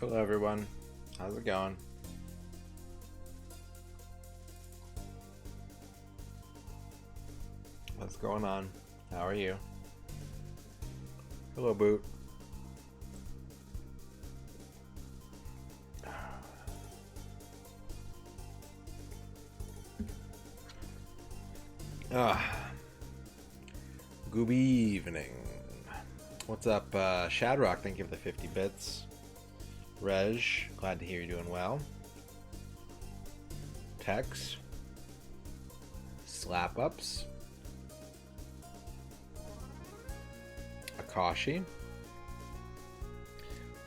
Hello everyone, how's it going? What's going on? How are you? Hello Boot. Good evening. What's up, Shadrock? Thank you for the 50 bits. Rej, glad to hear you're doing well. Tex. Slap Ups. Akashi.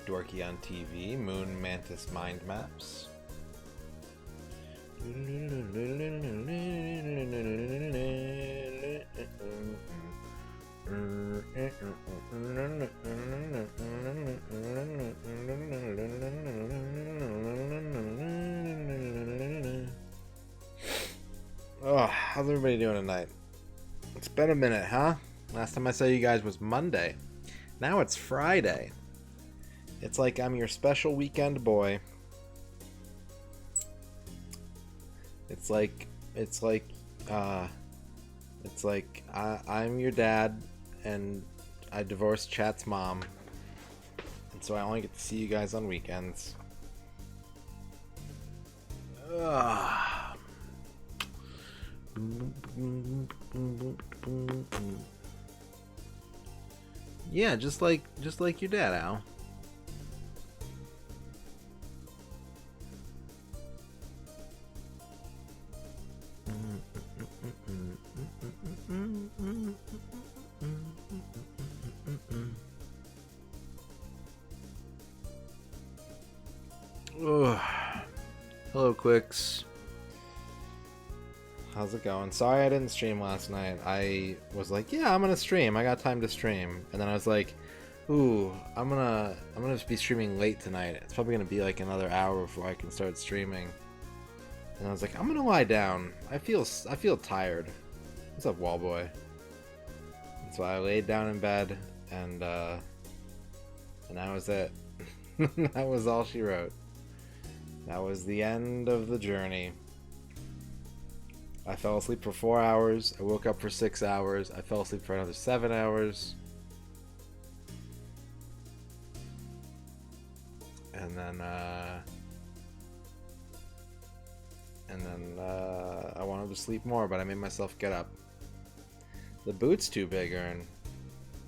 Dorky on TV. Moon Mantis Mind Maps. Oh, how's everybody doing tonight? It's been a minute, huh? Last time I saw you guys was Monday. Now it's Friday. It's like I'm your special weekend boy. It's like I'm your dad and I divorced Chat's mom. And so I only get to see you guys on weekends. Yeah, just like your dad, Al. Hello, Quicks. How's it going? Sorry I didn't stream last night. I was like, yeah, I'm gonna stream. I got time to stream. And then I was like, ooh, I'm gonna be streaming late tonight. It's probably gonna be like another hour before I can start streaming. And I was like, I'm gonna lie down. I feel tired. What's up, Wallboy? And so I laid down in bed, and that was it. That was all she wrote. That was the end of the journey. I fell asleep for 4 hours. I woke up for 6 hours. I fell asleep for another 7 hours. And then I wanted to sleep more, but I made myself get up. The boot's too big, Ern.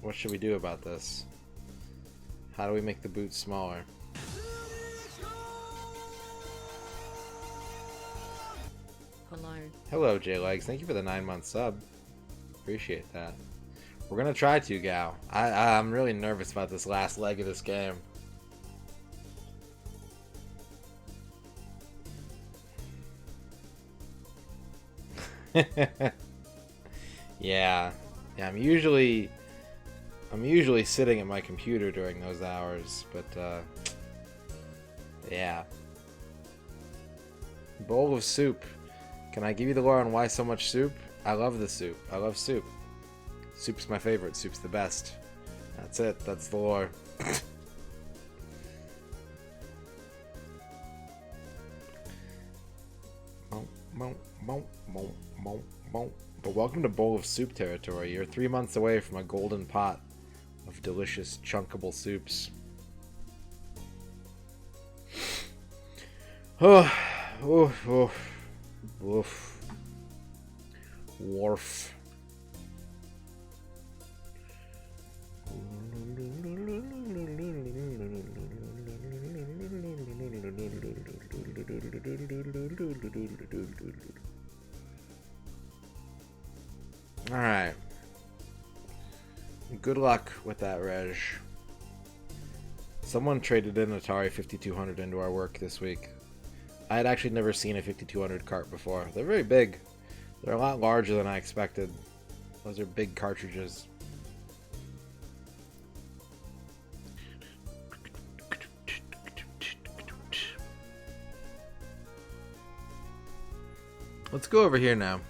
What should we do about this? How do we make the boot smaller? Hello. Hello, J-Legs. Thank you for the 9-month sub. Appreciate that. We're gonna try to, Gal. I'm really nervous about this last leg of this game. Yeah. I'm usually sitting at my computer during those hours, but yeah. Bowl of soup. Can I give you the lore on why so much soup? I love the soup. I love soup. Soup's my favorite. Soup's the best. That's it. That's the lore. But welcome to Bowl of Soup territory. You're 3 months away from a golden pot of delicious, chunkable soups. Oh, oof, oof, oof. Wharf. Alright. Good luck with that, Reg. Someone traded in Atari 5200 into our work this week. I had actually never seen a 5200 cart before. They're very big. They're a lot larger than I expected. Those are big cartridges. Let's go over here now.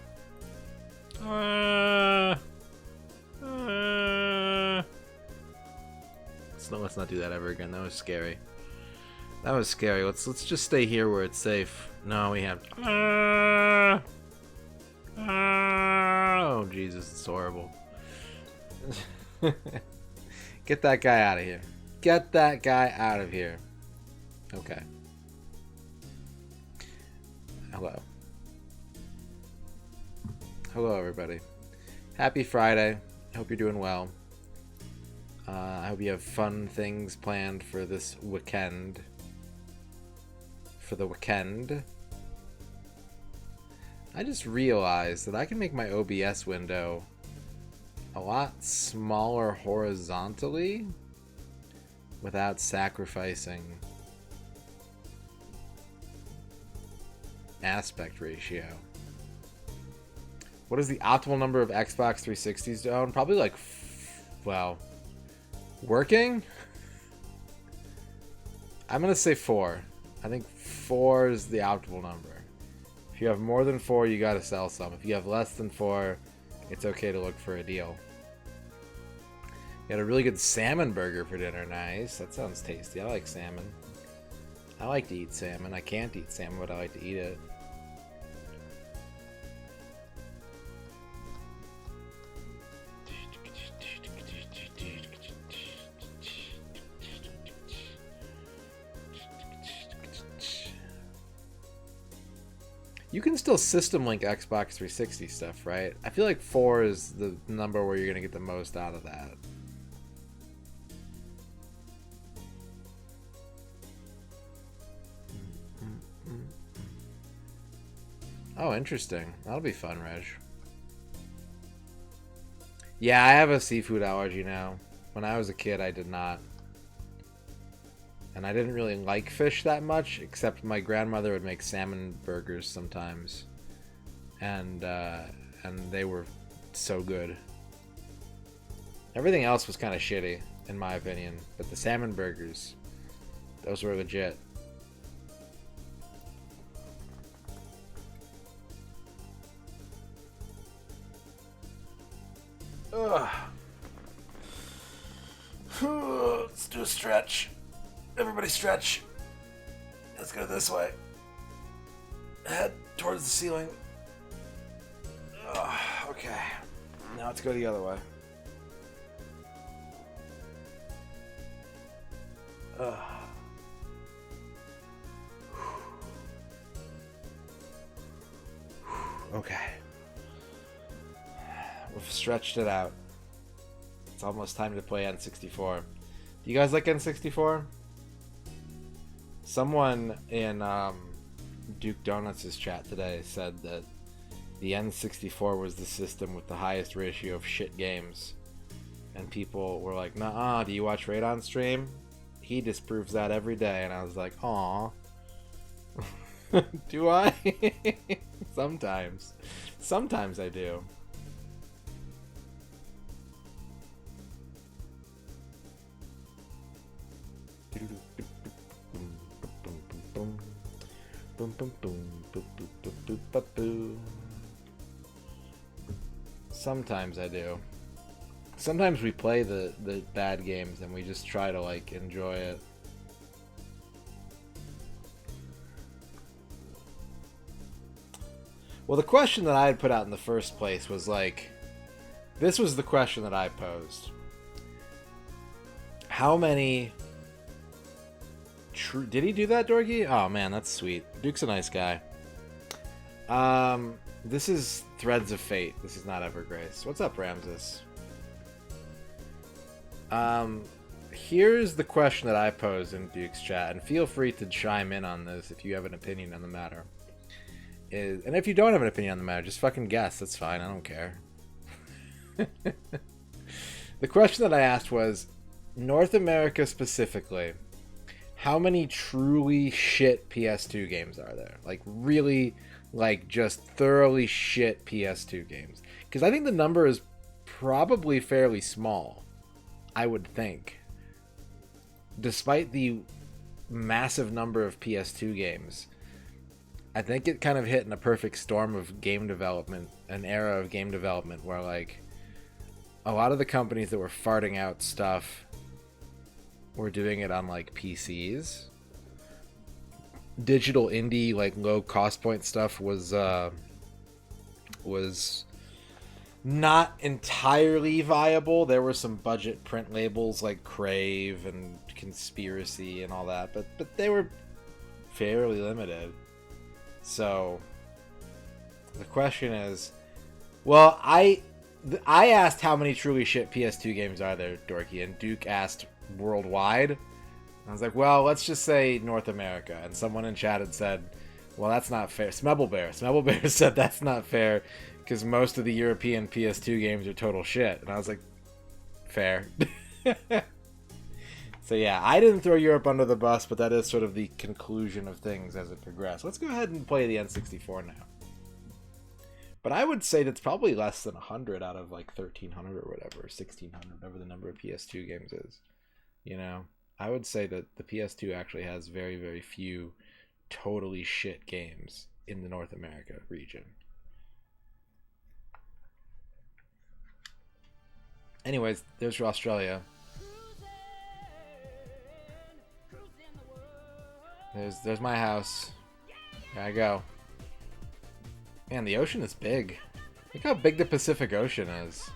Let's not do that ever again. That was scary. That was scary. Let's just stay here where it's safe. No, we have. Oh Jesus, it's horrible. Get that guy out of here. Get that guy out of here. Okay. Hello. Hello, everybody. Happy Friday. I hope you're doing well. I hope you have fun things planned for this weekend. For the weekend. I just realized that I can make my OBS window a lot smaller horizontally without sacrificing aspect ratio. What is the optimal number of Xbox 360s to own? Probably like, well, working? I'm going to say 4. I think 4 is the optimal number. If you have more than 4, you got to sell some. If you have less than 4, it's okay to look for a deal. You had a really good salmon burger for dinner. Nice. That sounds tasty. I like salmon. I like to eat salmon. I can't eat salmon, but I like to eat it. You can still system link Xbox 360 stuff, right? I feel like 4 is the number where you're going to get the most out of that. Oh, interesting. That'll be fun, Reg. Yeah, I have a seafood allergy now. When I was a kid, I did not. And I didn't really like fish that much, except my grandmother would make salmon burgers sometimes. And they were so good. Everything else was kind of shitty, in my opinion. But the salmon burgers, those were legit. Ugh. Let's do a stretch. Everybody stretch. Let's go this way. Head towards the ceiling. Ugh, okay. Now let's go the other way. Ugh. Okay. We've stretched it out. It's almost time to play N64. Do you guys like N64? Someone in Duke Donuts' chat today said that the N64 was the system with the highest ratio of shit games. And people were like, "Nuh-uh, do you watch Radon stream? He disproves that every day." And I was like, "Aw." Do I? Sometimes. Sometimes I do. Sometimes I do. Sometimes we play the bad games and we just try to like enjoy it. Well, the question that I had put out in the first place was like, this was the question that I posed. How many... Did he do that, Dorky? Oh man, that's sweet. Duke's a nice guy. This is Threads of Fate. This is not Evergrace. What's up, Ramses? Here's the question that I posed in Duke's chat, and feel free to chime in on this if you have an opinion on the matter. And if you don't have an opinion on the matter, just fucking guess. That's fine. I don't care. The question that I asked was, North America specifically, how many truly shit PS2 games are there? Like, really, like, just thoroughly shit PS2 games. Because I think the number is probably fairly small, I would think. Despite the massive number of PS2 games, I think it kind of hit in a perfect storm of game development, an era of game development where, like, a lot of the companies that were farting out stuff were doing it on, like, PCs. digital indie, like low cost point stuff was not entirely viable. There were some budget print labels like Crave and Conspiracy and all that, but they were fairly limited. So the question is, well, I asked how many truly shit PS2 games are there, Dorky, and Duke asked worldwide. I was like, well, let's just say North America. And someone in chat had said, well, that's not fair. Smebble Bear said that's not fair because most of the European PS2 games are total shit. And I was like, fair. So yeah, I didn't throw Europe under the bus, but that is sort of the conclusion of things as it progressed. Let's go ahead and play the N64 now. But I would say that's probably less than 100 out of like 1,300 or whatever, 1,600, whatever the number of PS2 games is. You know, I would say that the PS2 actually has very, very few totally shit games in the North America region. Anyways, there's for Australia. There's my house. There I go. Man, the ocean is big. Look how big the Pacific Ocean is.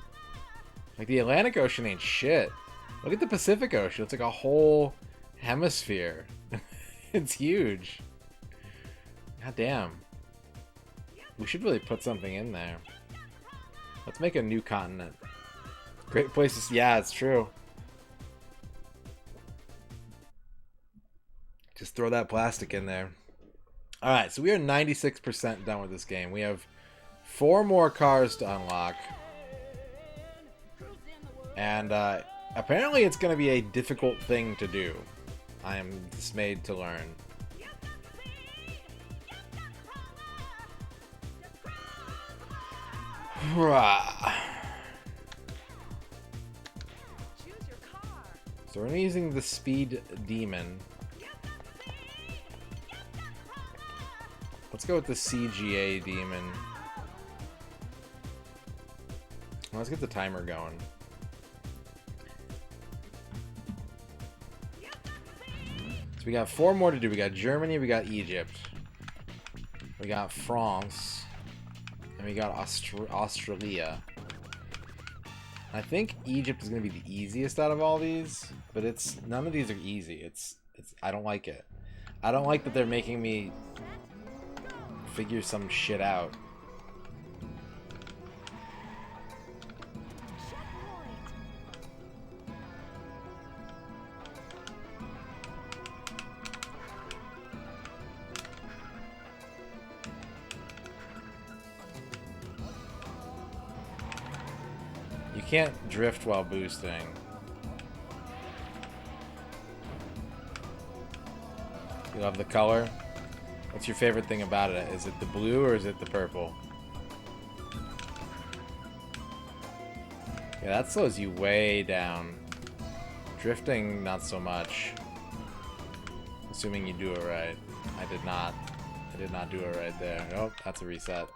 Like, the Atlantic Ocean ain't shit. Look at the Pacific Ocean. It's like a whole hemisphere. It's huge. God damn. We should really put something in there. Let's make a new continent. Great places. Yeah, it's true. Just throw that plastic in there. Alright, so we are 96% done with this game. We have 4 more cars to unlock. And apparently it's going to be a difficult thing to do. I am dismayed to learn. So we're using the Speed Demon. Let's go with the CGA Demon. Let's get the timer going. So we got 4 more to do. We got Germany, we got Egypt, we got France, and we got Australia. I think Egypt is going to be the easiest out of all these, but none of these are easy. I don't like it. I don't like that they're making me figure some shit out. You can't drift while boosting. You love the color? What's your favorite thing about it? Is it the blue or is it the purple? Yeah, that slows you way down. Drifting, not so much. Assuming you do it right. I did not. I did not do it right there. Oh, that's a reset.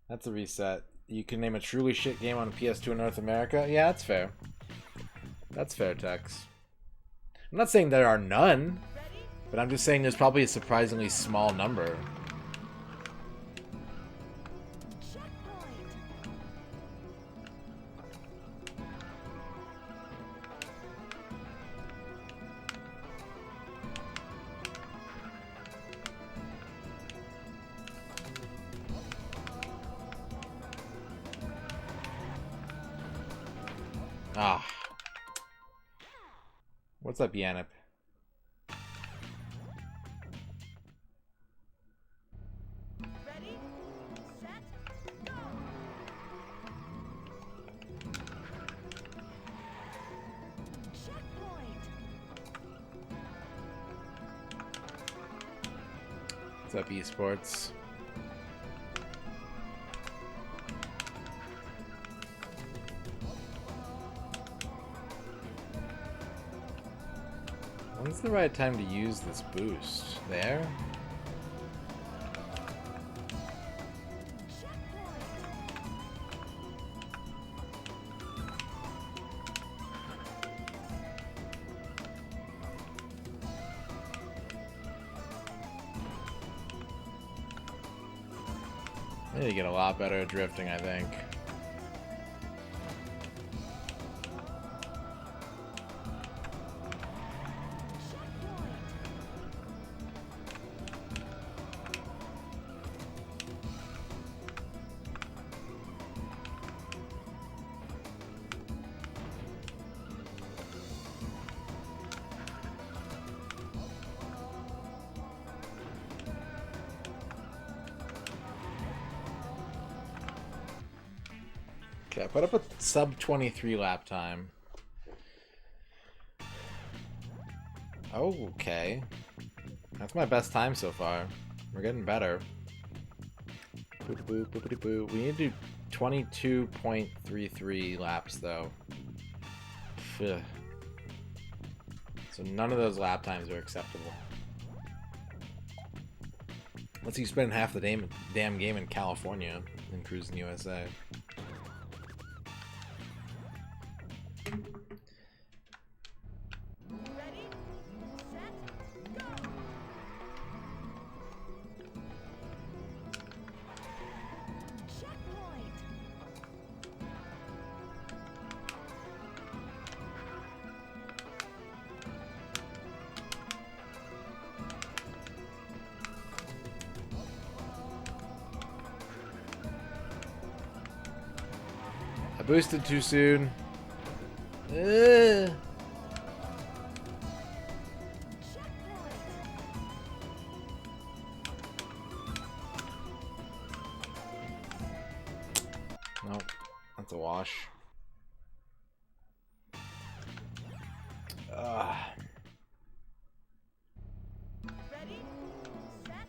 That's a reset. You can name a truly shit game on PS2 in North America? Yeah, that's fair. That's fair, Tex. I'm not saying there are none, but I'm just saying there's probably a surprisingly small number. Ah. What's up, Yanip? Ready, set, go! Checkpoint! What's up, esports? When's the right time to use this boost? There? I need to get a lot better at drifting, I think. Okay, I put up a sub 23 lap time. Okay. That's my best time so far. We're getting better. Boop, boop, boopity boo. We need to do 22.33 laps though. Ugh. So none of those lap times are acceptable. Unless you spend half the damn game in California in Cruis'n USA. Ready, set, go! Checkpoint! I boosted too soon. Ugh. Nope, that's a wash. Ugh. Ready, set,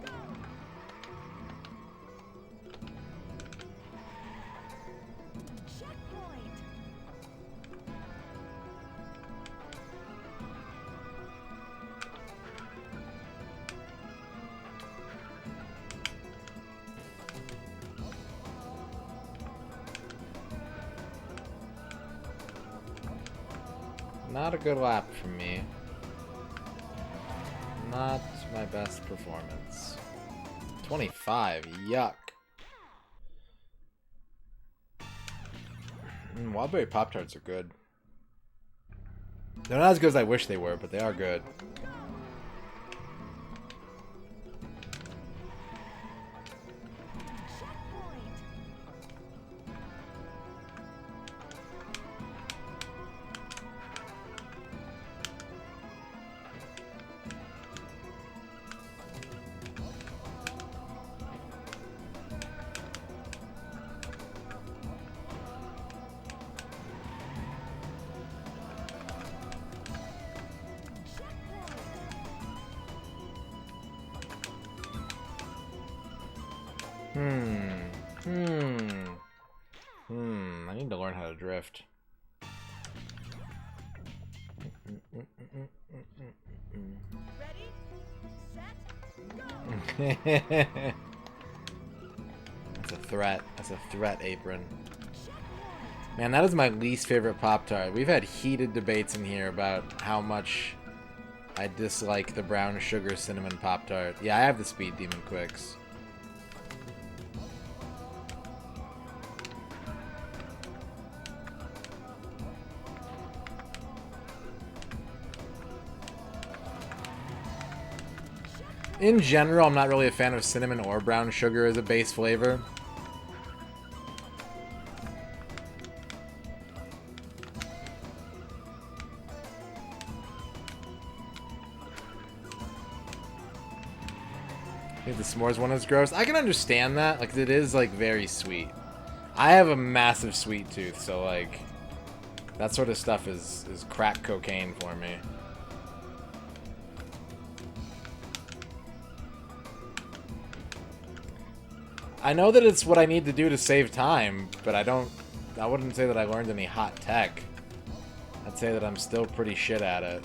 go! Checkpoint! Not a good lap for me. Not my best performance. 25, yuck. Wildberry Pop-Tarts are good. They're not as good as I wish they were, but they are good. I need to learn how to drift. Ready, set, go! That's a threat. That's a threat, Apron. Man, that is my least favorite Pop-Tart. We've had heated debates in here about how much I dislike the brown sugar cinnamon Pop-Tart. Yeah, I have the Speed Demon Quicks. In general, I'm not really a fan of cinnamon or brown sugar as a base flavor. I think the s'mores one is gross. I can understand that. Like, it is, like, very sweet. I have a massive sweet tooth, so, like, that sort of stuff is crack cocaine for me. I know that it's what I need to do to save time, but I wouldn't say that I learned any hot tech. I'd say that I'm still pretty shit at it.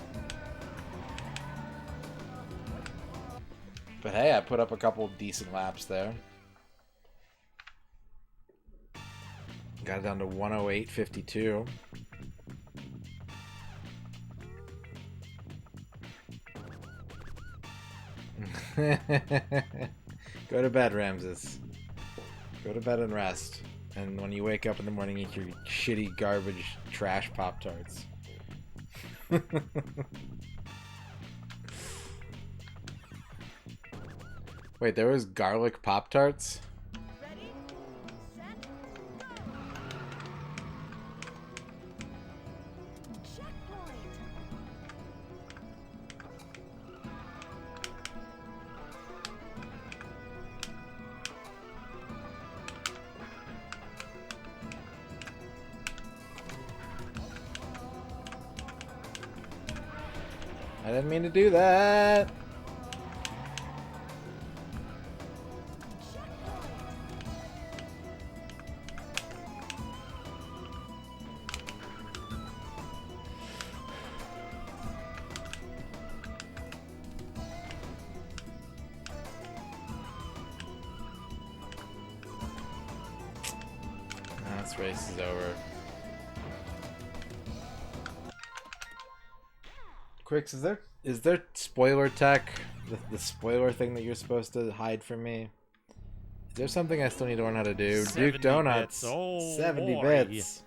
But hey, I put up a couple decent laps there. Got it down to 108.52. Go to bed, Ramses. Go to bed and rest. And when you wake up in the morning, eat your shitty garbage trash Pop-Tarts. Wait, there was garlic Pop-Tarts? Ready, set, go. Checkpoint. I didn't mean to do that. This race is over. Quicks, is there spoiler tech? The spoiler thing that you're supposed to hide from me? Is there something I still need to learn how to do? 70 Duke Donuts. bits. Oh, 70 boy. bits.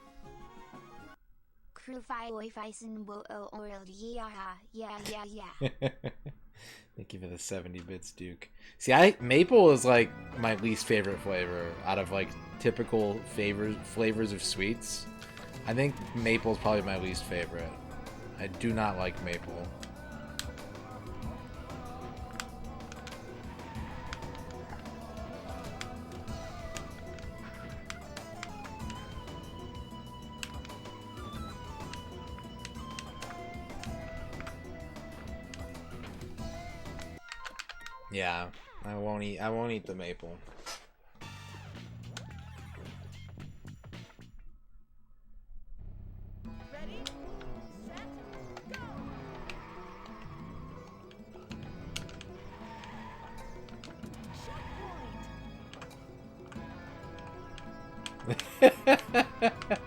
Thank you for the 70 bits, Duke. See, maple is like my least favorite flavor out of like typical flavors of sweets. I think maple is probably my least favorite. I do not like maple. Yeah, I won't eat the maple. Ready, set, go. Checkpoint.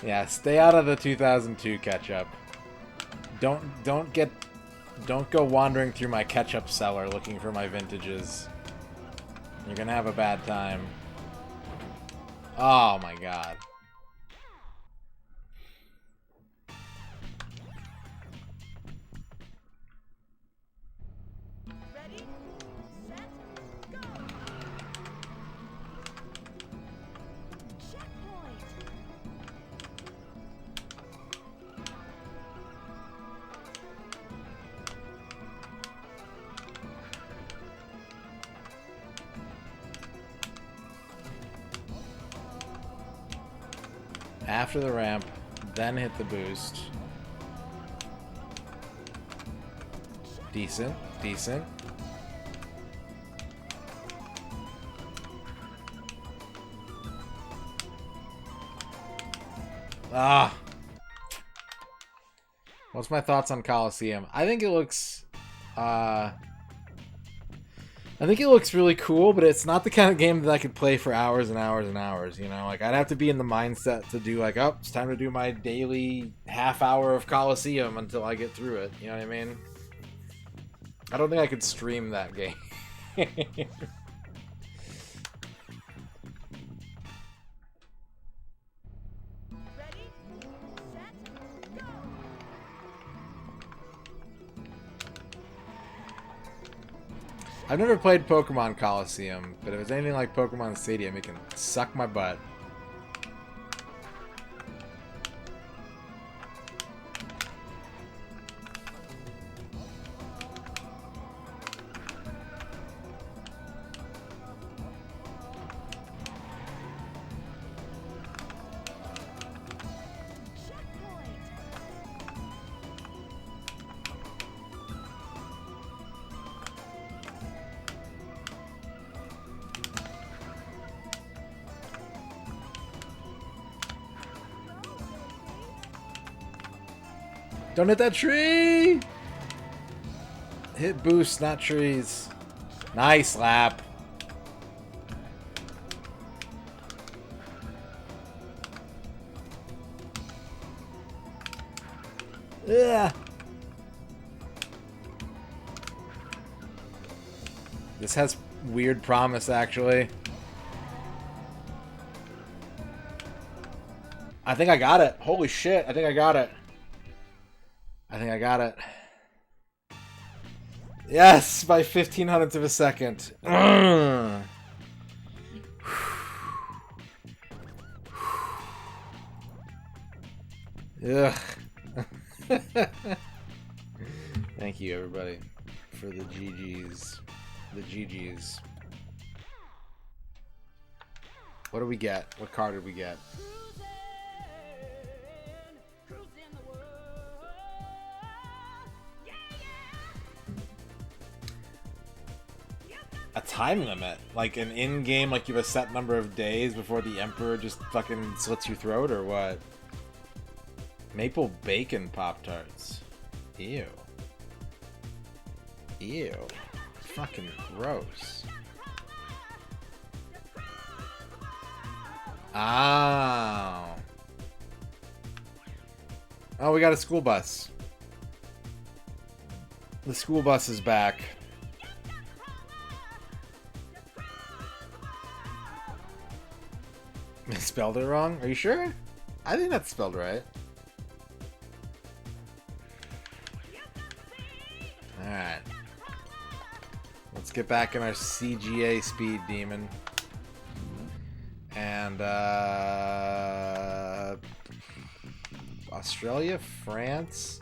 Yeah, stay out of the 2002 ketchup. Don't go wandering through my ketchup cellar looking for my vintages. You're gonna have a bad time. Oh my god. Ready, set, go. Checkpoint. After the ramp, then hit the boost. Decent, decent. Ah. What's my thoughts on Coliseum? I think it looks really cool, but it's not the kind of game that I could play for hours and hours and hours, you know? Like, I'd have to be in the mindset to do, like, oh, it's time to do my daily half hour of Coliseum until I get through it, you know what I mean? I don't think I could stream that game. Ready, set, go. I've never played Pokemon Coliseum, but if it's anything like Pokemon Stadium, it can suck my butt. Checkpoint. Don't hit that tree! Hit boosts, not trees. Nice lap. Yeah. This has weird promise, actually. I think I got it. Holy shit. I think I got it. I think I got it. Yes, by 1500ths of a second. Ugh. Ugh. Thank you, everybody, for the GGs. The GGs. What do we get? What card did we get? Cruising the world. Yeah, yeah. A time limit? Like an in-game, like you have a set number of days before the Emperor just fucking slits your throat, or what? Maple bacon Pop-Tarts. Ew. Ew. Fucking gross. Oh. Oh, we got a school bus. The school bus is back. I spelled it wrong? Are you sure? I think that's spelled right. Alright. Let's get back in our CGA speed demon. And, Australia? France?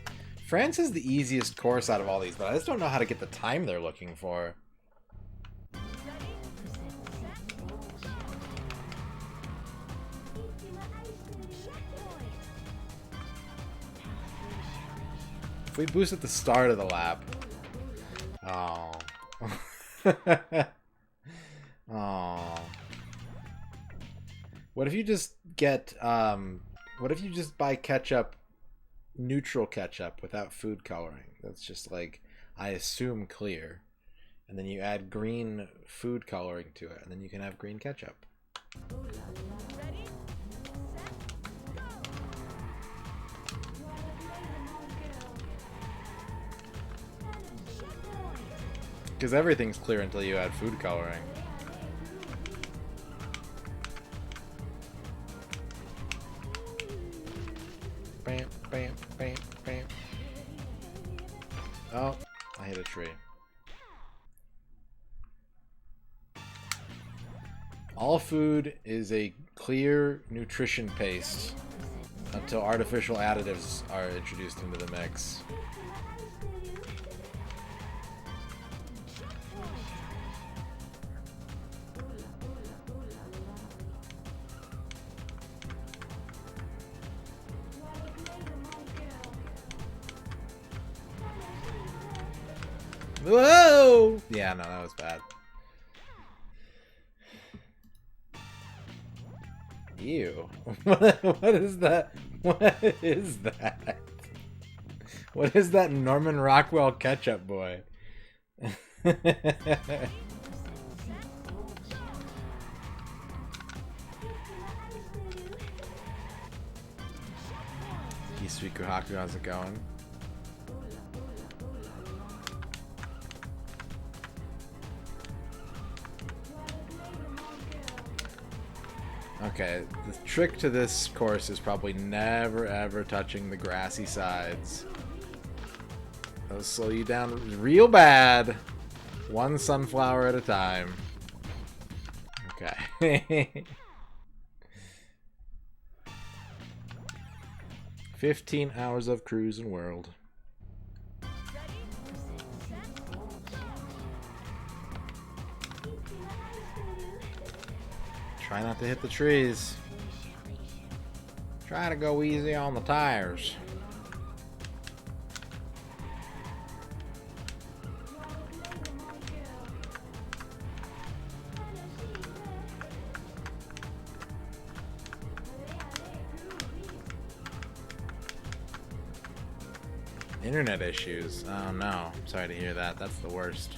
France is the easiest course out of all these, but I just don't know how to get the time they're looking for. If we boost at the start of the lap. Oh. Oh. What if you just get, what if you just buy ketchup, neutral ketchup without food coloring? That's just like, I assume clear. And then you add green food coloring to it, and then you can have green ketchup. Ready, set, go. Because everything's clear until you add food coloring. Bam, bam, bam, bam. Oh, I hit a tree. All food is a clear nutrition paste until artificial additives are introduced into the mix. Whoa! Yeah, no, that was bad. Ew. What is that? What is that? What is that Norman Rockwell ketchup boy? Kisuiku Haku, how's it going? Okay, the trick to this course is probably never ever touching the grassy sides. That'll slow you down real bad. One sunflower at a time. Okay. 15 hours of Cruis'n World. Try not to hit the trees. Try to go easy on the tires. Internet issues. Oh no. I'm sorry to hear that. That's the worst.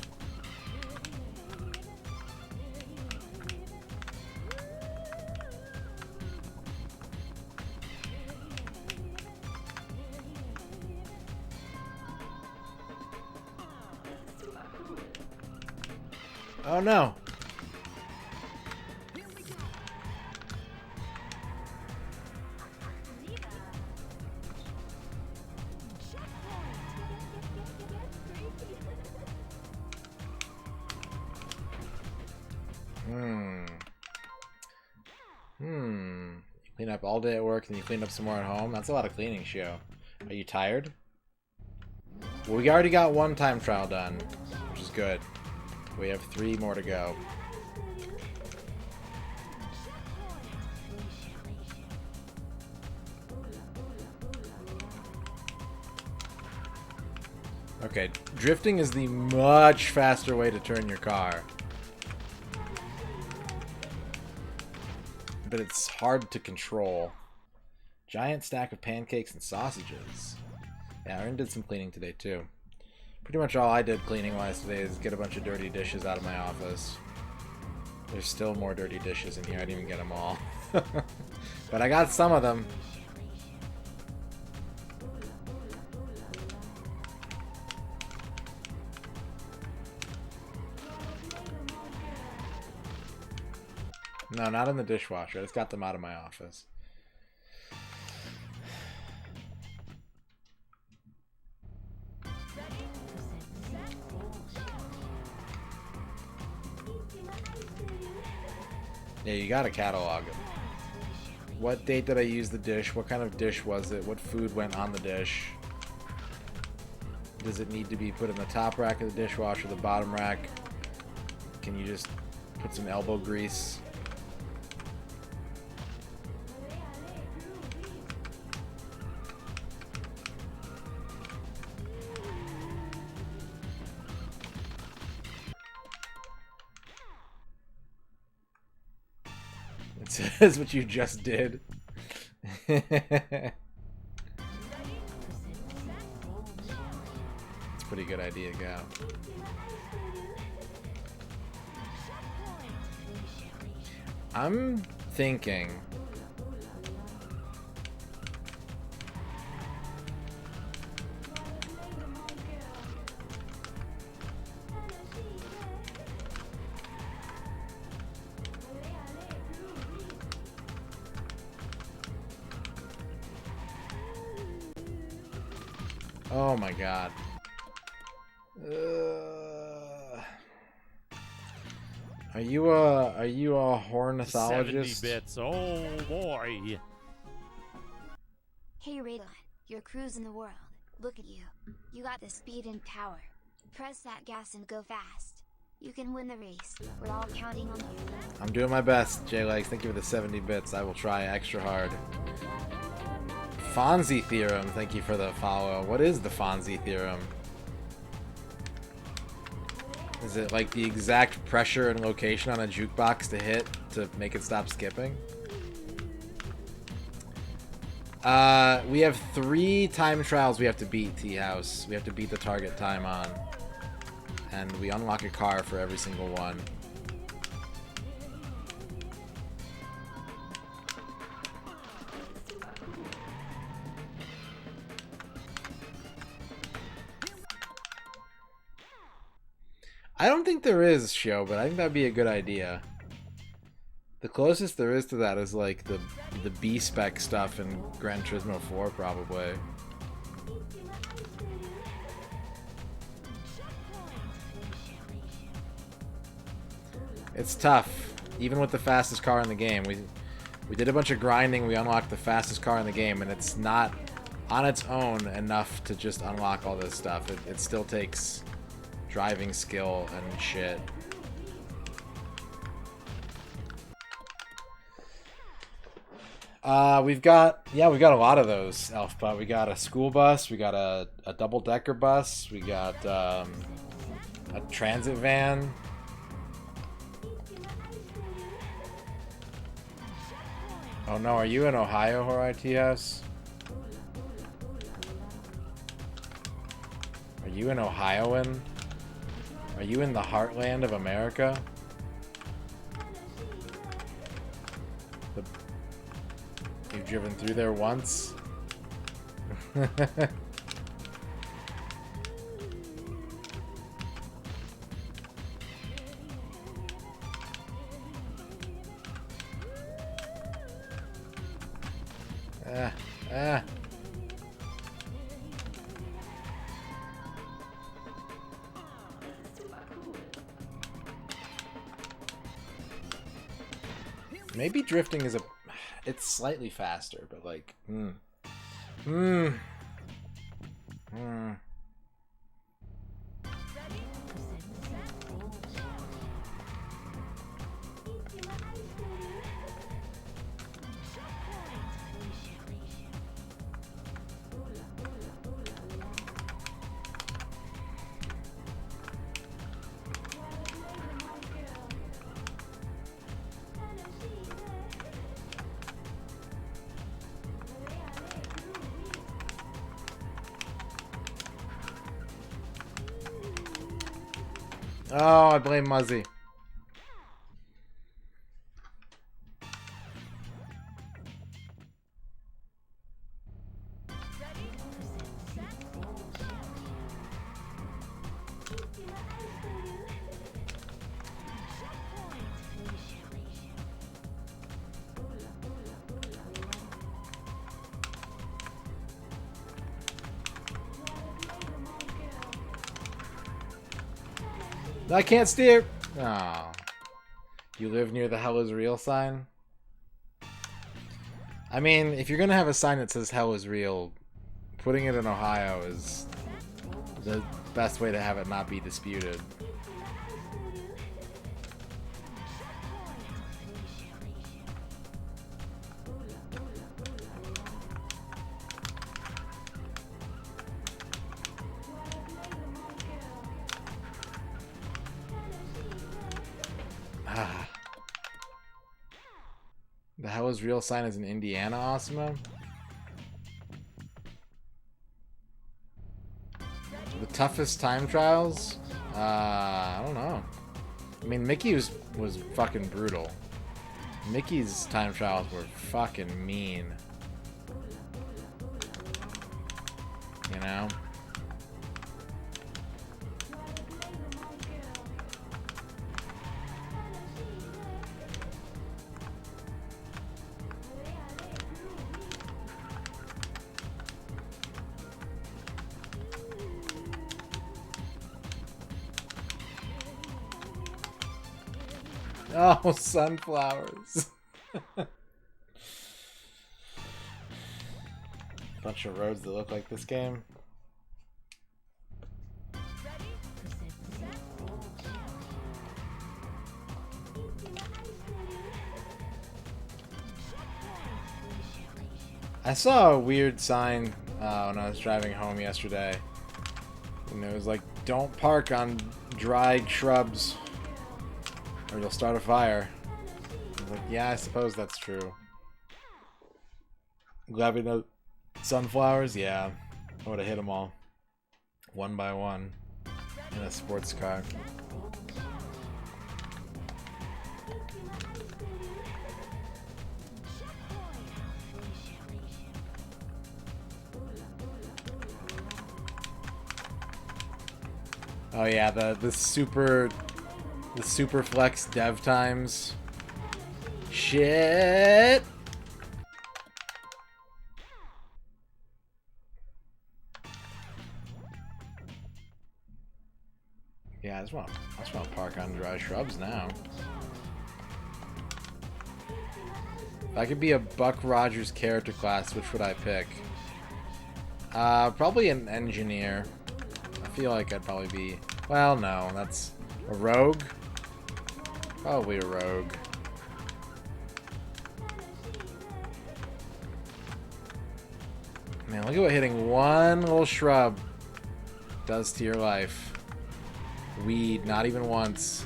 Oh no. Clean up all day at work, and you clean up some more at home. That's a lot of cleaning, Shio. Are you tired? Well, we already got one time trial done, which is good. We have 3 more to go. Okay, drifting is the much faster way to turn your car. But it's hard to control. Giant stack of pancakes and sausages. Yeah, Aaron did some cleaning today too. Pretty much all I did cleaning-wise today is get a bunch of dirty dishes out of my office. There's still more dirty dishes in here. I didn't even get them all. But I got some of them. No, not in the dishwasher. I just got them out of my office. Yeah, you gotta catalog them. What date did I use the dish? What kind of dish was it? What food went on the dish? Does it need to be put in the top rack of the dishwasher, the bottom rack? Can you just put some elbow grease? It says what you just did. It's a pretty good idea, Gal. I'm thinking... Oh my god. Are you a ornithologist? 70 bits. Oh boy. Hey Radon, you're cruising the world. Look at you. You got the speed and power. Press that gas and go fast. You can win the race. We're all counting on you. I'm doing my best, J-Legs. Thank you for the 70 bits. I will try extra hard. Fonzie Theorem, thank you for the follow. What is the Fonzie Theorem? Is it like the exact pressure and location on a jukebox to hit to make it stop skipping? We have 3 time trials we have to beat, T-House. We have to beat the target time on. And we unlock a car for every single one. I don't think there is, Show, but I think that'd be a good idea. The closest there is to that is like the B-spec stuff in Gran Turismo 4, probably. It's tough, even with the fastest car in the game. We did a bunch of grinding, we unlocked the fastest car in the game, and it's not on its own enough to just unlock all this stuff. It still takes driving skill and shit. We've got a lot of those, Elfbot. We got a school bus, we got a double-decker bus, we got a transit van. Oh no, are you in Ohio, Horai TS? Are you an Ohioan? Are you in the heartland of America? You've driven through there once? Ah. Maybe drifting is a... It's slightly faster, but like, Oh, I blame Muzzy. I can't steer. Oh. You live near the hell is real sign? I mean, if you're gonna have a sign that says hell is real, putting it in Ohio is the best way to have it not be disputed. The hell is real sign is in Indiana, Osmo? The toughest time trials? I don't know. I mean, Mickey was fucking brutal. Mickey's time trials were fucking mean. You know? Oh, sunflowers. Bunch of roads that look like this game. I saw a weird sign when I was driving home yesterday. And it was like, don't park on dried shrubs or you'll start a fire. I was like, yeah, I suppose that's true. Glad we know sunflowers? Yeah. I would have hit them all. One by one. In a sports car. Oh yeah, the super flex dev times. Shit. Yeah, I just want to park on dry shrubs now. If I could be a Buck Rogers character class, which would I pick? Probably an engineer. I feel like I'd probably be... Well, no, that's... A rogue? Probably a rogue. Man, look at what hitting one little shrub does to your life. Weed, not even once.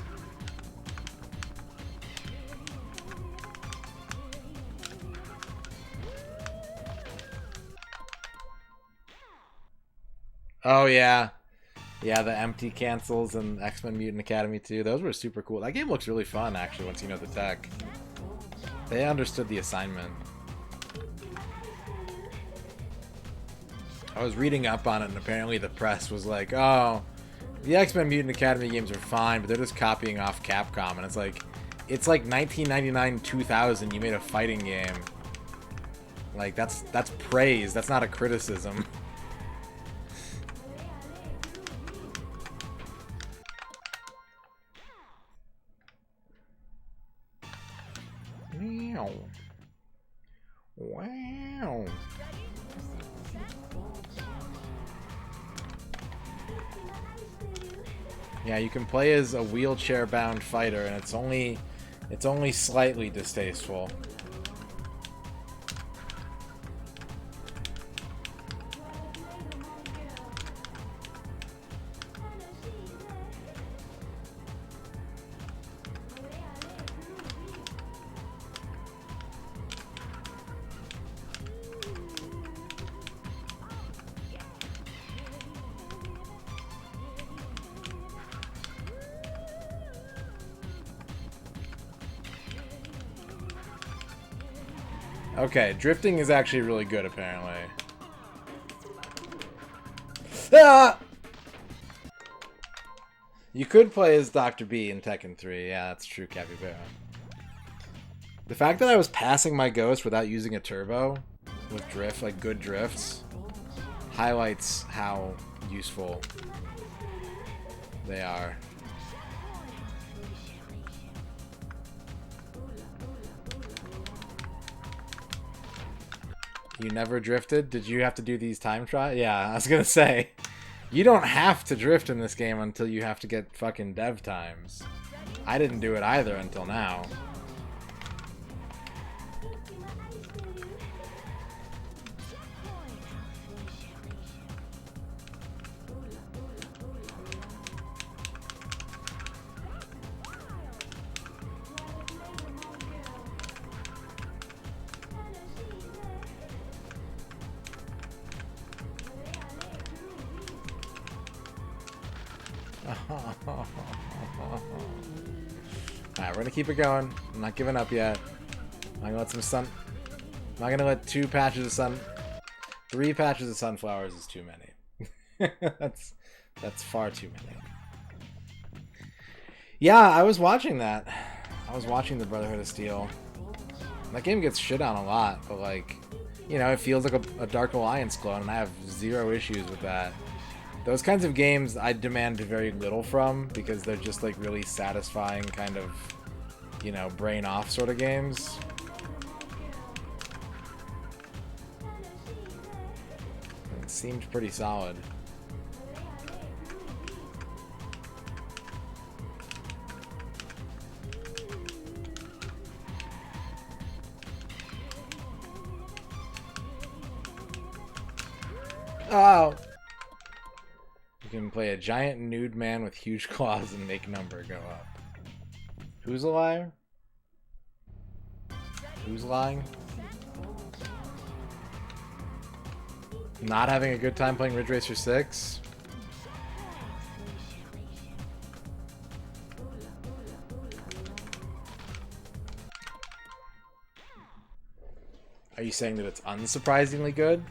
Oh, yeah. Yeah, the empty cancels and X-Men Mutant Academy 2. Those were super cool. That game looks really fun, actually, once you know the tech. They understood the assignment. I was reading up on it, and apparently the press was like, oh, the X-Men Mutant Academy games are fine, but they're just copying off Capcom. And it's like 1999, 2000, you made a fighting game. Like, that's praise. That's not a criticism. Wow. Yeah, you can play as a wheelchair-bound fighter, and it's only slightly distasteful. Okay, drifting is actually really good, apparently. Ah! You could play as Dr. B in Tekken 3. Yeah, that's true, Capybara. The fact that I was passing my Ghost without using a turbo with drift, like good drifts, highlights how useful they are. You never drifted? Did you have to do these time trials? Yeah, I was gonna say. You don't have to drift in this game until you have to get fucking dev times. I didn't do it either until now. Alright, we're gonna keep it going. I'm not giving up yet. I'm gonna let some sun. I'm not gonna let 2 patches of sun. 3 patches of sunflowers is too many. that's far too many. Yeah, I was watching that. I was watching the Brotherhood of Steel. That game gets shit on a lot, but like, you know, it feels like a Dark Alliance clone, and I have 0 issues with that. Those kinds of games I demand very little from, because they're just like really satisfying kind of, you know, brain off sort of games. It seemed pretty solid. Oh! You can play a giant nude man with huge claws and make number go up. Who's a liar? Who's lying? Not having a good time playing Ridge Racer 6? Are you saying that it's unsurprisingly good?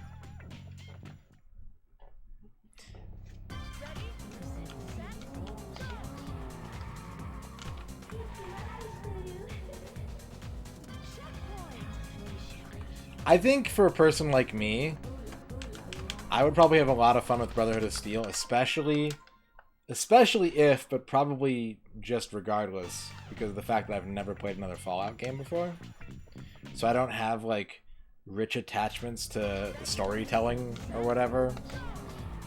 I think for a person like me, I would probably have a lot of fun with Brotherhood of Steel, especially if, but probably just regardless, because of the fact that I've never played another Fallout game before. So I don't have, like, rich attachments to storytelling or whatever,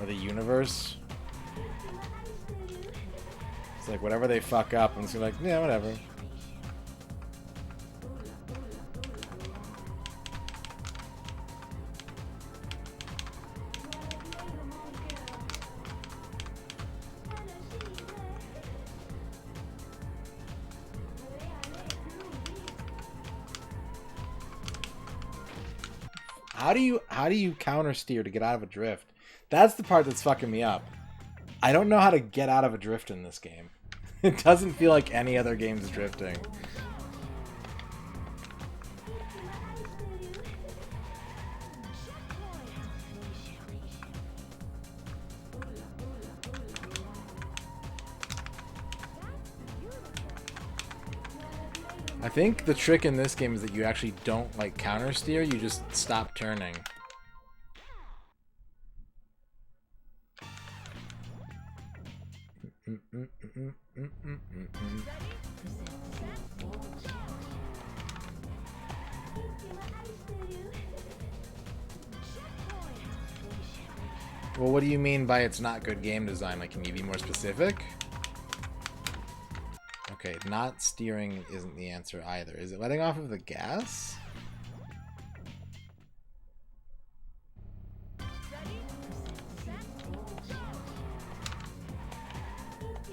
or the universe. It's like, whatever they fuck up, I'm just like, yeah, whatever. How do you counter steer to get out of a drift? That's the part that's fucking me up. I don't know how to get out of a drift in this game. It doesn't feel like any other game's drifting. I think the trick in this game is that you actually don't, like, counter steer, you just stop turning. Well, what do you mean by it's not good game design? Like, can you be more specific? Okay, not steering isn't the answer either. Is it letting off of the gas?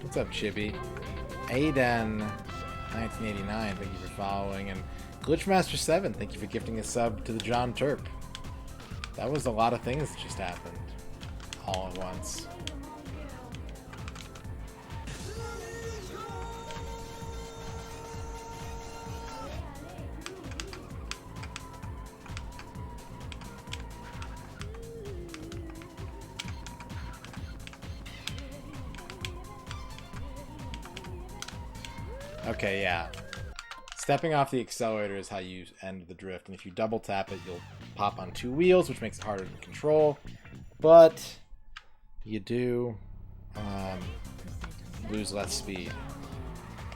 What's up, Chibi? Aiden, 1989, thank you for following. And Glitchmaster7, thank you for gifting a sub to the John Terp. That was a lot of things that just happened all at once. Okay, yeah. Stepping off the accelerator is how you end the drift, and if you double tap it, you'll pop on two wheels, which makes it harder to control. But you do lose less speed.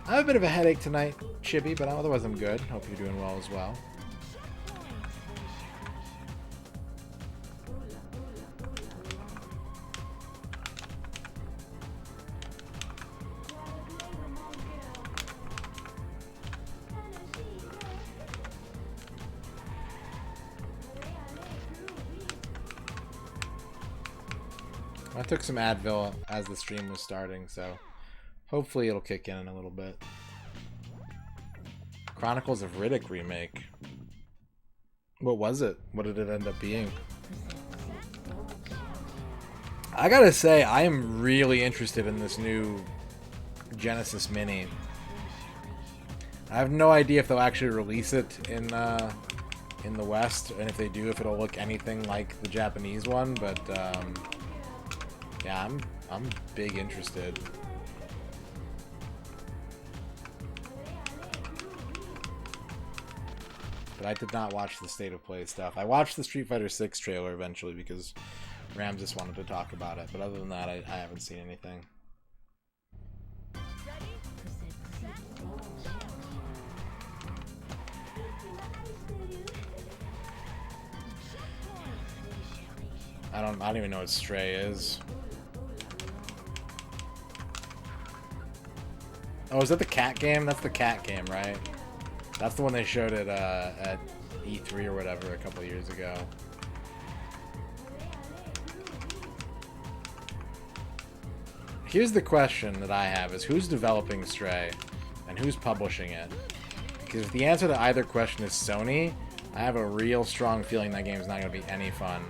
I have a bit of a headache tonight, Chibi, but otherwise I'm good. Hope you're doing well as well. I took some Advil as the stream was starting, so hopefully it'll kick in a little bit. Chronicles of Riddick remake. What was it? What did it end up being? I gotta say, I am really interested in this new Genesis Mini. I have no idea if they'll actually release it in the West, and if they do, if it'll look anything like the Japanese one, but yeah, I'm big interested. But I did not watch the State of Play stuff. I watched the Street Fighter 6 trailer eventually because Ramses wanted to talk about it. But other than that, I haven't seen anything. I don't even know what Stray is. Oh, is that the cat game? That's the cat game, right? That's the one they showed at E3 or whatever a couple years ago. Here's the question that I have is who's developing Stray and who's publishing it? Because if the answer to either question is Sony, I have a real strong feeling that game is not going to be any fun.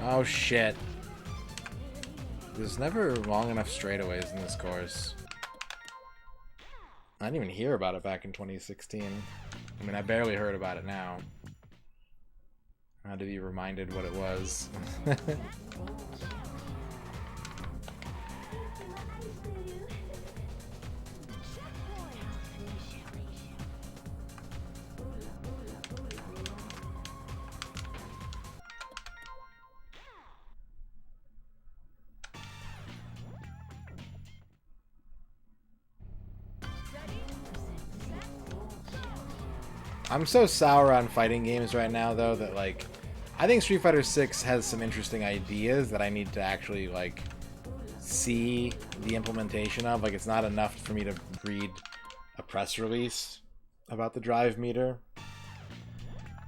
Oh shit. There's never long enough straightaways in this course. I didn't even hear about it back in 2016. I mean, I barely heard about it now. I had to be reminded what it was. I'm so sour on fighting games right now, though, that, like, I think Street Fighter 6 has some interesting ideas that I need to actually, like, see the implementation of. Like, it's not enough for me to read a press release about the drive meter.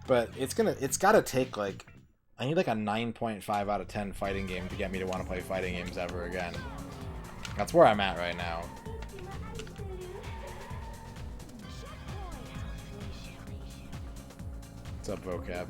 But it's gotta take, like, I need, like, a 9.5 out of 10 fighting game to get me to want to play fighting games ever again. That's where I'm at right now. What's up, vocab?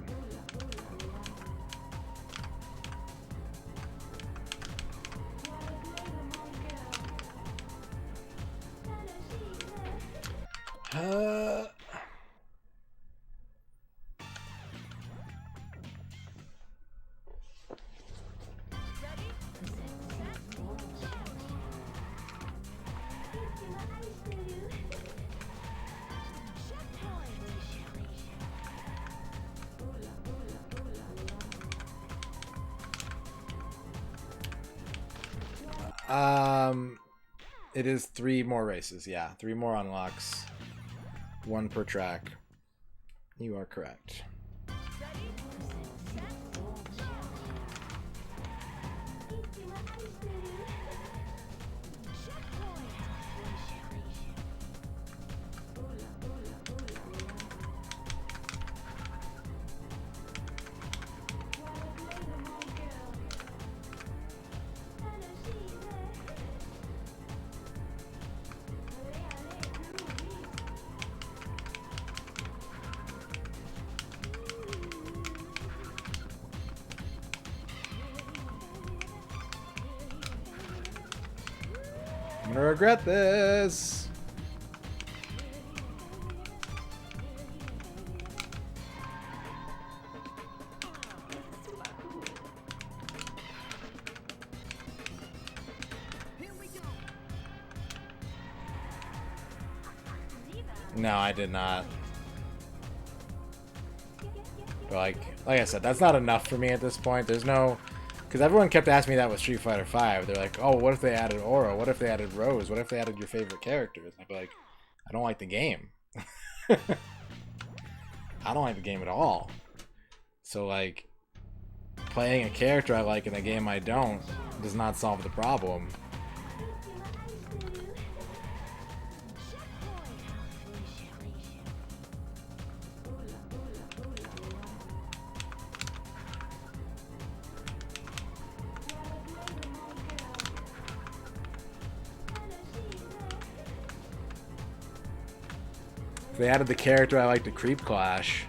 It is 3 more races. Yeah, 3 more unlocks. 1 per track. You are correct. I'm gonna regret this. No, I did not. But like I said, that's not enough for me at this point. There's no... Because everyone kept asking me that with Street Fighter V. They're like, oh, what if they added Aura? What if they added Rose? What if they added your favorite characters? I'd be like, I don't like the game. I don't like the game at all. So, like, playing a character I like in a game I don't does not solve the problem. If they added the character I like to Creep Clash,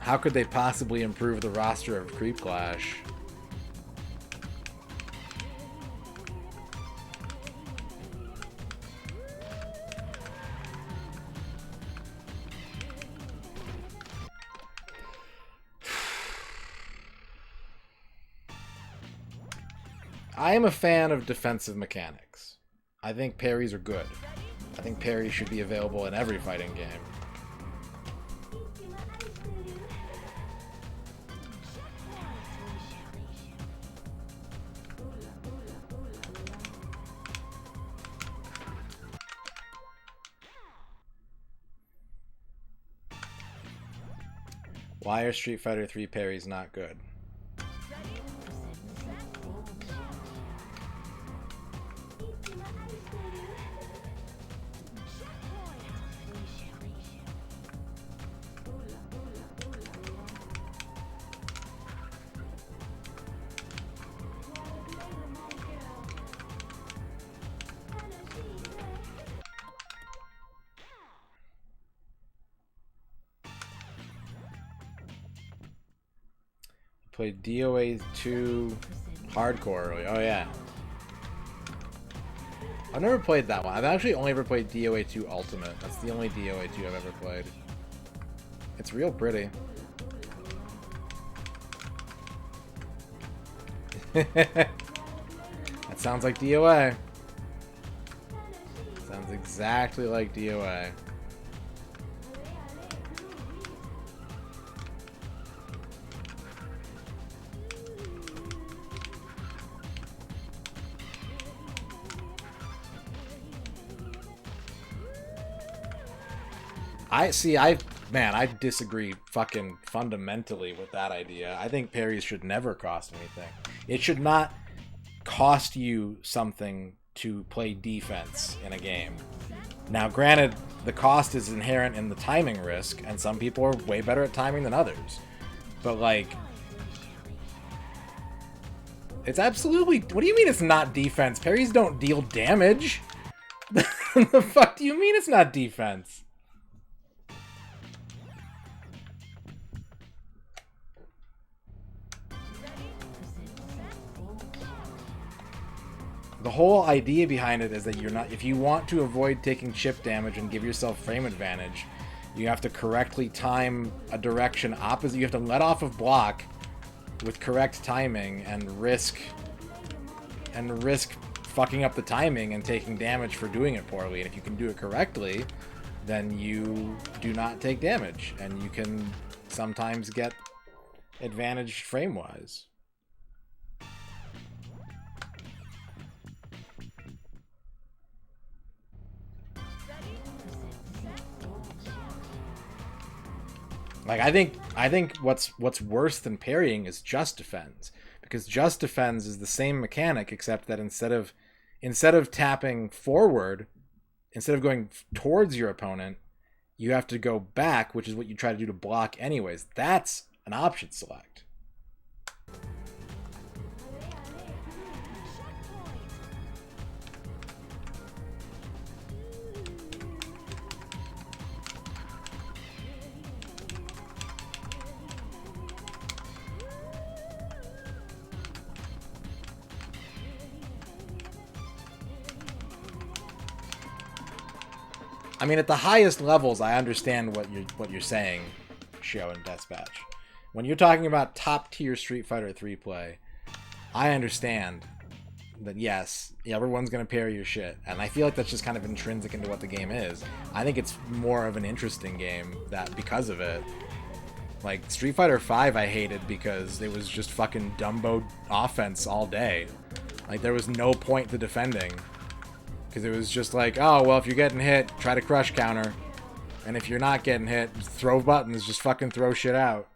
how could they possibly improve the roster of Creep Clash? I am a fan of defensive mechanics. I think parries are good. I think parries should be available in every fighting game. Why are Street Fighter 3 parries not good? Played DOA 2 Hardcore early. Oh yeah. I've never played that one. I've actually only ever played DOA 2 Ultimate. That's the only DOA 2 I've ever played. It's real pretty. That sounds like DOA. Sounds exactly like DOA. I disagree fucking fundamentally with that idea. I think parries should never cost anything. It should not cost you something to play defense in a game. Now, granted, the cost is inherent in the timing risk, and some people are way better at timing than others. But, like, it's absolutely... What do you mean it's not defense? Parries don't deal damage. The fuck do you mean it's not defense? The whole idea behind it is that you're not, if you want to avoid taking chip damage and give yourself frame advantage, you have to correctly time a direction opposite. You have to let off of block with correct timing and risk fucking up the timing and taking damage for doing it poorly. And if you can do it correctly, then you do not take damage, and you can sometimes get advantage frame-wise. Like, I think what's worse than parrying is just defense, because just defense is the same mechanic, except that instead of tapping forward, instead of going towards your opponent, you have to go back, which is what you try to do to block anyways. That's an option select. I mean, at the highest levels, I understand what you're saying, Show and Dispatch. When you're talking about top tier Street Fighter 3 play, I understand that yes, everyone's gonna parry your shit, and I feel like that's just kind of intrinsic into what the game is. I think it's more of an interesting game that because of it. Like Street Fighter 5, I hated because it was just fucking Dumbo offense all day. Like there was no point to defending. Because it was just like, oh, well, if you're getting hit, try to crush counter. And if you're not getting hit, just throw buttons, just fucking throw shit out.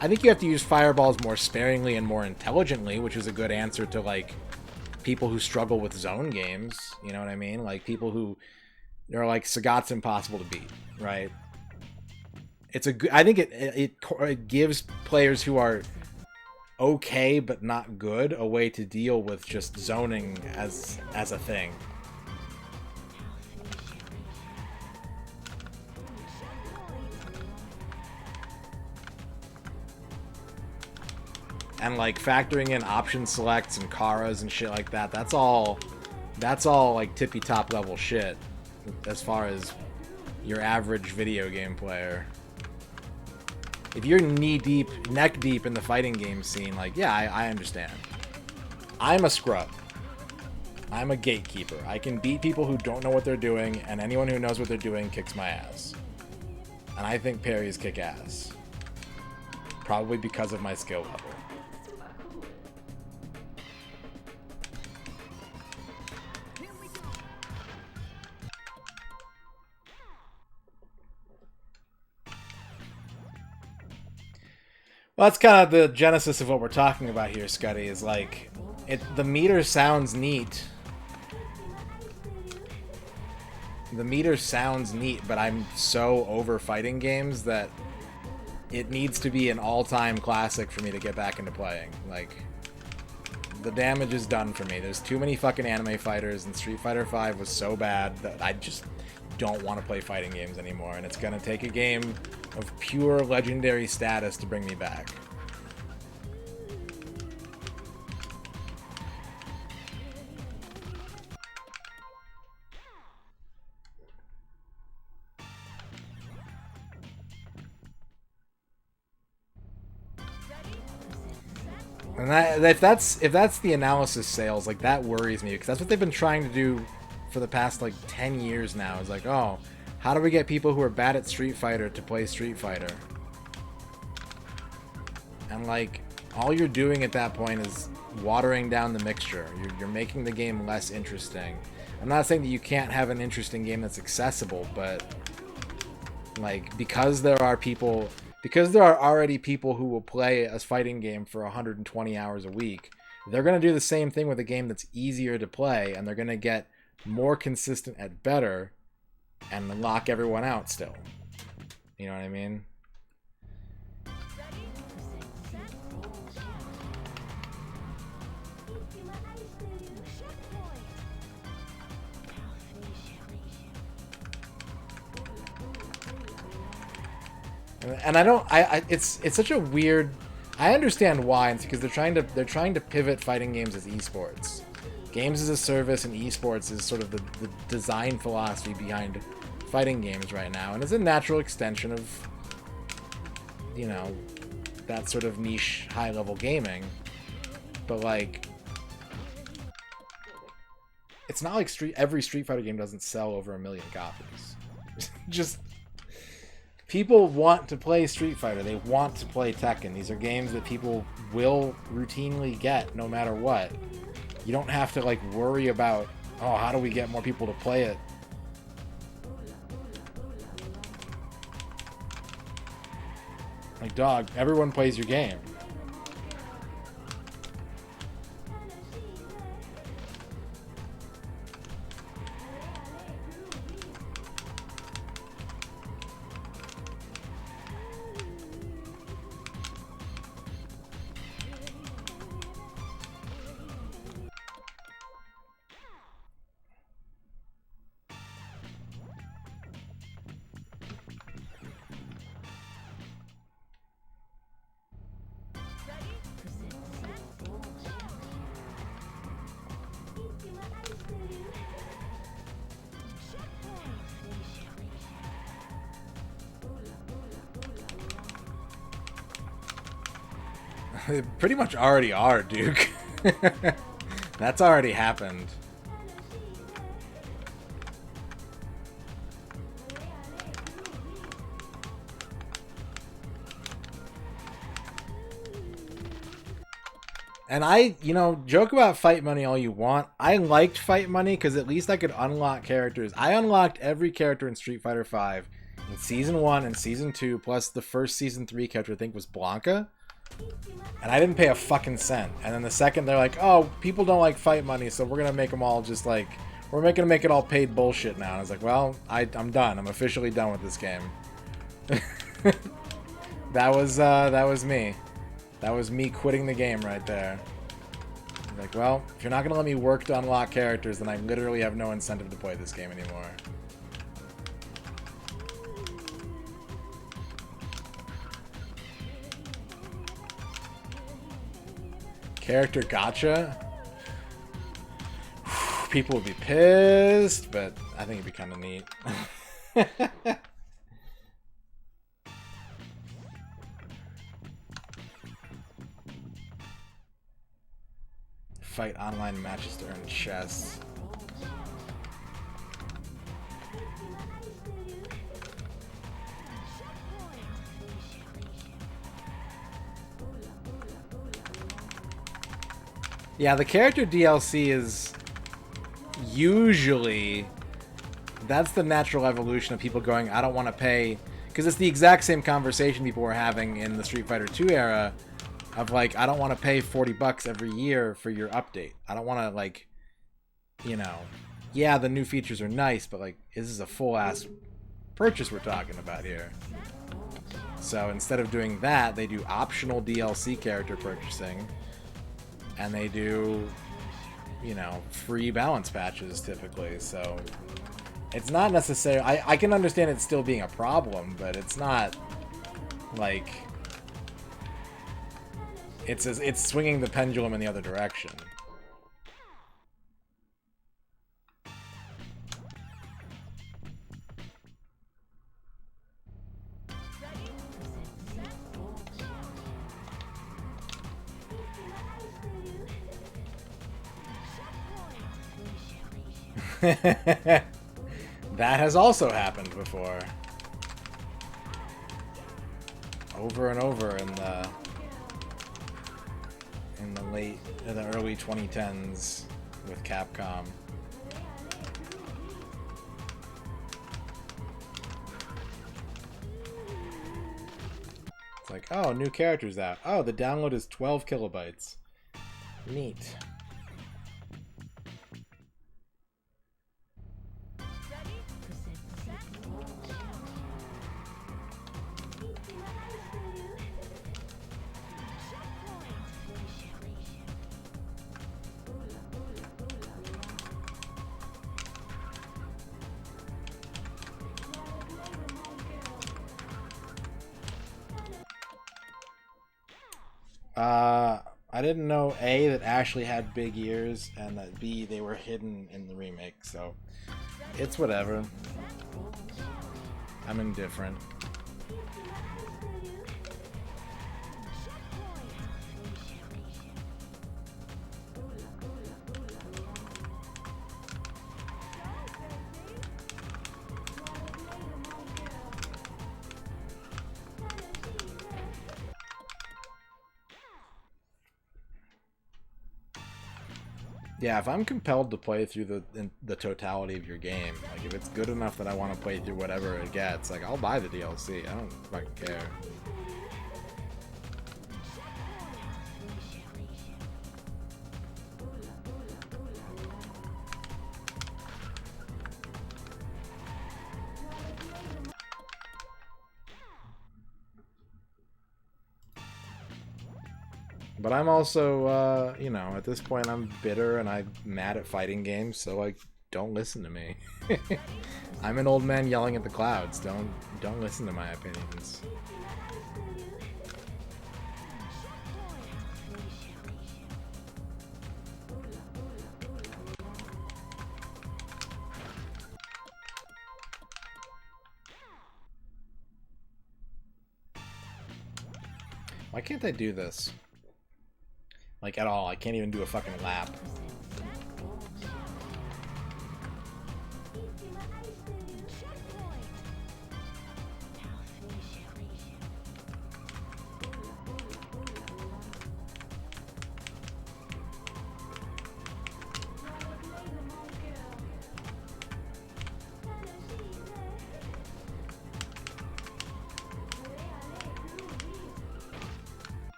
I think you have to use fireballs more sparingly and more intelligently, which is a good answer to, like, people who struggle with zone games. You know what I mean? Like, people who are like, Sagat's impossible to beat, right? It's a good... I think it gives players who are okay but not good a way to deal with just zoning as a thing. And like factoring in option selects and Karas and shit like that, that's all like tippy top level shit as far as your average video game player. If you're knee deep, neck deep in the fighting game scene, like, yeah, I understand. I'm a scrub. I'm a gatekeeper. I can beat people who don't know what they're doing, and anyone who knows what they're doing kicks my ass. And I think parries kick ass. Probably because of my skill level. Well, that's kind of the genesis of what we're talking about here, Scuddy, is like, the meter sounds neat. The meter sounds neat, but I'm so over fighting games that it needs to be an all-time classic for me to get back into playing. Like, the damage is done for me. There's too many fucking anime fighters, and Street Fighter V was so bad that I just don't want to play fighting games anymore, and it's gonna take a game of pure legendary status to bring me back. And if that's the analysis sales, like, that worries me, because that's what they've been trying to do for the past like 10 years now. Is like, oh, how do we get people who are bad at Street Fighter to play Street Fighter? And like, all you're doing at that point is watering down the mixture. You're making the game less interesting. I'm not saying that you can't have an interesting game that's accessible, but like, because there are already people who will play a fighting game for 120 hours a week, they're going to do the same thing with a game that's easier to play, and they're going to get more consistent at better and lock everyone out still. You know what I mean? And I don't. It's such a weird. I understand why. It's because they're trying to pivot fighting games as esports. Games as a service and esports is sort of the design philosophy behind fighting games right now, and it's a natural extension of, you know, that sort of niche high level gaming. But like, it's not like every Street Fighter game doesn't sell over 1 million copies. Just people want to play Street Fighter. They want to play Tekken. These are games that people will routinely get no matter what. You don't have to like worry about, oh, how do we get more people to play it? Like, dog, everyone plays your game. They pretty much already are, Duke. That's already happened. And you know, joke about fight money all you want. I liked fight money because at least I could unlock characters. I unlocked every character in Street Fighter V in Season 1 and Season 2, plus the first Season 3 character, I think, was Blanca. And I didn't pay a fucking cent. And then the second they're like, oh, people don't like fight money, so we're going to make them all just like, we're going to make it all paid bullshit now. And I was like, well, I'm done. I'm officially done with this game. That was me. That was me quitting the game right there. Like, well, if you're not going to let me work to unlock characters, then I literally have no incentive to play this game anymore. Character gotcha? People would be pissed, but I think it'd be kind of neat. Fight online matches to earn chests. Yeah, the character DLC is usually, that's the natural evolution of people going, I don't want to pay, because it's the exact same conversation people were having in the Street Fighter 2 era of like, I don't want to pay $40 every year for your update. I don't want to, like, you know, yeah, the new features are nice, but like, this is a full-ass purchase we're talking about here. So instead of doing that, they do optional DLC character purchasing. And they do, you know, free balance patches typically. So it's not necessarily... I can understand it still being a problem, but it's not like... It's swinging the pendulum in the other direction. That has also happened before. Over and over in the early 2010s with Capcom. It's like, oh, new characters out. Oh, the download is 12 kilobytes. Neat. I didn't know A, that Ashley had big ears, and that B, they were hidden in the remake, so it's whatever. I'm indifferent. Yeah, if I'm compelled to play through the totality of your game, like if it's good enough that I want to play through whatever it gets, like I'll buy the DLC. I don't fucking care. But I'm also, you know, at this point I'm bitter and I'm mad at fighting games, so like, don't listen to me. I'm an old man yelling at the clouds. Don't listen to my opinions. Why can't I do this? Like, at all. I can't even do a fucking lap.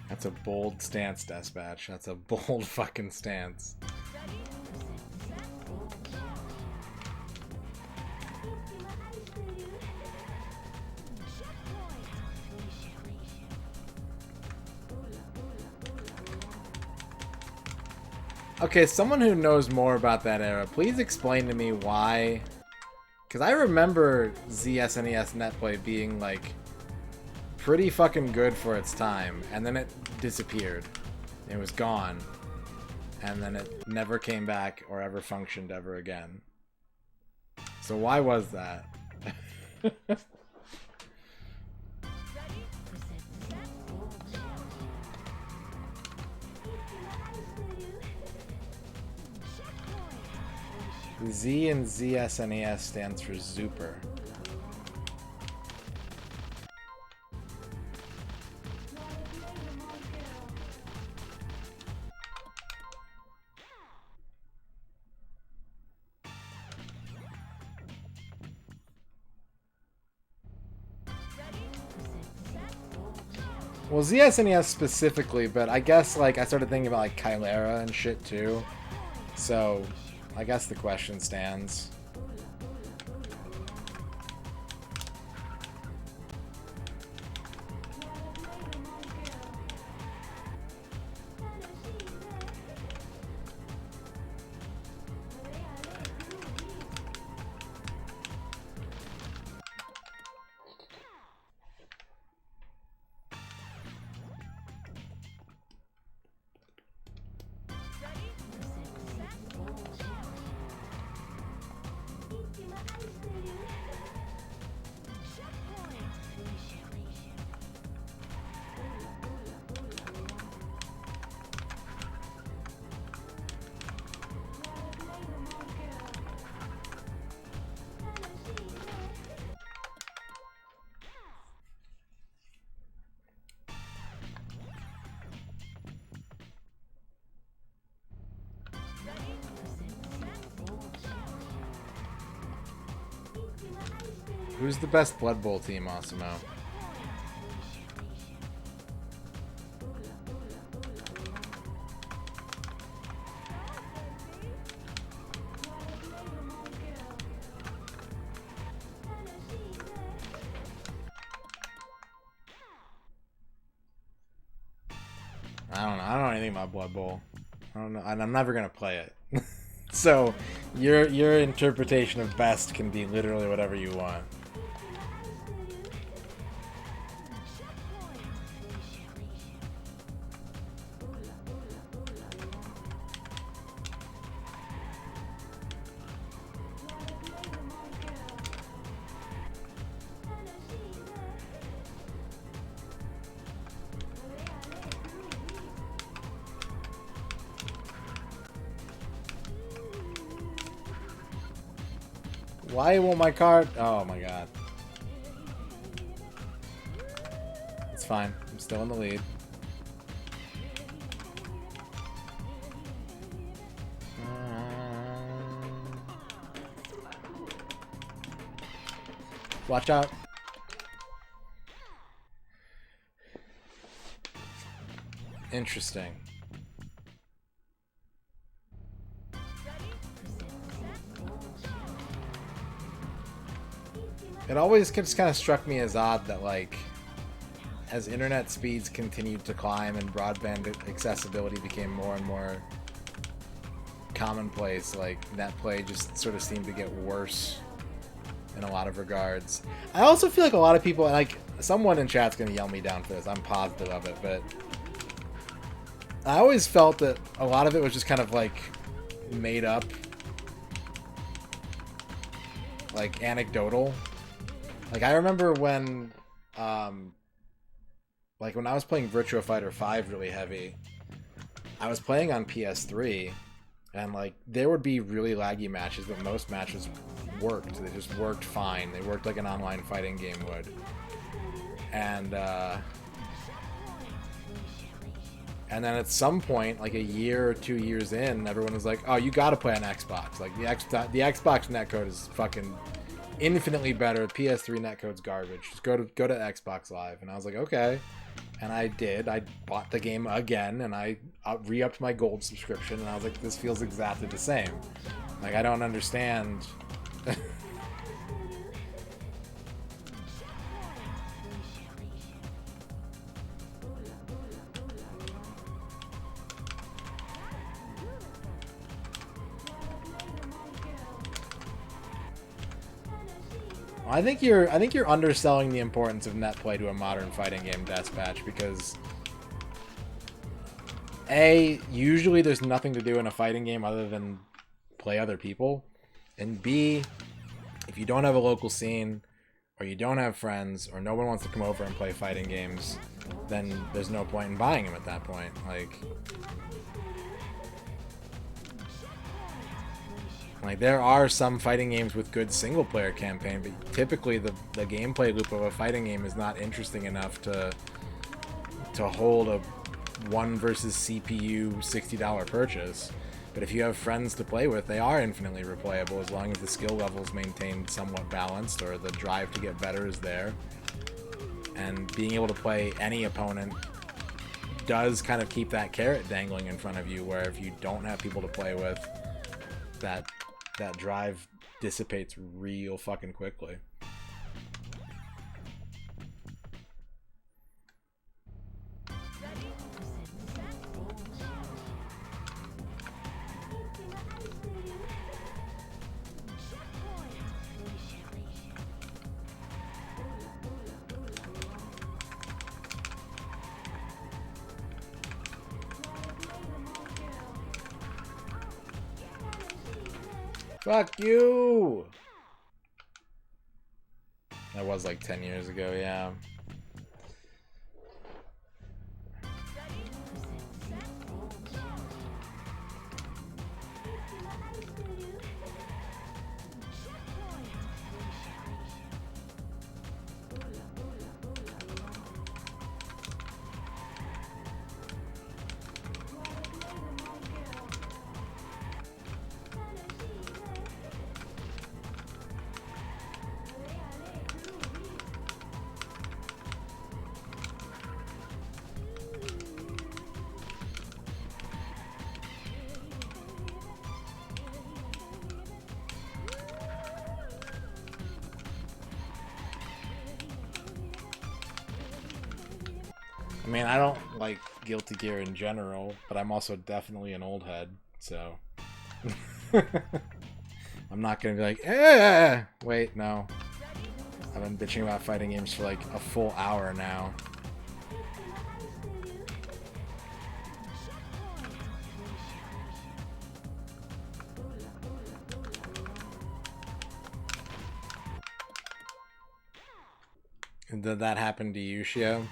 That's a bold stance, Dispatch. That's a bold fucking stance. Okay, someone who knows more about that era, please explain to me why. Because I remember ZSNES Netplay being, like, pretty fucking good for its time, and then it disappeared. It was gone. And then it never came back or ever functioned ever again. So why was that? Z in ZSNES stands for Zooper. Well, ZSNES specifically, but I guess, like, I started thinking about, like, Chimera and shit, too. So, I guess the question stands. Who's the best Blood Bowl team, Osimo? I don't know. I don't know anything about Blood Bowl. I don't know, and I'm never gonna play it. So, your interpretation of best can be literally whatever you want. Why won't my card? Oh my god. It's fine. I'm still in the lead. Watch out. Interesting. It always just kind of struck me as odd that, like, as internet speeds continued to climb and broadband accessibility became more and more commonplace, like, net play just sort of seemed to get worse in a lot of regards. I also feel like a lot of people, like, someone in chat's gonna yell me down for this, I'm positive of it, but I always felt that a lot of it was just kind of, like, made up, like, anecdotal. Like, I remember when, like, when I was playing Virtua Fighter 5 really heavy, I was playing on PS3, and, like, there would be really laggy matches, but most matches worked. They just worked fine. They worked like an online fighting game would. And then at some point, like a year or 2 years in, everyone was like, oh, you gotta play on Xbox. Like, the Xbox netcode is fucking infinitely better. PS3 netcode's garbage. Just go to Xbox Live. And I was like, okay. And I did. I bought the game again, and I re-upped my gold subscription, and I was like, this feels exactly the same. Like, I don't understand. I think you're underselling the importance of net play to a modern fighting game, Deathpatch, because A, usually there's nothing to do in a fighting game other than play other people, and B, if you don't have a local scene, or you don't have friends, or no one wants to come over and play fighting games, then there's no point in buying them at that point. Like, there are some fighting games with good single-player campaign, but typically the gameplay loop of a fighting game is not interesting enough to hold a 1 versus CPU $60 purchase. But if you have friends to play with, they are infinitely replayable as long as the skill level is maintained somewhat balanced, or the drive to get better is there. And being able to play any opponent does kind of keep that carrot dangling in front of you, where if you don't have people to play with, that drive dissipates real fucking quickly. Fuck you! That was like 10 years ago, yeah. mean, I don't like Guilty Gear in general, but I'm also definitely an old head, so... I'm not gonna be like, eh! Wait, no. I've been bitching about fighting games for like a full hour now. Did that happen to you, Shio?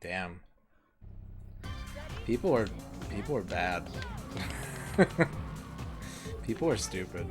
Damn. People are bad. People are stupid.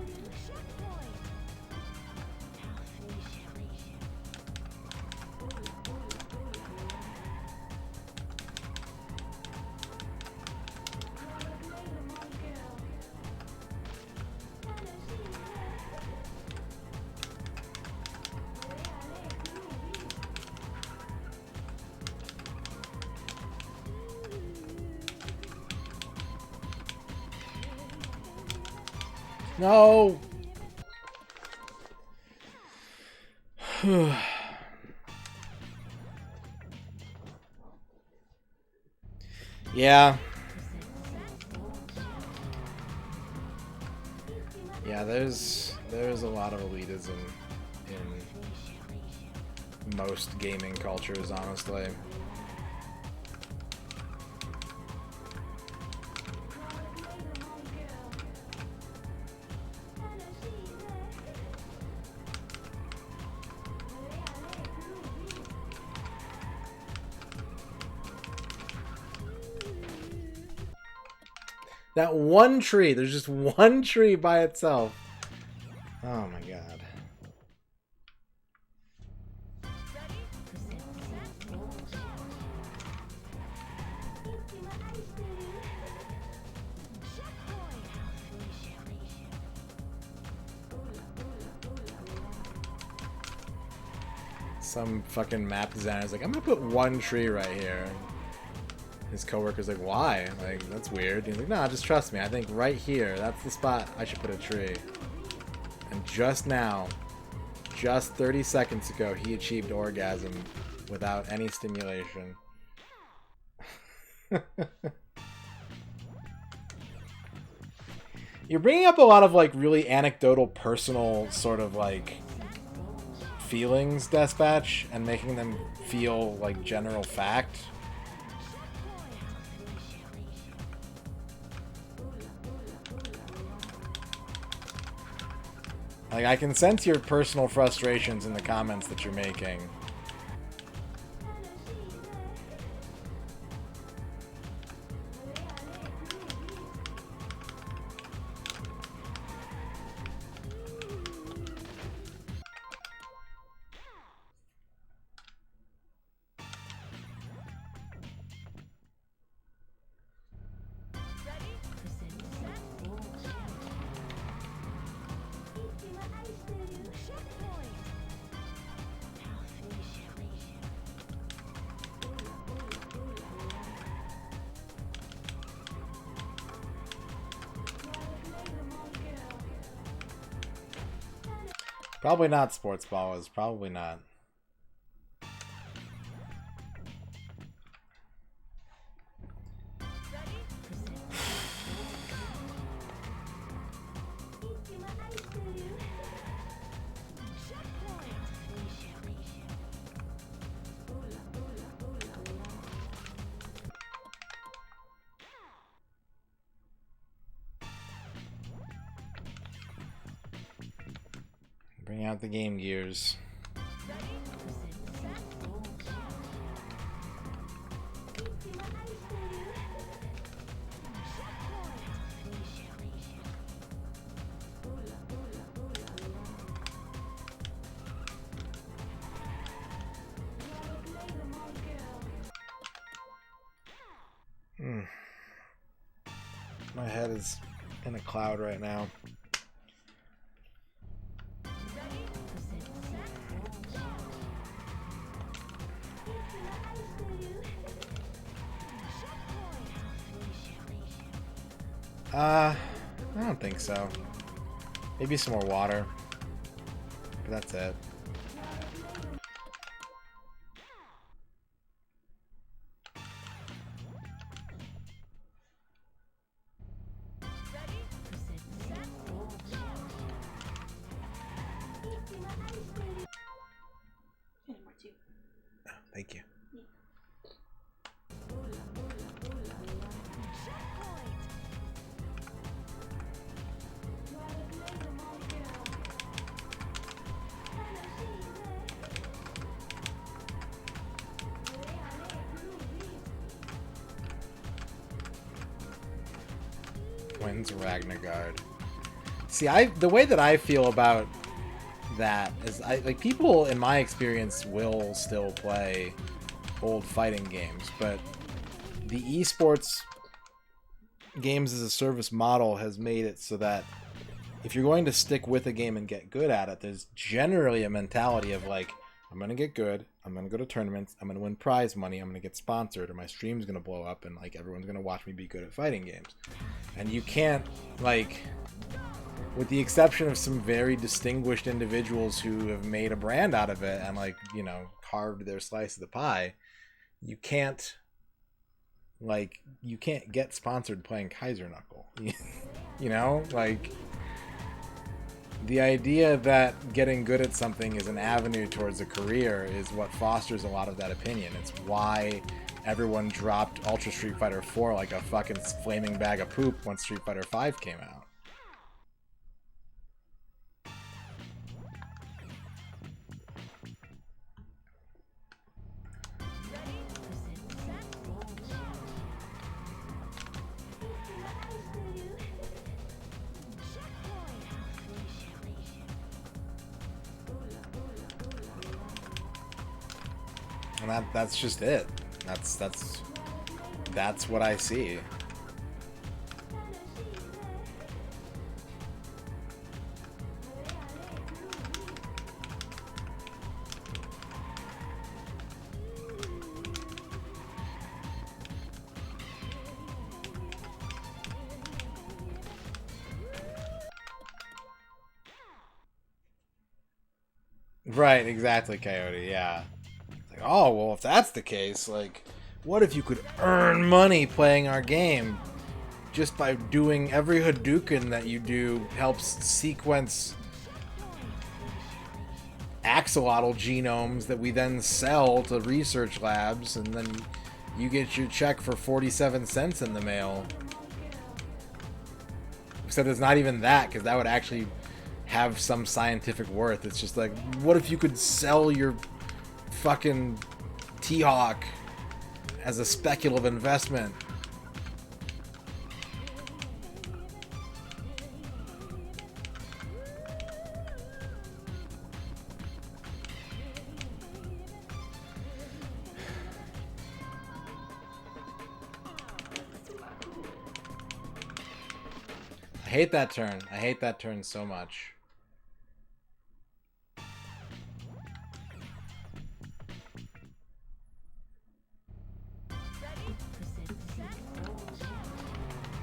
No. Yeah. Yeah, there's a lot of elitism in most gaming cultures, honestly. That one tree, there's just one tree by itself. Oh my god. Some fucking map designer's like, I'm gonna put one tree right here. His coworker's like, why? Like, that's weird. He's like, nah, just trust me. I think right here, that's the spot I should put a tree. And just now, just 30 seconds ago, he achieved orgasm without any stimulation. You're bringing up a lot of, like, really anecdotal, personal sort of, like, feelings, Dispatch, and making them feel like general fact. Like, I can sense your personal frustrations in the comments that you're making. Probably not sports ballers. Probably not. Bring out the Game Gears. My head is in a cloud right now. I don't think so. Maybe some more water. But that's it. Thank you. When's Ragnargard? See, the way that I feel about that is, like, people in my experience will still play old fighting games, but the esports games as a service model has made it so that if you're going to stick with a game and get good at it, there's generally a mentality of like, I'm going to get good, I'm going to go to tournaments, I'm going to win prize money, I'm going to get sponsored, or my stream's going to blow up, and like everyone's going to watch me be good at fighting games. And you can't, like, with the exception of some very distinguished individuals who have made a brand out of it and, like, you know, carved their slice of the pie, you can't get sponsored playing Kaiser Knuckle. You know, like, the idea that getting good at something is an avenue towards a career is what fosters a lot of that opinion. It's why everyone dropped Ultra Street Fighter 4 like a fucking flaming bag of poop once Street Fighter 5 came out. And that's just it. That's what I see. Right, exactly, Coyote, yeah. Like, oh, well, if that's the case, like, what if you could earn money playing our game just by doing every Hadouken that you do helps sequence axolotl genomes that we then sell to research labs, and then you get your check for 47 cents in the mail. Except it's not even that, because that would actually have some scientific worth. It's just like, what if you could sell your fucking T-Hawk as a speculative investment? I hate that turn. I hate that turn so much.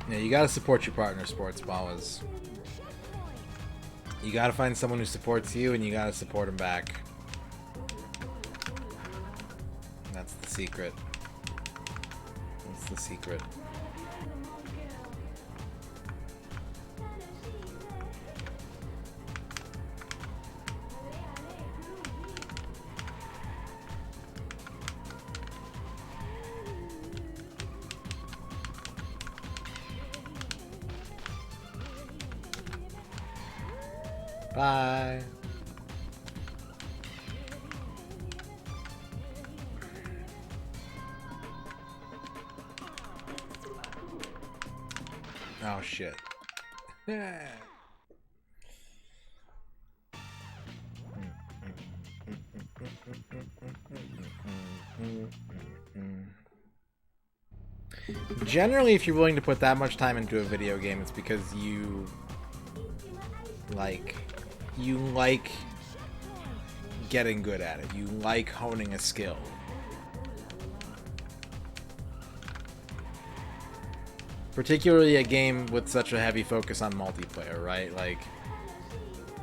Yeah, you gotta support your partner, Sports Mamas. You gotta find someone who supports you, and you gotta support them back. That's the secret. That's the secret. Bye. Oh shit. Generally, if you're willing to put that much time into a video game, it's because you like getting good at it. You like honing a skill. Particularly a game with such a heavy focus on multiplayer, right? Like,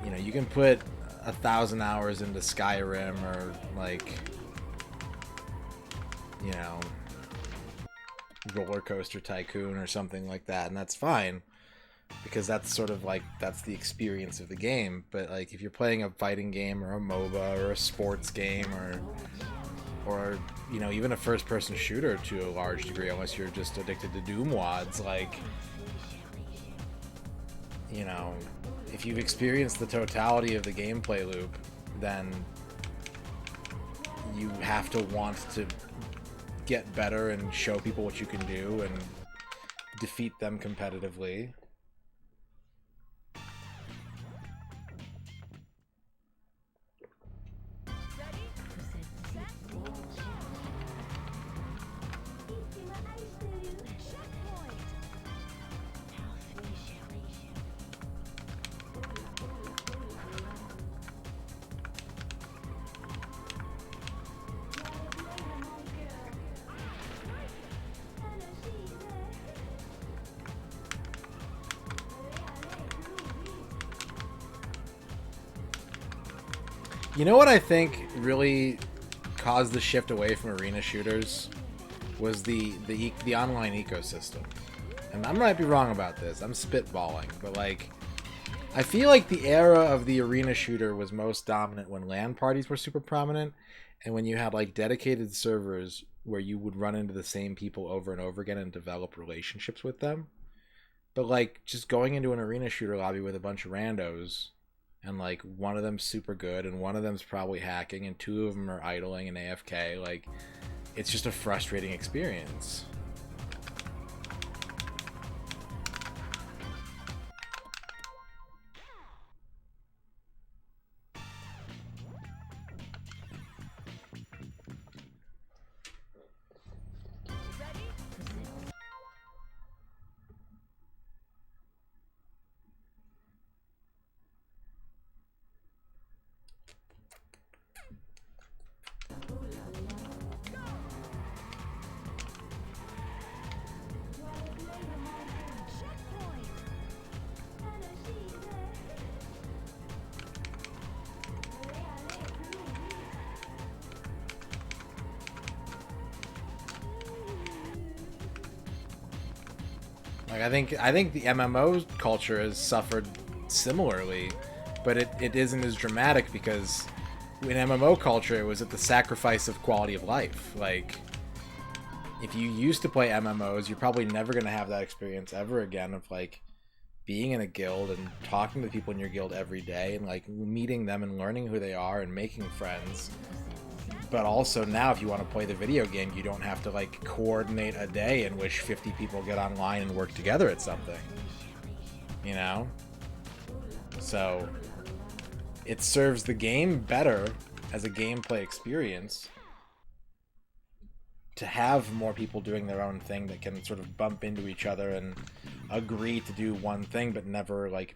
you know, you can put 1,000 hours into Skyrim or, like, you know, Roller Coaster Tycoon or something like that, and that's fine. Because that's sort of like, that's the experience of the game. But like, if you're playing a fighting game or a MOBA or a sports game or or you know, even a first-person shooter to a large degree, unless you're just addicted to Doom wads. Like, you know, if you've experienced the totality of the gameplay loop, then you have to want to get better and show people what you can do and defeat them competitively. You know what I think really caused the shift away from arena shooters was the online ecosystem. And I might be wrong about this. I'm spitballing, but like, I feel like the era of the arena shooter was most dominant when LAN parties were super prominent, and when you had like dedicated servers where you would run into the same people over and over again and develop relationships with them. But like, just going into an arena shooter lobby with a bunch of randos, and like one of them's super good and one of them's probably hacking and two of them are idling and AFK, like, it's just a frustrating experience. Like, I think the MMO culture has suffered similarly, but it isn't as dramatic because in MMO culture it was at the sacrifice of quality of life. Like, if you used to play MMOs, you're probably never going to have that experience ever again of like being in a guild and talking to people in your guild every day and like meeting them and learning who they are and making friends. But also now, if you want to play the video game, you don't have to like coordinate a day in which 50 people get online and work together at something, you know? So it serves the game better as a gameplay experience to have more people doing their own thing that can sort of bump into each other and agree to do one thing but never like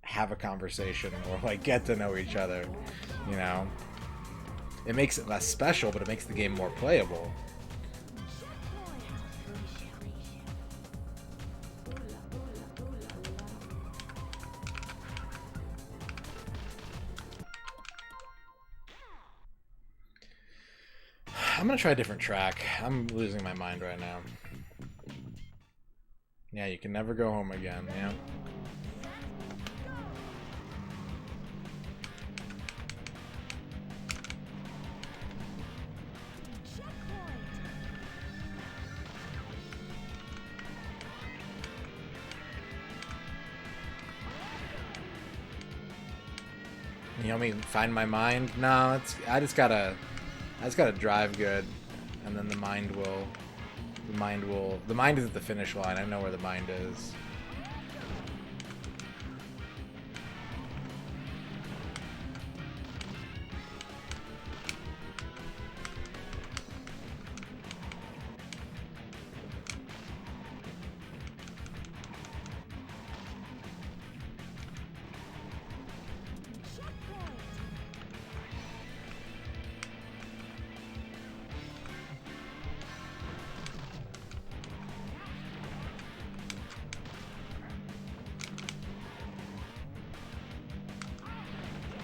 have a conversation or like get to know each other, you know? It makes it less special, but it makes the game more playable. I'm gonna try a different track. I'm losing my mind right now. Yeah, you can never go home again, yeah. You know me, find my mind? No, it's I just gotta drive good, and then the mind is at the finish line. I know where the mind is.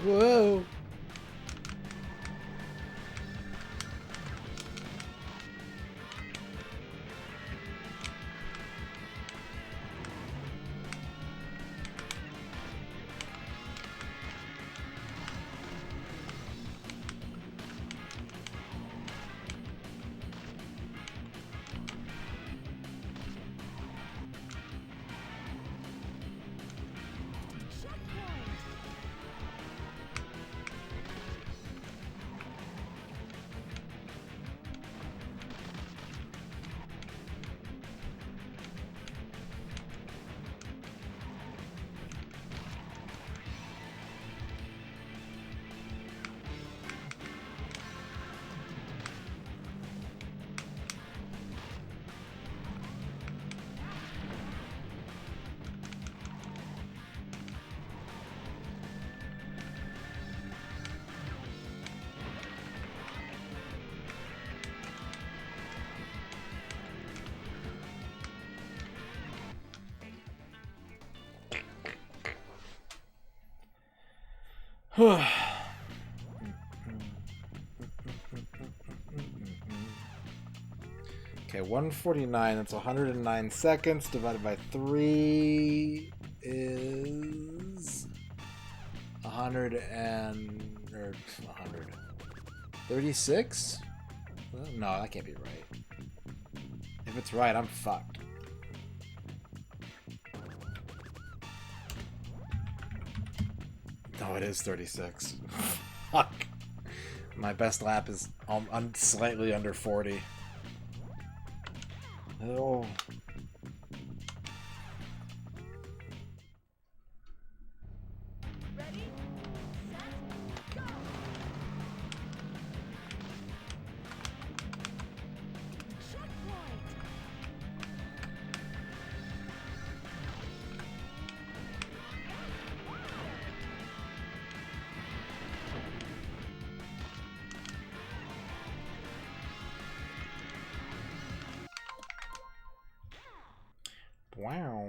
Whoa. Okay, 149, that's 109 seconds divided by 3 is 100 and... or 100. 36? No, that can't be right. If it's right, I'm fucked. No, it is 36. Fuck. My best lap is slightly under 40. Oh. Ready, set, go! Checkpoint! Wow.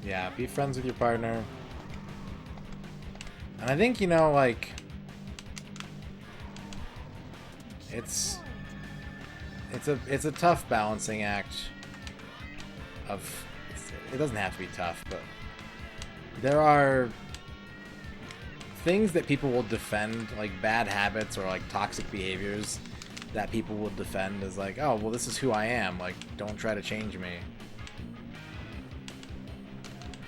Yeah, be friends with your partner. And I think, you know, like, it's a tough balancing act of, it doesn't have to be tough, but there are things that people will defend, like bad habits or like toxic behaviors that people will defend as like, oh, well, this is who I am, like, don't try to change me.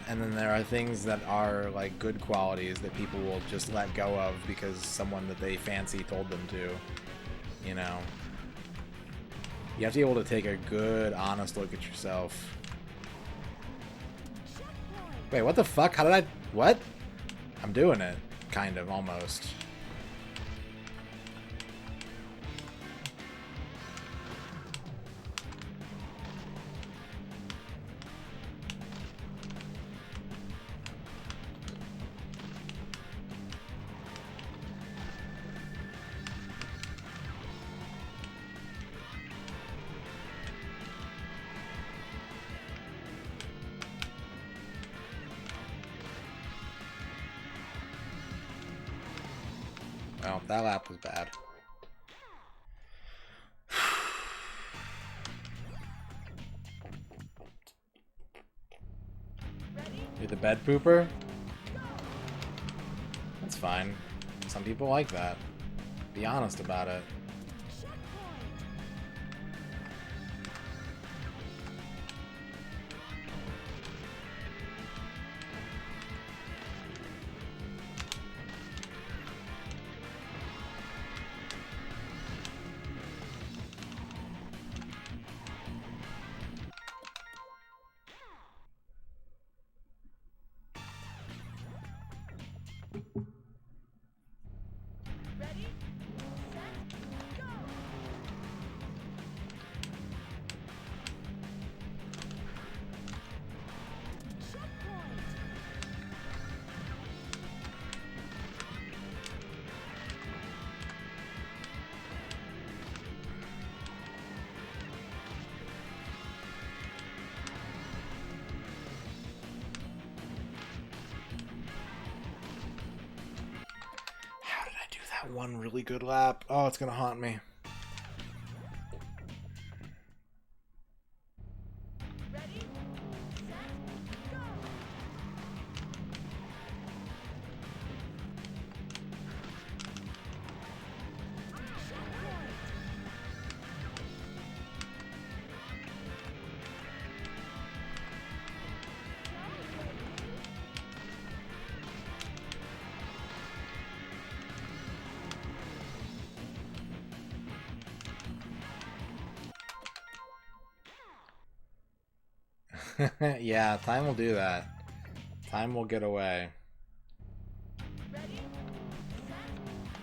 And then there are things that are like good qualities that people will just let go of because someone that they fancy told them to, you know. You have to be able to take a good, honest look at yourself. Wait, what the fuck? How did I... What? I'm doing it. Kind of, almost. Oh, that lap was bad. You're the bed pooper? That's fine. Some people like that. Be honest about it. Ready, set, go! Checkpoint! How did I do that one really good lap? Oh, it's gonna haunt me. Ready, set, go! Checkpoint! Yeah, time will do that. Time will get away. Ready, set,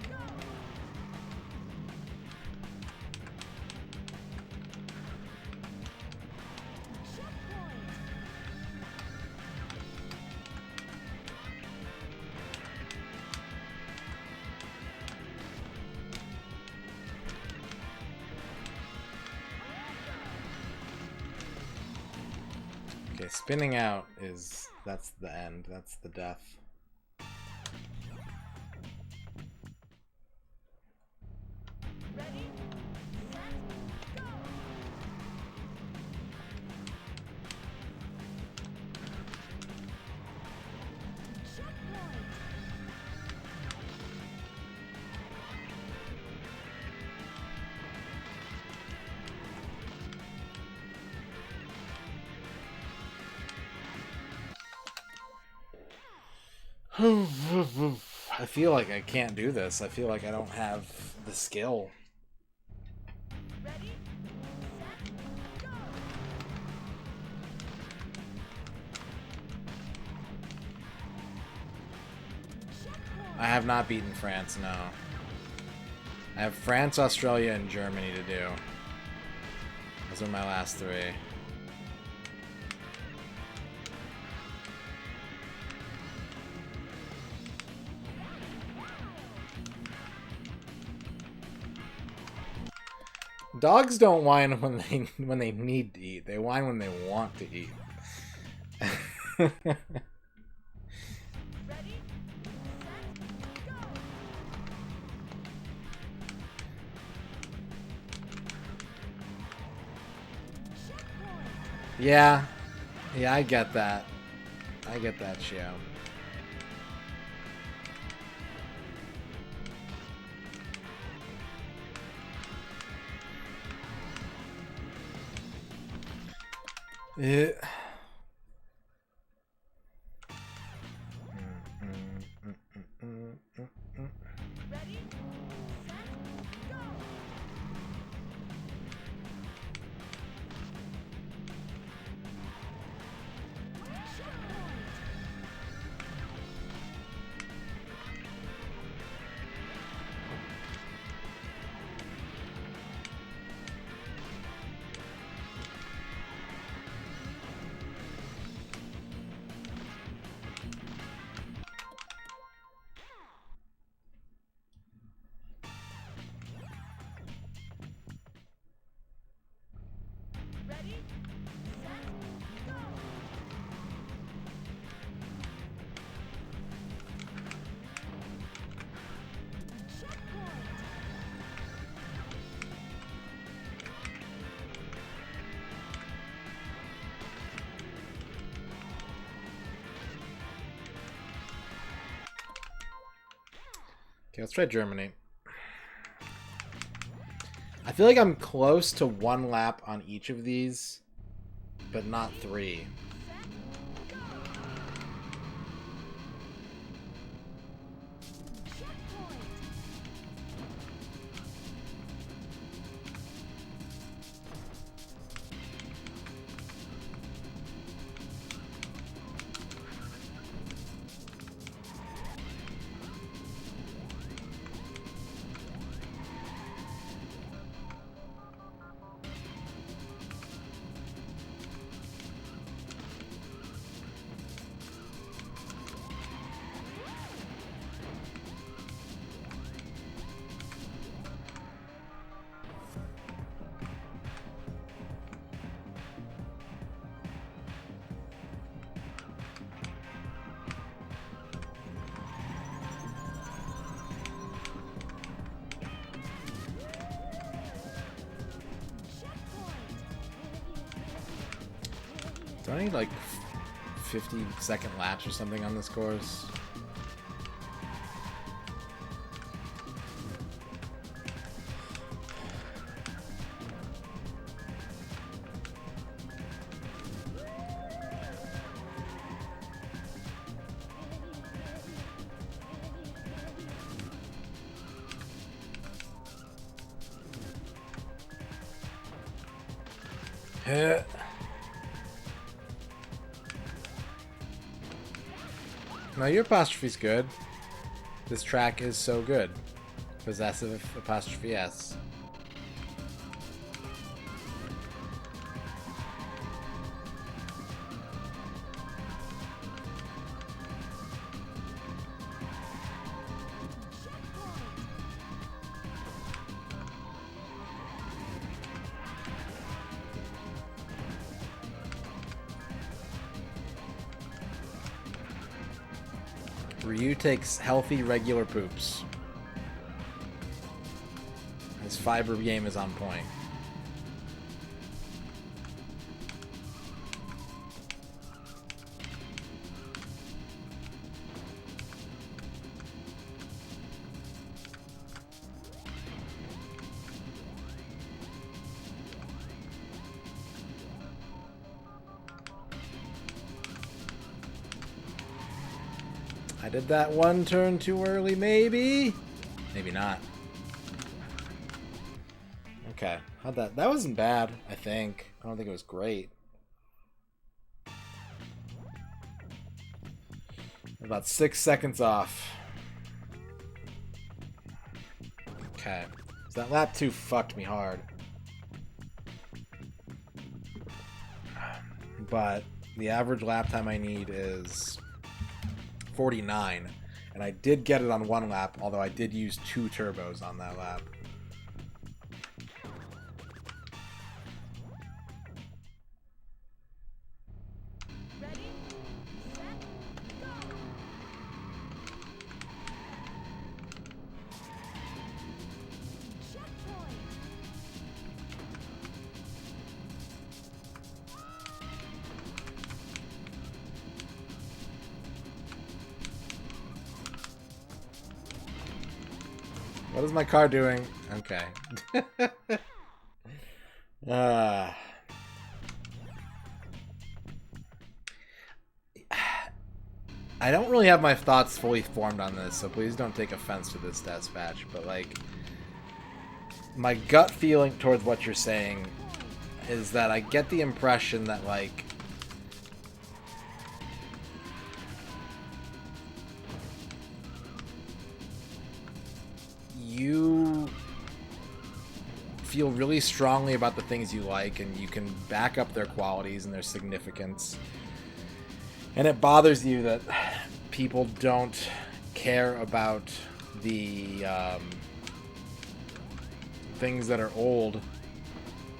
go! Checkpoint! Okay, spinning out is... that's the end. That's the death. Ready, set, go! Checkpoint! I feel like I can't do this. I feel like I don't have the skill. Ready, set, go! Checkpoint! I have not beaten France, no. I have France, Australia, and Germany to do. Those are my last three. Dogs don't whine when they need to eat. They whine when they want to eat. Ready, set, go! Checkpoint! Yeah. Yeah, I get that. I get that, Shio. It... Ready, set, go! Checkpoint! Ready, set, go! Checkpoint! Okay, let's try Germany. I feel like I'm close to one lap on each of these, but not three. Set, go! Checkpoint! Do I need like 50-second laps or something on this course? Heh. No, your apostrophe's good. This track is so good. Possessive apostrophe S. Ryu takes healthy, regular poops. His fiber game is on point. I did that one turn too early, maybe? Maybe not. Okay, how'd that wasn't bad, I think. I don't think it was great. About 6 seconds off. Okay. So that lap 2 fucked me hard. But the average lap time I need is 49. And I did get it on one lap, although I did use 2 turbos on that lap. Ready, set, go! Checkpoint! What is my car doing? Okay. I don't really have my thoughts fully formed on this, so please don't take offense to this dispatch, but like, my gut feeling towards what you're saying is that I get the impression that like you feel really strongly about the things you like and you can back up their qualities and their significance. And it bothers you that people don't care about the things that are old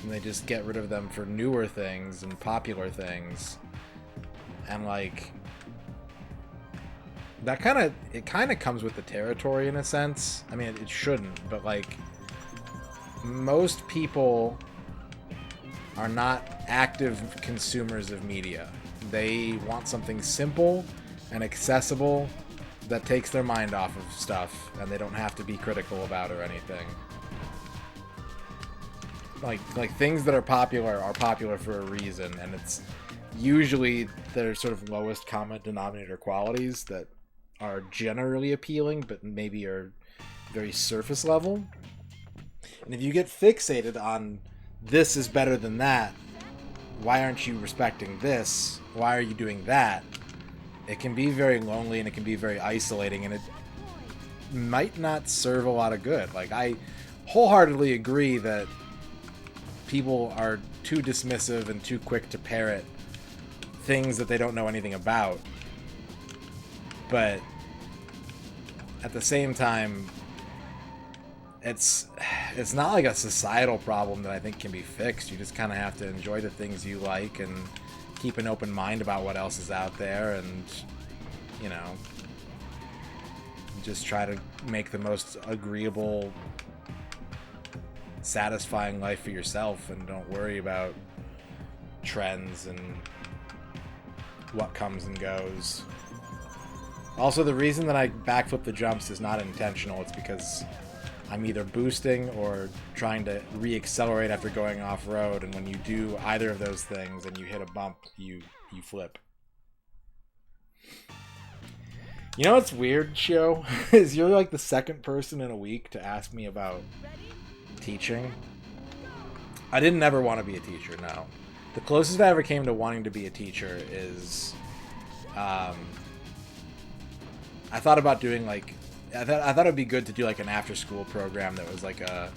and they just get rid of them for newer things and popular things. And like, that kind of comes with the territory in a sense. I mean, it shouldn't, but like, most people are not active consumers of media. They want something simple and accessible that takes their mind off of stuff, and they don't have to be critical about or anything. Like things that are popular for a reason, and it's usually their sort of lowest common denominator qualities that are generally appealing, but maybe are very surface level. And if you get fixated on this is better than that, why aren't you respecting this? Why are you doing that? It can be very lonely and it can be very isolating, and it might not serve a lot of good. Like, I wholeheartedly agree that people are too dismissive and too quick to parrot things that they don't know anything about. But at the same time, it's not like a societal problem that I think can be fixed. You just kind of have to enjoy the things you like and keep an open mind about what else is out there, and, you know, just try to make the most agreeable, satisfying life for yourself, and don't worry about trends and what comes and goes. Also, the reason that I backflip the jumps is not intentional. It's because I'm either boosting or trying to re-accelerate after going off-road, and when you do either of those things and you hit a bump, you flip. You know what's weird, Shio? Is you're like the second person in a week to ask me about teaching. I didn't ever want to be a teacher, no. The closest I ever came to wanting to be a teacher is... I thought about doing like... I thought it'd be good to do like an after-school program that was like a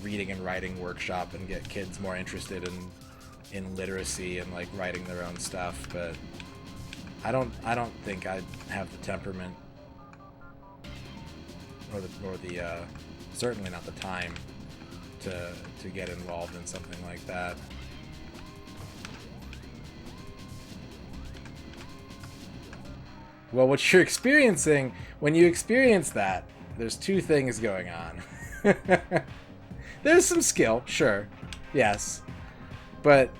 reading and writing workshop and get kids more interested in literacy and like writing their own stuff, but I don't think I'd have the temperament or the certainly not the time to get involved in something like that. Well, what you're experiencing, when you experience that, there's two things going on. There's some skill, sure. Yes. But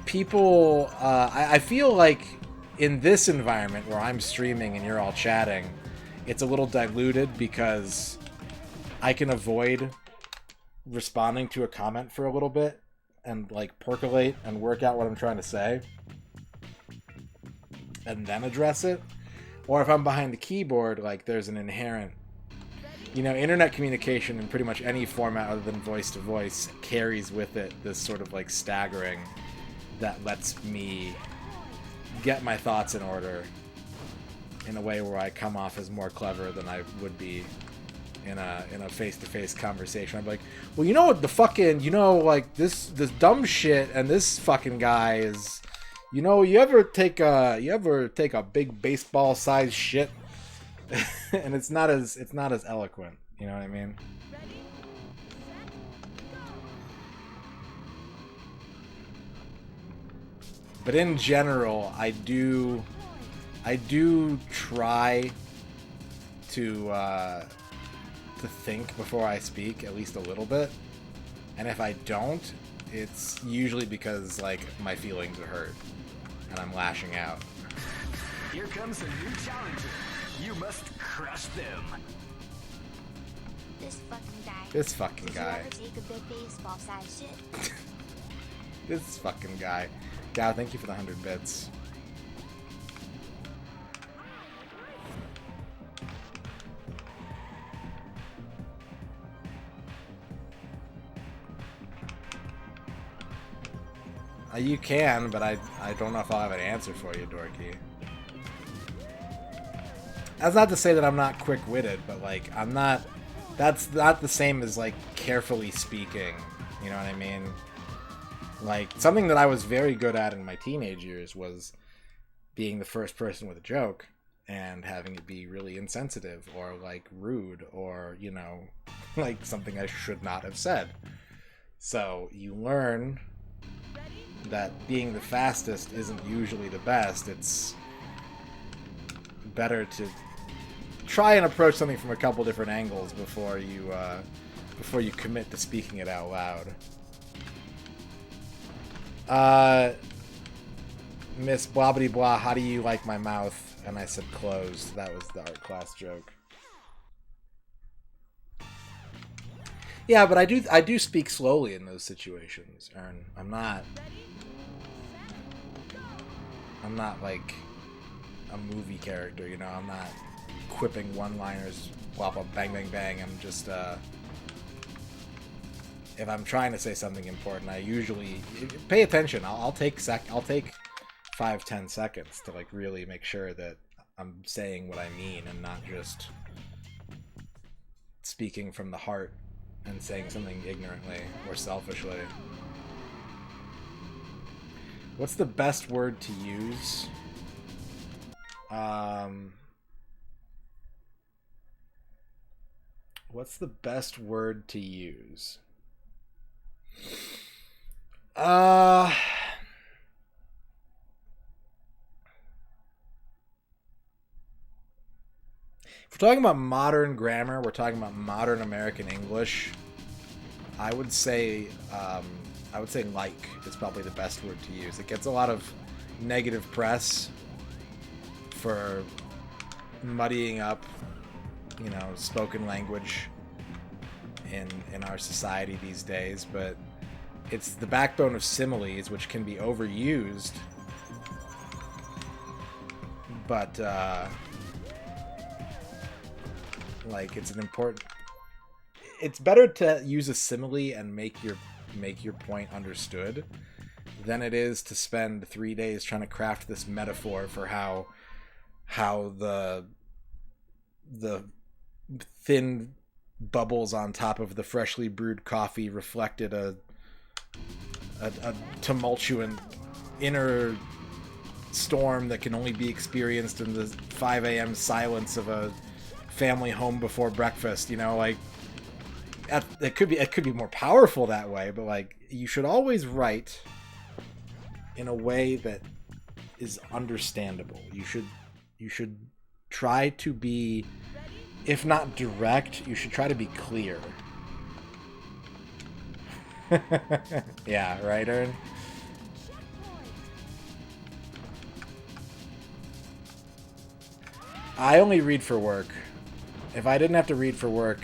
people, I feel like in this environment where I'm streaming and you're all chatting, it's a little diluted because I can avoid responding to a comment for a little bit and like percolate and work out what I'm trying to say and then address it. Or if I'm behind the keyboard, like there's an inherent, you know, internet communication in pretty much any format other than voice to voice carries with it this sort of like staggering that lets me get my thoughts in order in a way where I come off as more clever than I would be in a face-to-face conversation. I'm like, well, you know what the fucking, you know, like this dumb shit and this fucking guy is, you know, you ever take a big baseball sized shit and it's not as eloquent, you know what I mean? Ready, set, go. But in general, I do try to think before I speak, at least a little bit. And if I don't, it's usually because like my feelings are hurt and I'm lashing out. Here comes a new challenger. You must crush them. This fucking guy. This fucking Did you guy. ever take a big baseball sized shit? This fucking guy. Dow, thank you for the 100 bits. You can, but I don't know if I'll have an answer for you, Dorky. That's not to say that I'm not quick-witted, but like I'm not. That's not the same as like carefully speaking. You know what I mean? Like something that I was very good at in my teenage years was being the first person with a joke and having it be really insensitive or like rude or, you know, like something I should not have said. So you learn that being the fastest isn't usually the best. It's better to try and approach something from a couple different angles before you commit to speaking it out loud. Miss Blobbity Blah, how do you like my mouth? And I said closed. That was the art class joke. Yeah, but I do speak slowly in those situations, Ern. I'm not like a movie character, you know. I'm not quipping one-liners, blah blah bang bang bang. I'm just if I'm trying to say something important, I usually pay attention. I'll take 5-10 seconds to like really make sure that I'm saying what I mean and not just speaking from the heart and saying something ignorantly or selfishly. What's the best word to use? What's the best word to use? If we're talking about modern grammar, we're talking about modern American English. I would say like is probably the best word to use. It gets a lot of negative press for muddying up, you know, spoken language in our society these days, but it's the backbone of similes, which can be overused, but like it's better to use a simile and make your point understood than it is to spend 3 days trying to craft this metaphor for how the thin bubbles on top of the freshly brewed coffee reflected a tumultuous inner storm that can only be experienced in the 5 a.m. silence of a family home before breakfast. You know, like it could be more powerful that way, but like you should always write in a way that is understandable. You should try to be, if not direct, you should try to be clear. Yeah, right, Ern? I only read for work. If I didn't have to read for work,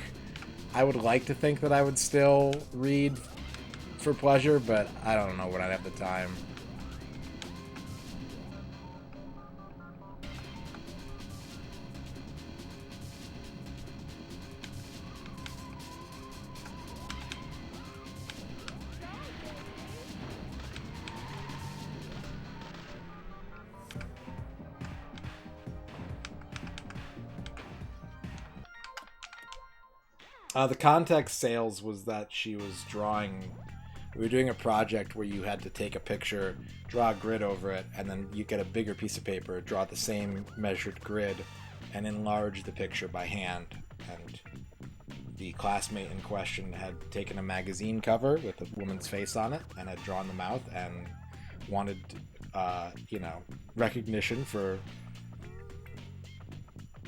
I would like to think that I would still read for pleasure, but I don't know when I'd have the time. The context sales was that she was drawing. We were doing a project where you had to take a picture, draw a grid over it, and then you get a bigger piece of paper, draw the same measured grid, and enlarge the picture by hand. And the classmate in question had taken a magazine cover with a woman's face on it and had drawn the mouth and wanted, recognition for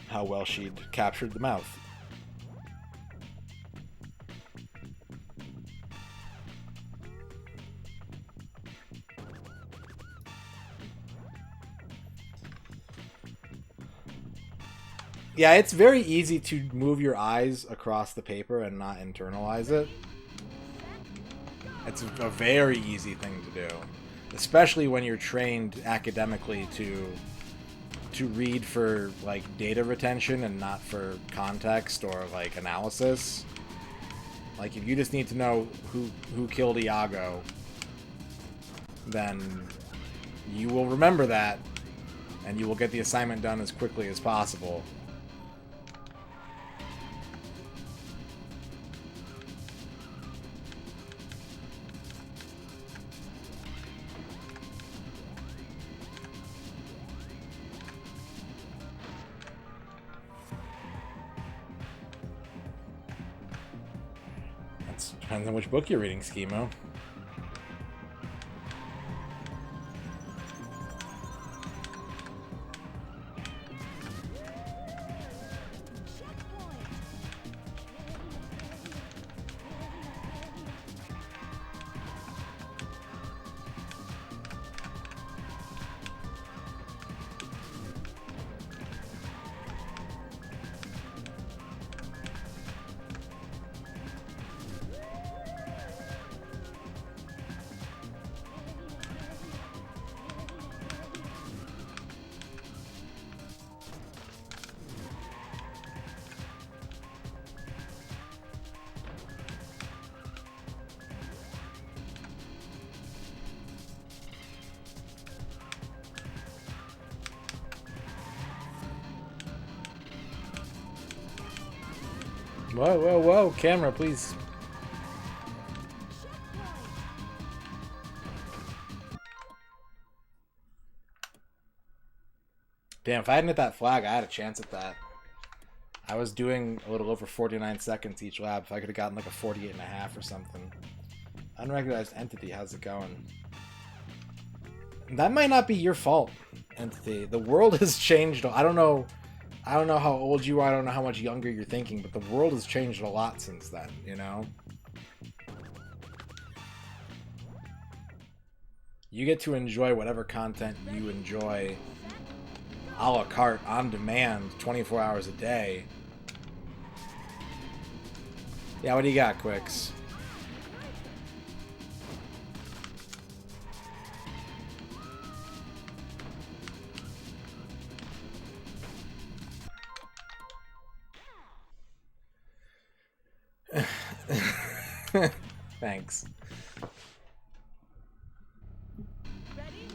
how well she'd captured the mouth. Yeah, it's very easy to move your eyes across the paper and not internalize it. It's a very easy thing to do, especially when you're trained academically to read for like data retention and not for context or like analysis. Like if you just need to know who killed Iago, then you will remember that and you will get the assignment done as quickly as possible. Depends on which book you're reading, Schemo. Whoa, whoa, whoa, camera, please. Damn, if I hadn't hit that flag, I had a chance at that. I was doing a little over 49 seconds each lab. If I could have gotten like a 48 and a half or something. Unrecognized entity, how's it going? That might not be your fault, entity. The world has changed. I don't know how old you are. I don't know how much younger you're thinking, but the world has changed a lot since then, you know? You get to enjoy whatever content you enjoy a la carte, on demand, 24 hours a day. Yeah, what do you got, Quicks? Thanks. Ready,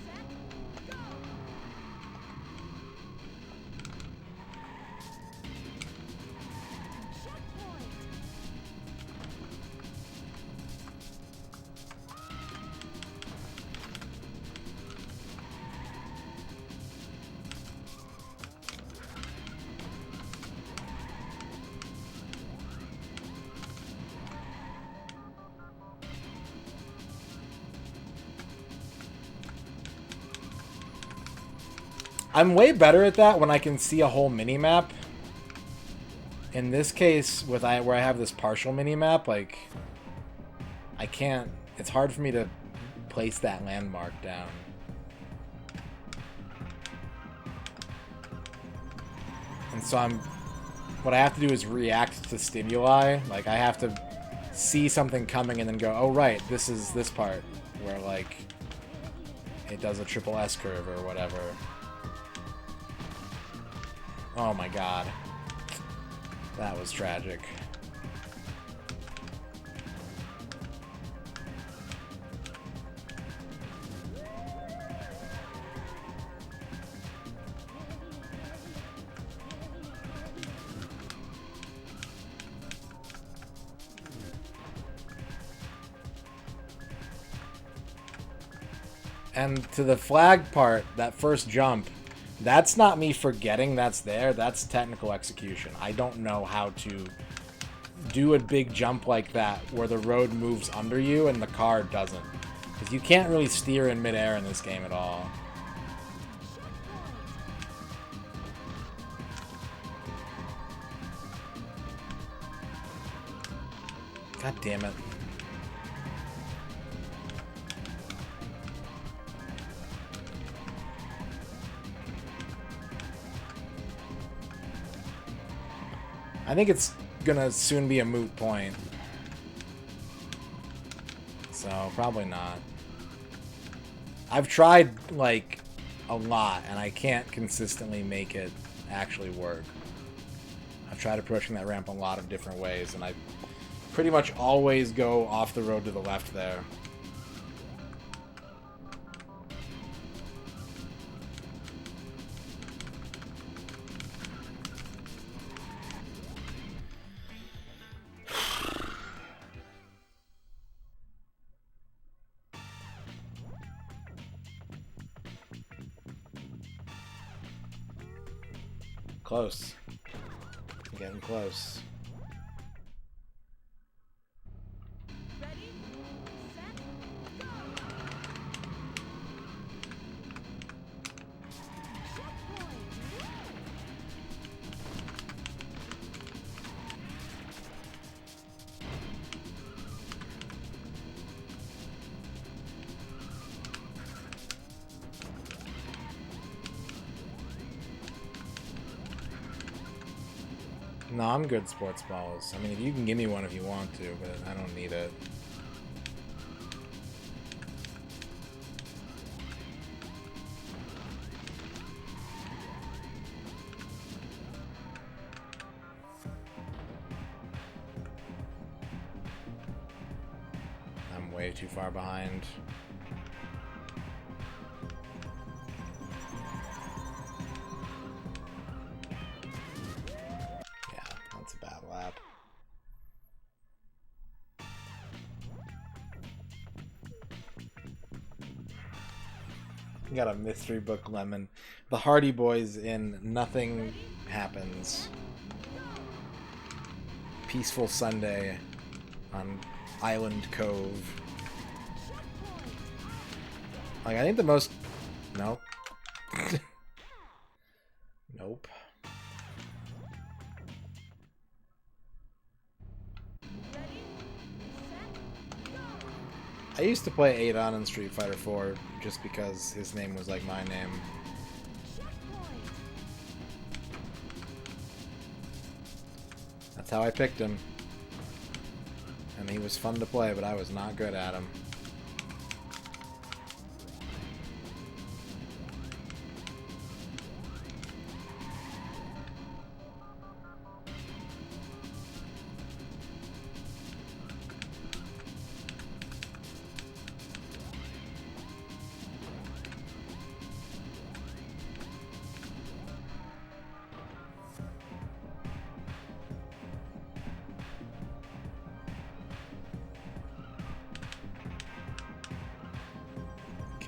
set, go! Checkpoint! I'm way better at that when I can see a whole mini-map. In this case, where I have this partial mini-map, like, I can't... It's hard for me to place that landmark down. And so what I have to do is react to stimuli. Like, I have to see something coming and then go, oh, right, this is this part. Where, like, it does a triple S curve or whatever. Oh my god. That was tragic. And to the flag part, that first jump, that's not me forgetting that's there. That's technical execution. I don't know how to do a big jump like that where the road moves under you and the car doesn't. Because you can't really steer in midair in this game at all. God damn it. I think it's gonna soon be a moot point. So, probably not. I've tried, like, a lot, and I can't consistently make it actually work. I've tried approaching that ramp a lot of different ways, and I pretty much always go off the road to the left there. Close. Getting close. Ready, set, go! Checkpoint! No, I'm good sports balls. I mean, if you can give me one if you want to, but I don't need it. I'm way too far behind. That's a bad lap. Got a mystery book lemon. The Hardy Boys in Nothing Happens. Peaceful Sunday on Island Cove. Like, I think the most... Nope. Nope. I used to play Adon in Street Fighter 4 just because his name was like my name. That's how I picked him. And he was fun to play, but I was not good at him.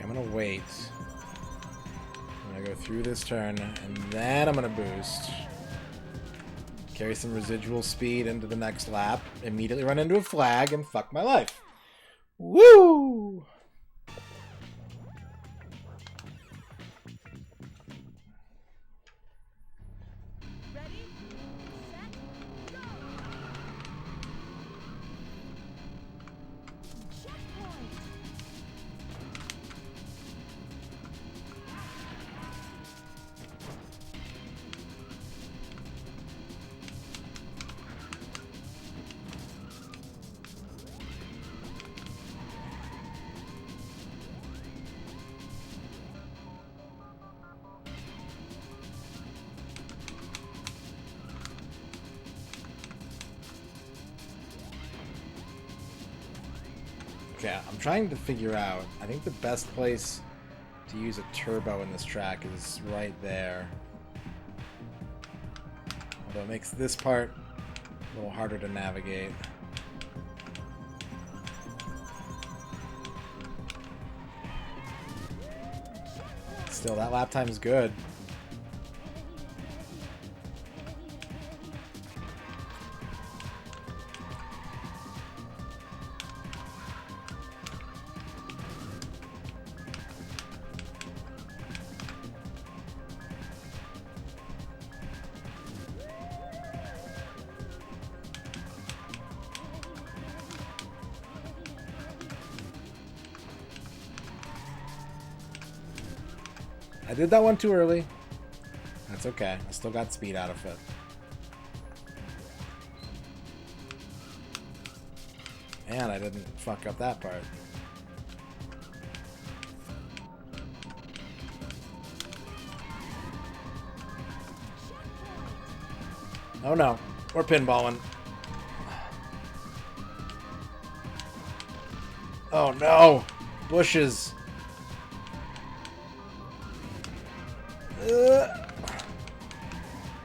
I'm gonna wait. I'm gonna go through this turn, and then I'm gonna boost. Carry some residual speed into the next lap. Immediately run into a flag and fuck my life. Woo! Okay, I'm trying to figure out. I think the best place to use a turbo in this track is right there. Although it makes this part a little harder to navigate. Still, that lap time is good. I did that one too early. That's okay. I still got speed out of it. And I didn't fuck up that part. Oh no. We're pinballing. Oh no. Bushes.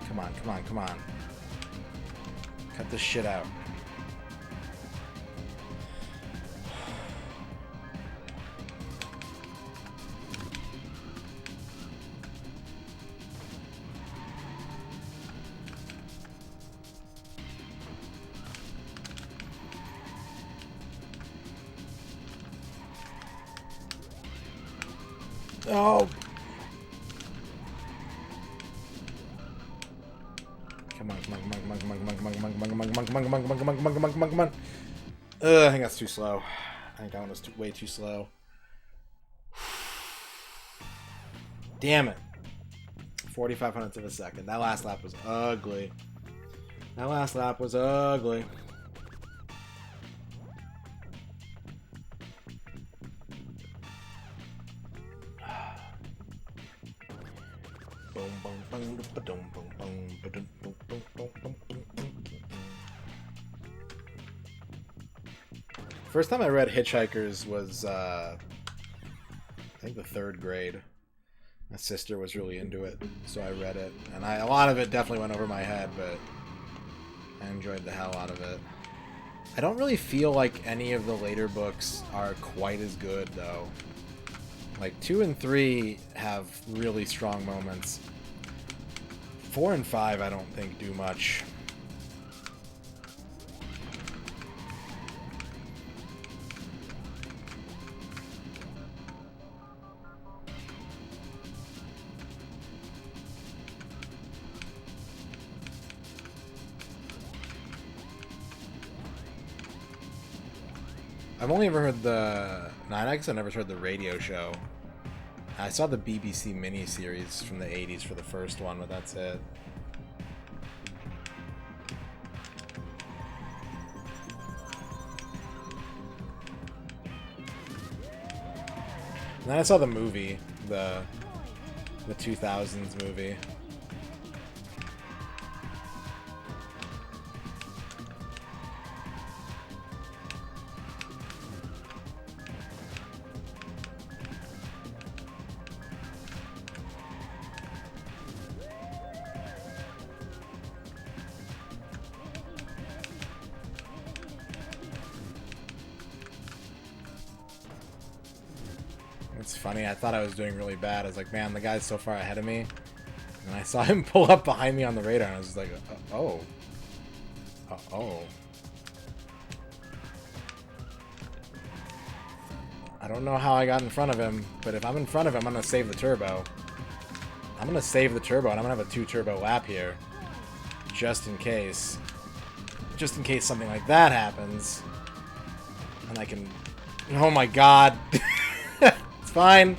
Come on, come on, come on. Cut this shit out. Oh! Come on, come on, come on, come on, come on, come on, come on, come on, come on, come on, come on, come on, come on, come on, come on, come on, come on, come on. I think that's too slow. I think that one was way too slow. Damn it. 45 hundredths of a second. That last lap was ugly. That last lap was ugly. First time I read Hitchhikers was, I think the 3rd grade. My sister was really into it, so I read it. And a lot of it definitely went over my head, but I enjoyed the hell out of it. I don't really feel like any of the later books are quite as good, though. Like, 2 and 3 have really strong moments. 4 and 5 I don't think do much. I've only ever heard the 9X, I've never heard the radio show. I saw the BBC miniseries from the 80s for the first one, but that's it. And then I saw the movie, the 2000s movie. It's funny, I thought I was doing really bad. I was like, man, the guy's so far ahead of me. And I saw him pull up behind me on the radar, and I was just like, oh. Oh. I don't know how I got in front of him, but if I'm in front of him, I'm going to save the turbo. I'm going to save the turbo, and I'm going to have a 2-turbo lap here. Just in case. Just in case something like that happens. And I can... Oh my god. It's fine.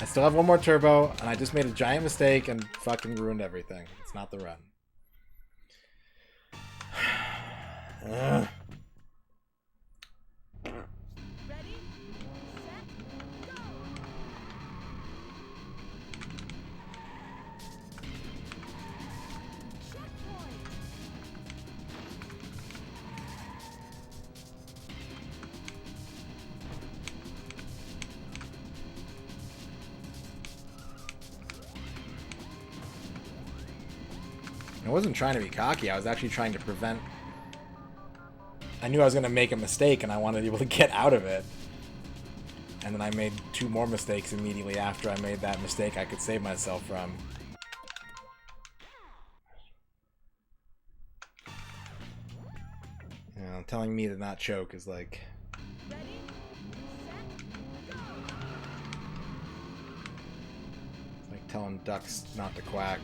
I still have one more turbo, and I just made a giant mistake and fucking ruined everything. It's not the run. Ready? Set, go! Checkpoint! wasn't trying to be cocky. I was actually trying to prevent... I knew I was going to make a mistake, and I wanted to be able to get out of it. And then I made 2 more mistakes immediately after I made that mistake I could save myself from. You know, telling me to not choke is like... It's like telling ducks not to quack.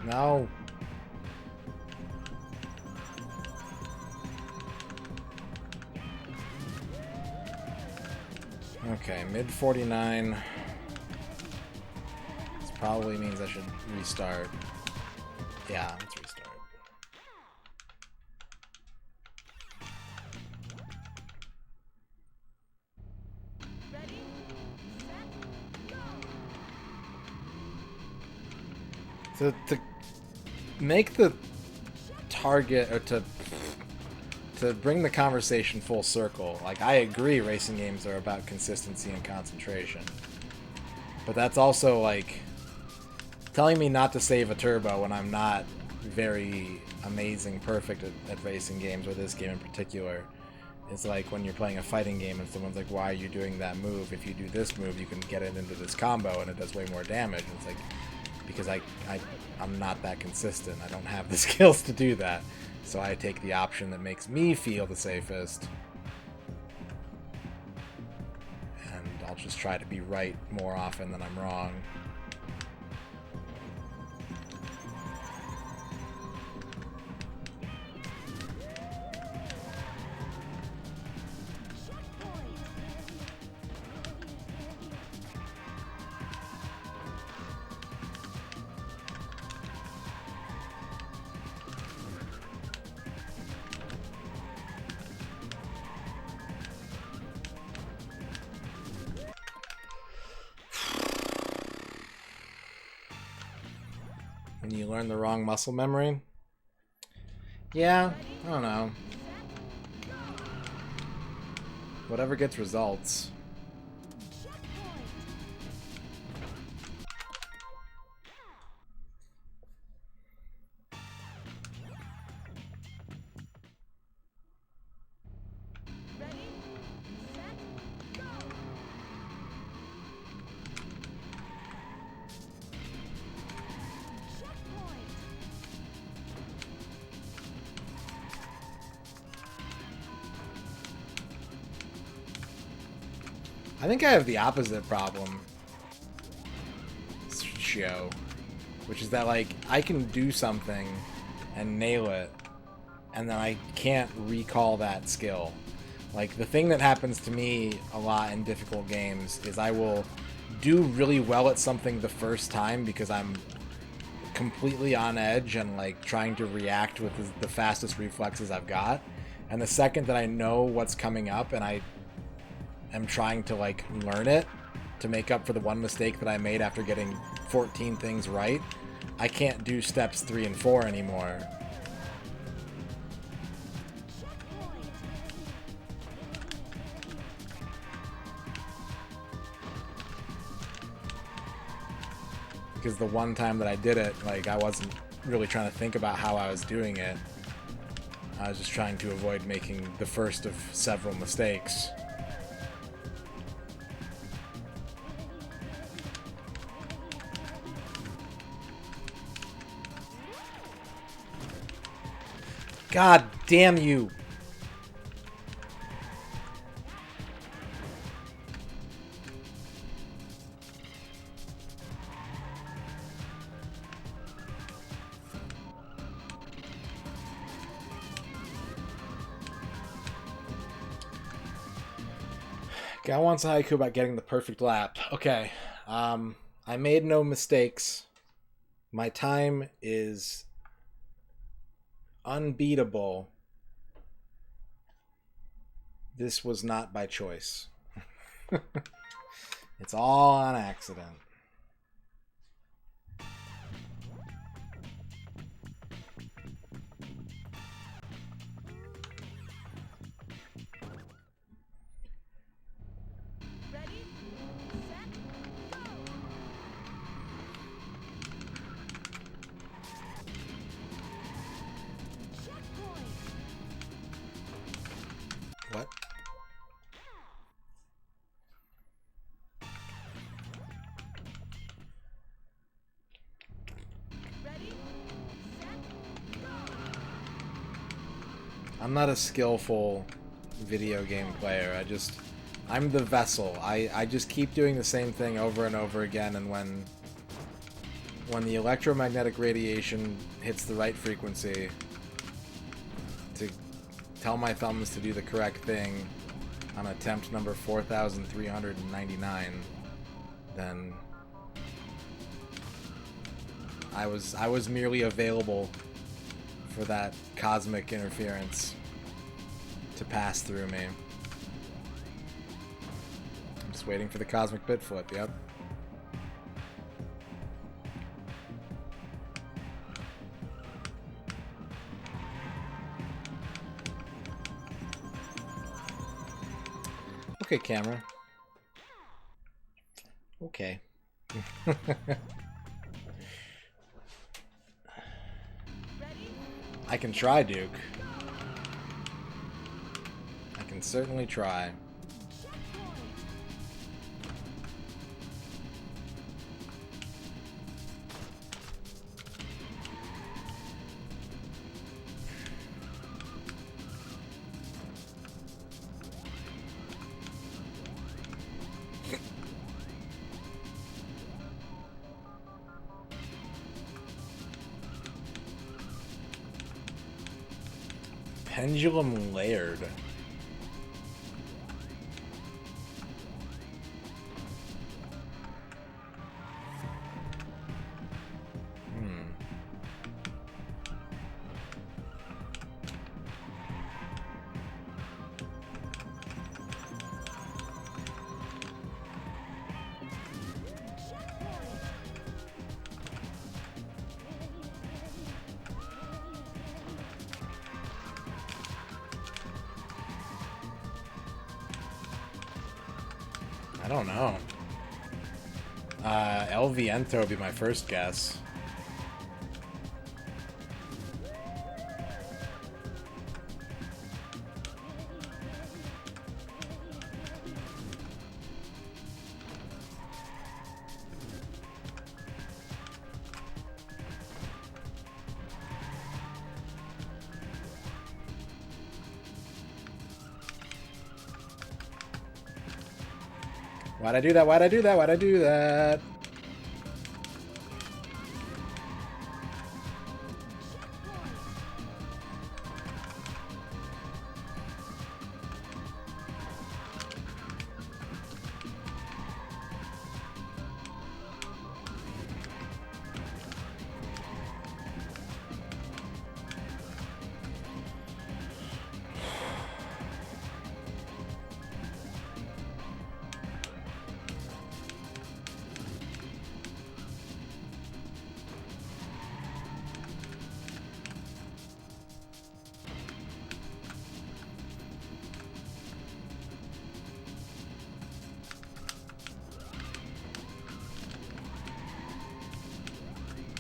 No. Okay, mid 49. This probably means I should restart. Yeah, let's restart. To make the target, or to bring the conversation full circle, like, I agree racing games are about consistency and concentration. But that's also, like, telling me not to save a turbo when I'm not very amazing, perfect at racing games, or this game in particular. It's like when you're playing a fighting game and someone's like, why are you doing that move? If you do this move, you can get it into this combo and it does way more damage. And it's like, because I'm not that consistent. I don't have the skills to do that. So I take the option that makes me feel the safest. And I'll just try to be right more often than I'm wrong. When you learn the wrong muscle memory? Yeah, I don't know. Whatever gets results. I think I have the opposite problem, show, which is that, like, I can do something and nail it, and then I can't recall that skill. Like, the thing that happens to me a lot in difficult games is I will do really well at something the first time because I'm completely on edge and, like, trying to react with the fastest reflexes I've got. And the second that I know what's coming up and I am trying to, like, learn it to make up for the one mistake that I made after getting 14 things right, I can't do steps 3 and 4 anymore. Because the one time that I did it, like, I wasn't really trying to think about how I was doing it. I was just trying to avoid making the first of several mistakes. God damn you! Gal wants a haiku about getting the perfect lap. Okay. I made no mistakes. My time is unbeatable. This was not by choice. It's all on accident. Ready, set, go! Checkpoint! What? Ready, set, go! I'm not a skillful video game player. I'm the vessel. I just keep doing the same thing over and over again, and when the electromagnetic radiation hits the right frequency to tell my thumbs to do the correct thing on attempt number 4,399, then I was merely available for that cosmic interference to pass through me. I'm just waiting for the cosmic bit flip, yep. Okay, camera. Okay. I can try, Duke. I can certainly try. Pendulum layered. I don't know. El Viento would be my first guess. Why'd I do that? Why'd I do that? Why'd I do that?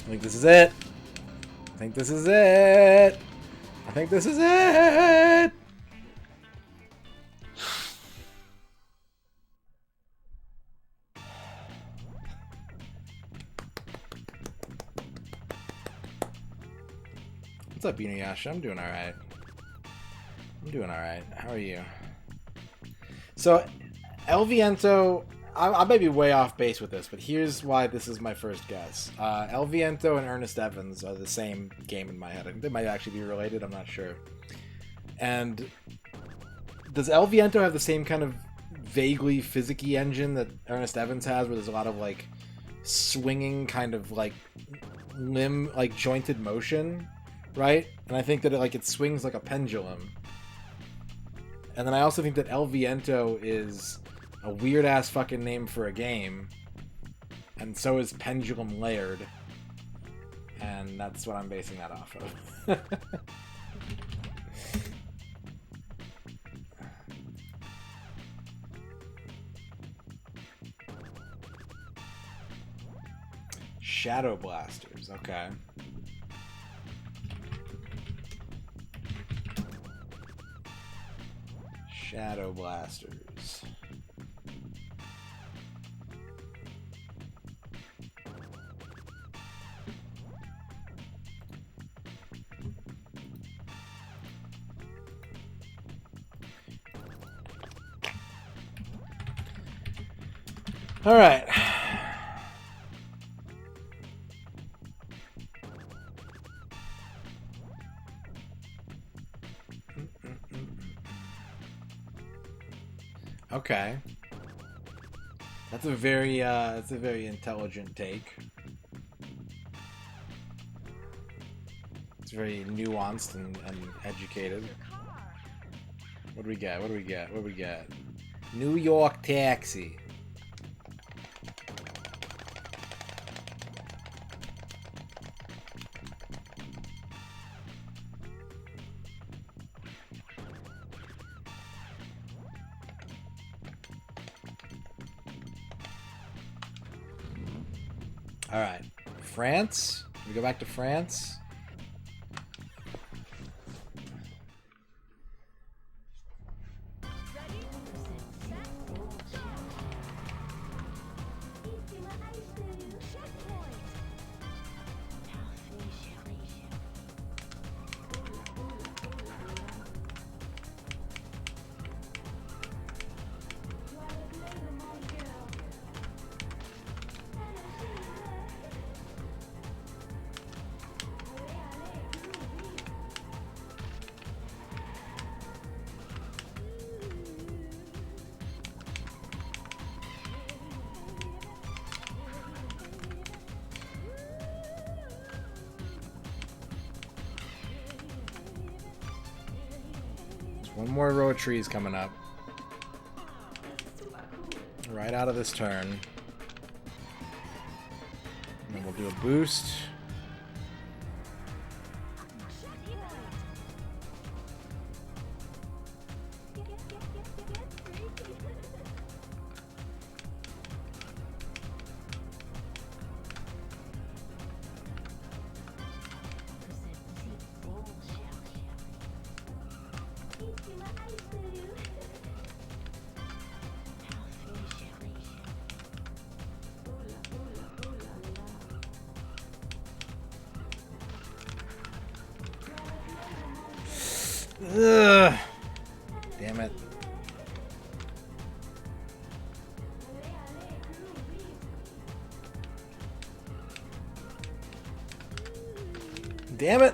I think this is it. I think this is it. I think this is it. What's up, Inuyasha? I'm doing alright. I'm doing alright. How are you? So, El Viento... I might be way off base with this, but here's why this is my first guess. El Viento and Ernest Evans are the same game in my head. I think they might actually be related, I'm not sure. And does El Viento have the same kind of vaguely physicky engine that Ernest Evans has, where there's a lot of like swinging kind of like limb, like jointed motion, right? And I think that it swings like a pendulum. And then I also think that El Viento is a weird ass fucking name for a game, and so is Pendulum Layered, and that's what I'm basing that off of. Shadow Blasters, okay. Shadow Blasters. All right. Okay. That's a very intelligent take. It's very nuanced and educated. What do we get? What do we get? What do we get? New York Taxi. All right, France. We go back to France. One more row of trees coming up. Right out of this turn. And then we'll do a boost. Ugh. Damn it. Damn it.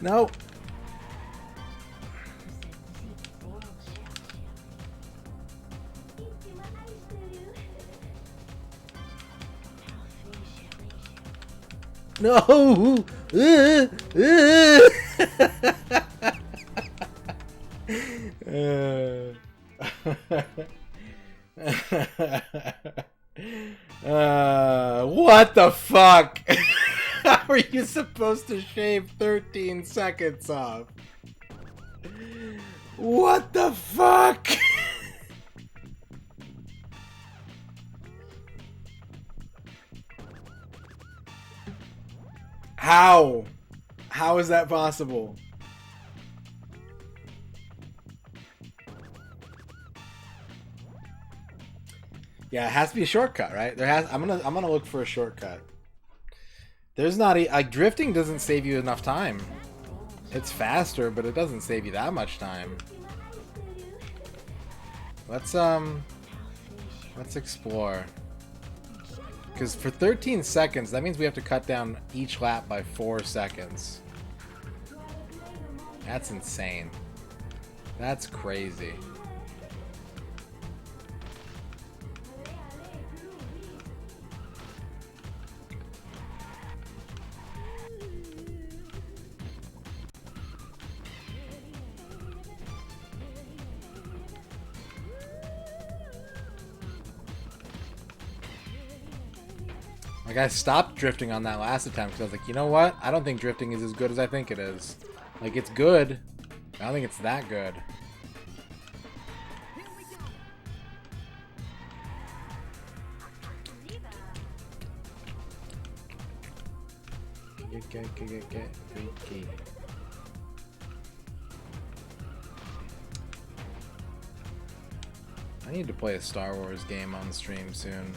No. No. What the fuck? How are you supposed to shave 13 seconds off? What the fuck? How? How is that possible? Yeah, it has to be a shortcut, right? I'm gonna look for a shortcut. There's not like drifting doesn't save you enough time. It's faster, but it doesn't save you that much time. Let's explore. Because for 13 seconds, that means we have to cut down each lap by 4 seconds. That's insane. That's crazy. Like, I stopped drifting on that last attempt because I was like, you know what? I don't think drifting is as good as I think it is. Like, it's good. I don't think it's that good. Get freaky. I need to play a Star Wars game on the stream soon.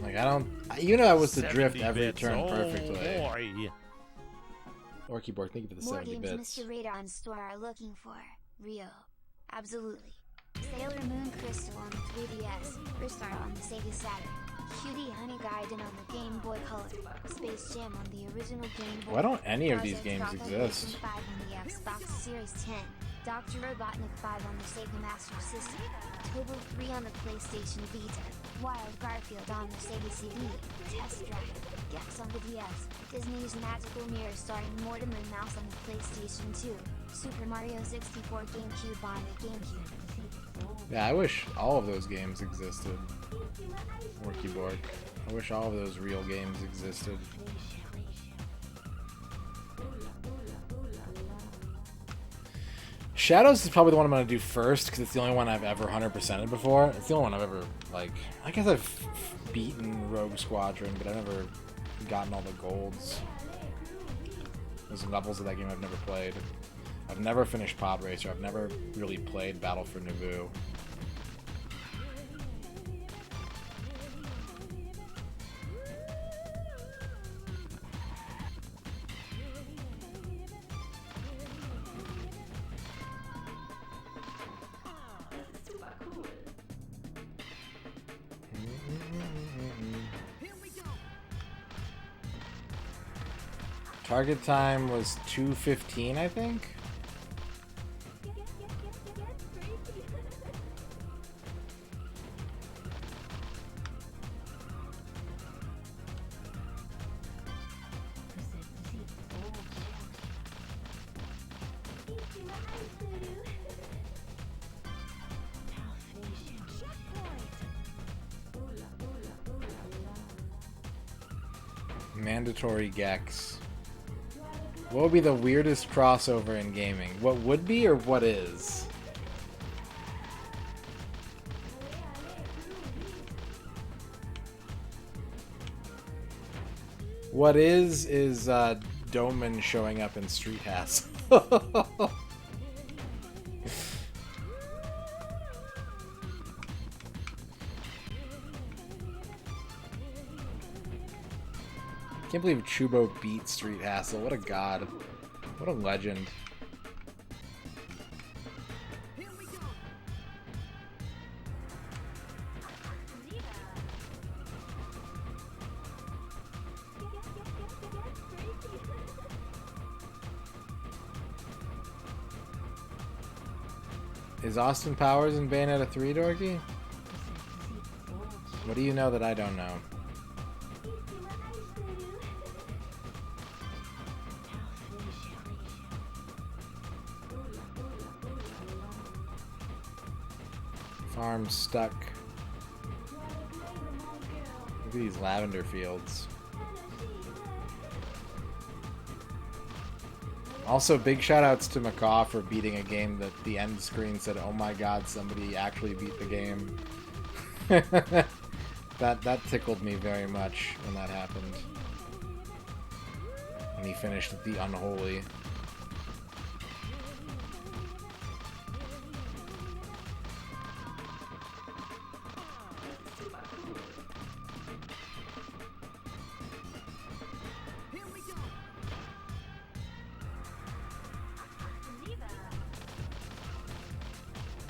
Like, I don't... You know I was to drift 70 every bits. turn Oh, perfectly. boy. Orkyborg, thank you for the More 70 games bits. MisterRadon store are looking for. Rio. Absolutely. Sailor Moon Crystal on the 3DS. Ristar on the Sega Saturn. Cutie Honey Gaiden on the Game Boy Color. Space Jam on the original Game Boy. Why don't any of these Project games Rocket exist? Racing 5 on the Xbox Series 10. Dr. Robotnik 5 on the Sega Master System. Tobo 3 on the PlayStation Vita. Wild Garfield on the Sega CD. Test Drive. Gex on the DS. Disney's Magical Mirror starring Mortimer Mouse on the PlayStation 2. Super Mario 64 GameCube on the GameCube. Yeah, I wish all of those games existed. Orkyborg. I wish all of those real games existed. Shadows is probably the one I'm going to do first, because it's the only one I've ever 100%ed before. It's the only one I've ever, like... I guess I've beaten Rogue Squadron, but I've never gotten all the golds. There's some levels of that game I've never played. I've never finished Pod Racer. I've never really played Battle for Naboo. Target time was 2:15, I think. Mandatory Gex. What would be the weirdest crossover in gaming? What would be or what is? What is Doman showing up in Street Hassle. Can't believe Chubo beat Street Hassle. What a god. What a legend. Is Austin Powers in Bayonetta 3, Dorky? What do you know that I don't know? Farm stuck. Look at these lavender fields. Also, big shout outs to Macaw for beating a game that the end screen said, "Oh my god, somebody actually beat the game." that tickled me very much when that happened. And he finished with the Unholy.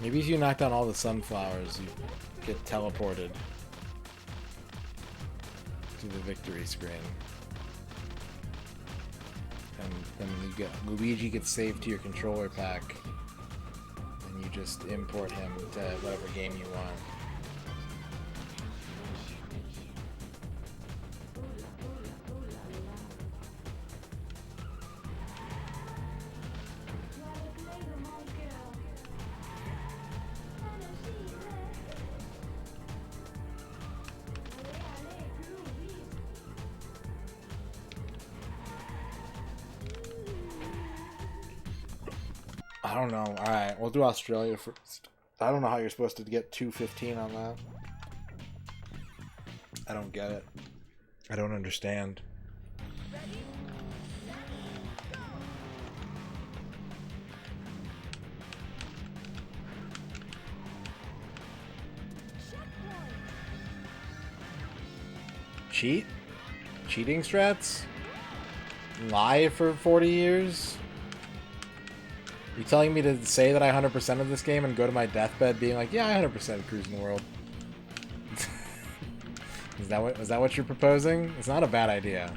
Maybe if you knock down all the sunflowers, you get teleported to the victory screen. And then Luigi gets saved to your controller pack, and you just import him to whatever game you want. I don't know. Alright, we'll do Australia first. I don't know how you're supposed to get 215 on that. I don't get it. I don't understand. Cheat? Cheating strats? Lie for 40 years? You telling me to say that I 100% of this game and go to my deathbed being like, yeah, I 100% Cruis'n World? Is that what you're proposing? It's not a bad idea.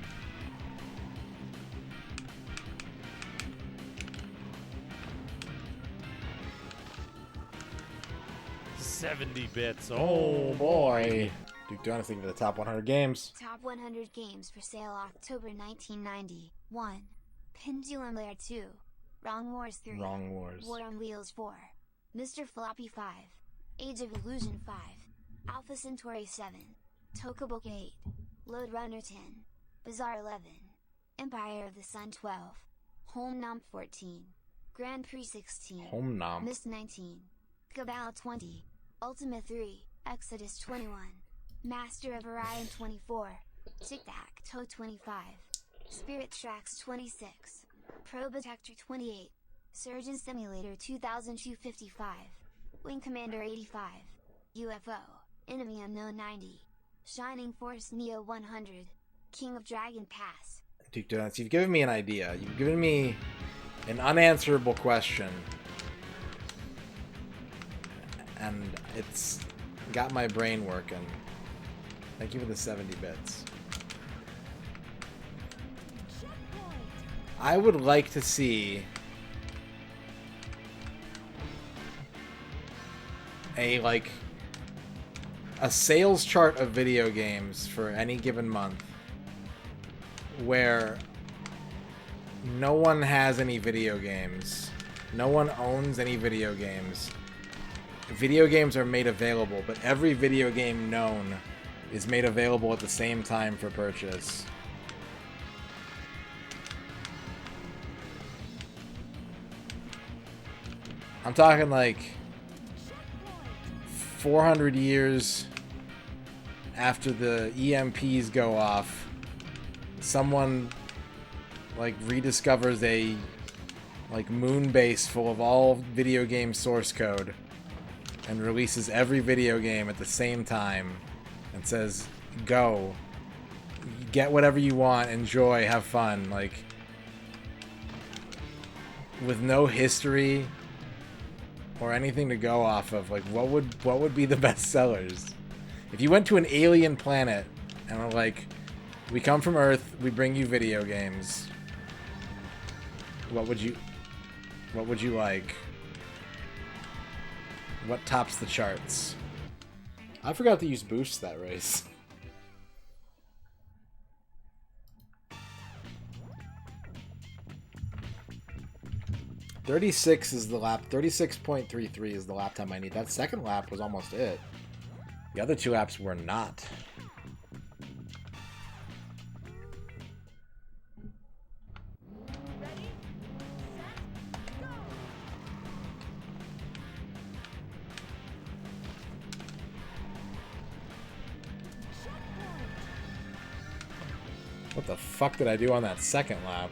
$70 bits. Oh boy. Duke Donuts thinking for the top 100 games. Top 100 games for sale October 1990. 1. Pendulum Lair 2. Wrong Wars 3. Wrong Wars. War on Wheels 4. Mr. Floppy 5. Age of Illusion 5. Alpha Centauri 7. Tokabook 8. Lode Runner 10. Bazaar 11. Empire of the Sun 12. Home Nom 14. Grand Prix 16. Home Nom. Mist 19. Cabal 20. Ultima 3. Exodus 21. Master of Orion 24. Tic Tac Toe 25. Spirit Tracks 26. Probotector 28. Surgeon Simulator 2255. Wing Commander 85. UFO. Enemy Unknown 90. Shining Force Neo 100. King of Dragon Pass. Duke Donuts, you've given me an idea. You've given me an unanswerable question. And it's got my brain working. Thank you for the 70 bits. I would like to see a sales chart of video games for any given month where no one has any video games. No one owns any video games. Video games are made available, but every video game known is made available at the same time for purchase. I'm talking like 400 years after the EMPs go off, someone like rediscovers a moon base full of all video game source code and releases every video game at the same time and says, go, get whatever you want, enjoy, have fun, with no history or anything to go off of. What would be the best sellers? If you went to an alien planet and were like, we come from Earth, we bring you video games, what would you like? What tops the charts? I forgot to use boosts that race. .36 is the lap. 36.33 is the lap time I need. That second lap was almost it. The other two laps were not. What the fuck did I do on that second lap?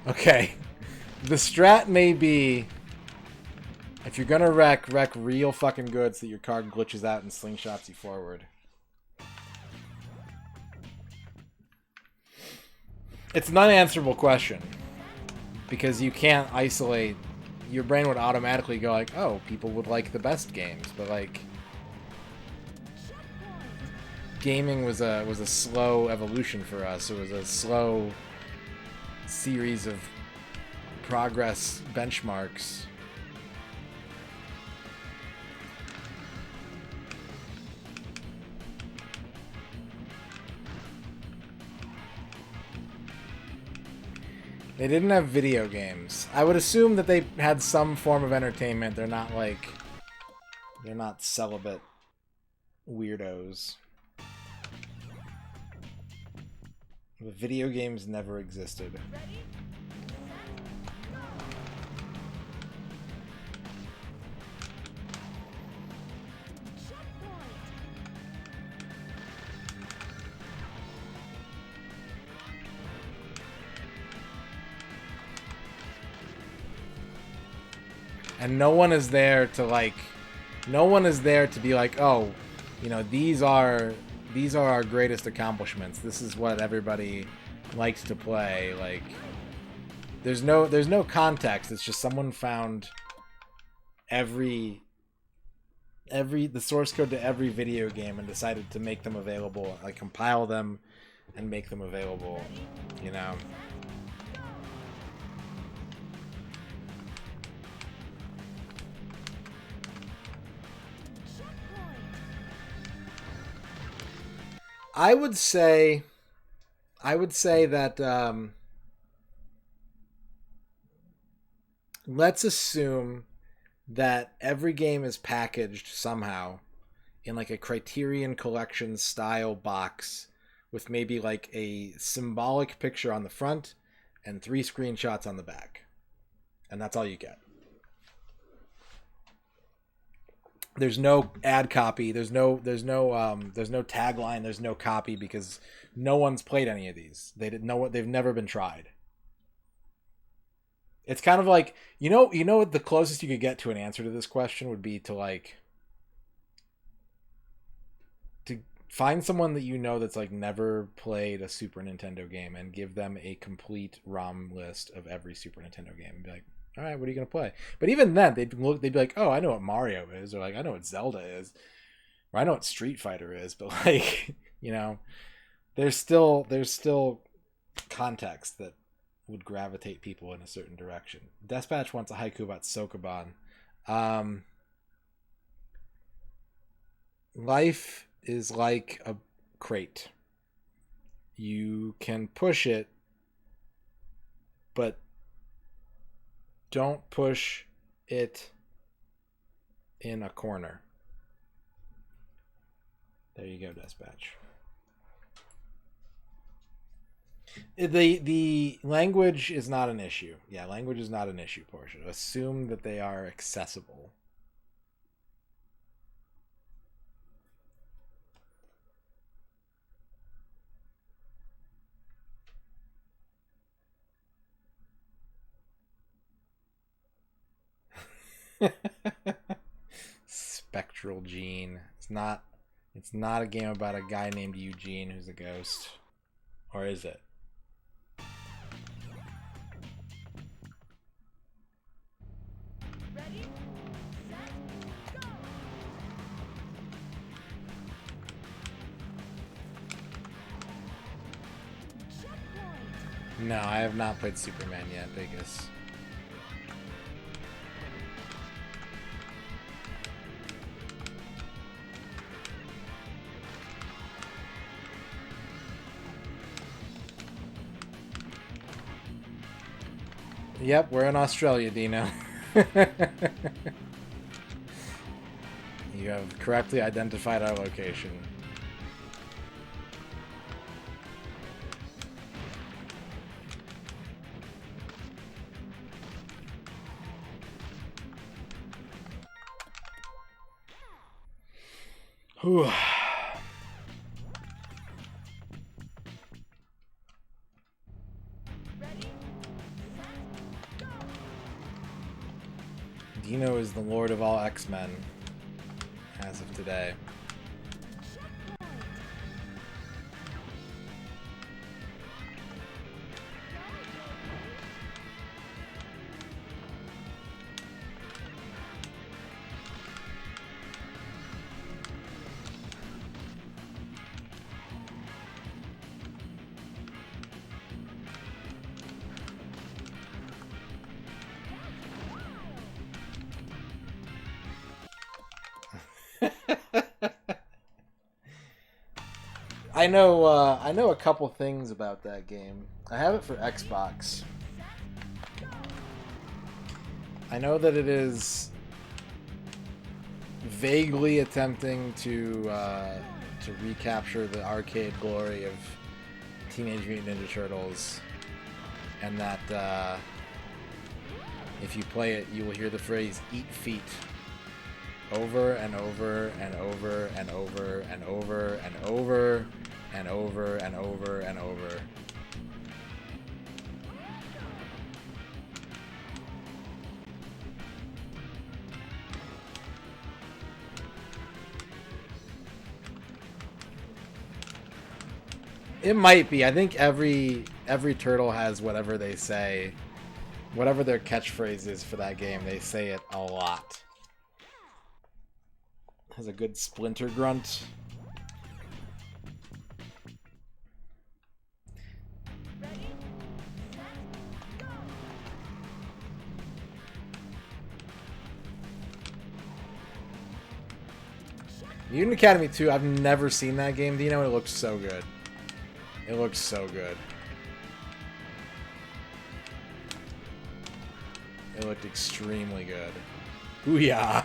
Okay. The strat may be, if you're gonna wreck real fucking good so that your car glitches out and slingshots you forward. It's an unanswerable question. Because you can't isolate, your brain would automatically go like, oh, people would like the best games, but like gaming was a slow evolution for us. It was a slow series of progress benchmarks. They didn't have video games. I would assume that they had some form of entertainment. They're not like, they're not celibate weirdos. The video games never existed. And no one is there to like, no one is there to be like, oh, you know, these are our greatest accomplishments. This is what everybody likes to play. Like, there's no context. It's just someone found the source code to every video game and decided to make them available, like compile them and make them available, you know. I would say that let's assume that every game is packaged somehow in like a Criterion Collection style box with maybe like a symbolic picture on the front and 3 screenshots on the back. And that's all you get. There's no ad copy. There's no tagline. There's no copy because no one's played any of these. They didn't know what. They've never been tried. It's kind of like, you know the closest you could get to an answer to this question would be to like to find someone that you know that's like never played a Super Nintendo game and give them a complete ROM list of every Super Nintendo game and be like, all right, what are you gonna play? But even then, they'd be like, "Oh, I know what Mario is," or like, "I know what Zelda is," or "I know what Street Fighter is." But like, you know, there's still context that would gravitate people in a certain direction. Despatch wants a haiku about Sokoban. Life is like a crate. You can push it, but don't push it in a corner. There you go, Dispatch. The language is not an issue. Yeah, language is not an issue, Portia. Assume that they are accessible. Spectral Gene. It's not a game about a guy named Eugene who's a ghost. Or is it? Ready, set, go! Checkpoint! No, I have not played Superman yet, Vegas. Yep, we're in Australia, Dino. You have correctly identified our location. Whew. Dino is the lord of all X-Men, as of today. I know a couple things about that game. I have it for Xbox. I know that it is vaguely attempting to recapture the arcade glory of Teenage Mutant Ninja Turtles, and that if you play it, you will hear the phrase "eat feet" over and over and over and over and over and over and over and over and over. It might be. I think every turtle has whatever they say, whatever their catchphrase is for that game. They say it a lot. Has a good splinter grunt. Mutant Academy 2, I've never seen that game, Dino. It looks so good. It looks so good. It looked extremely good. Booyah!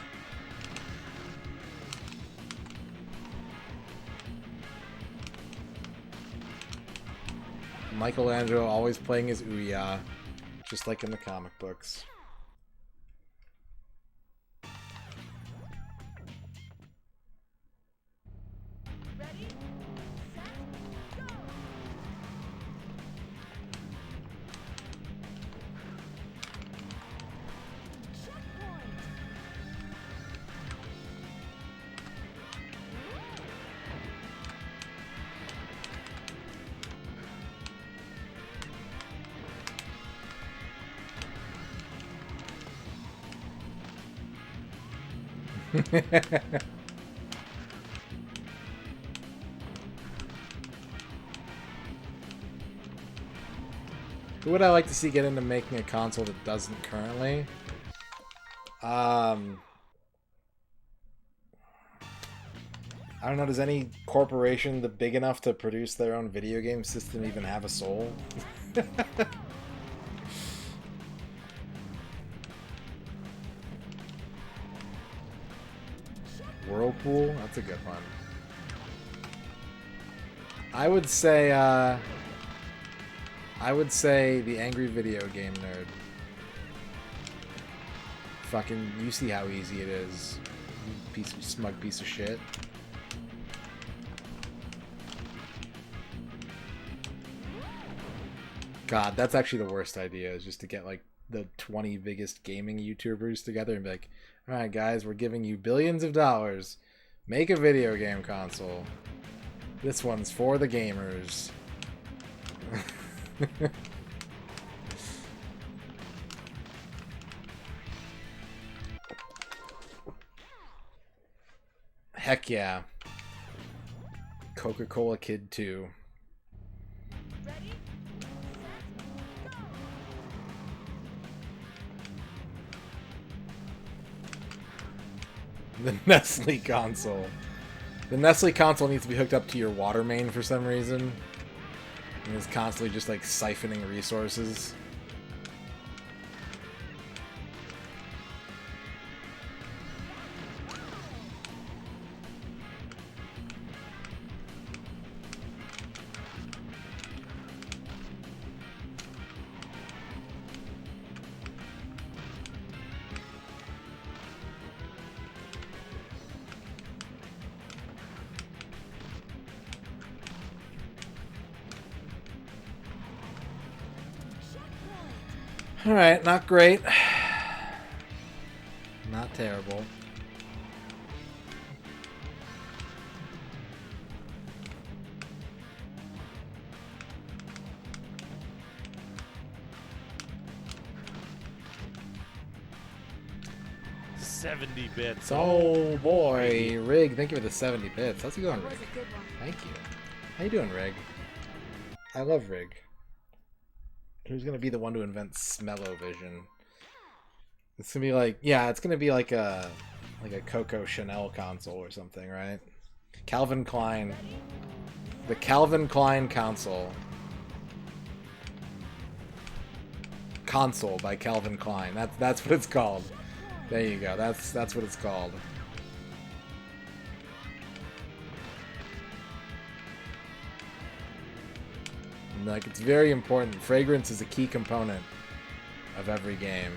Michelangelo always playing his Ouya, just like in the comic books. Who would I like to see get into making a console that doesn't currently? I don't know, does any corporation big enough to produce their own video game system even have a soul? Whirlpool? That's a good one. I would say the Angry Video Game Nerd. Fucking, you see how easy it is. You smug piece of shit. God, that's actually the worst idea, is just to get like the 20 biggest gaming YouTubers together and be like, alright guys, we're giving you billions of dollars. Make a video game console. This one's for the gamers. Heck yeah. Coca-Cola Kid 2. The Nestle console. The Nestle console needs to be hooked up to your water main for some reason. And it's constantly just like siphoning resources. Alright, not great. Not terrible. $70 bits. Oh boy, Rig, thank you for the 70 bits. How's it going, That was Rig? a good one. Thank you. How you doing, Rig? I love Rig. Who's gonna be the one to invent Smell-O-Vision? It's gonna be like, yeah, it's gonna be like a Coco Chanel console or something, right? Calvin Klein. The Calvin Klein console. Console by Calvin Klein. That's what it's called. There you go. That's what it's called. And, like, it's very important. Fragrance is a key component of every game.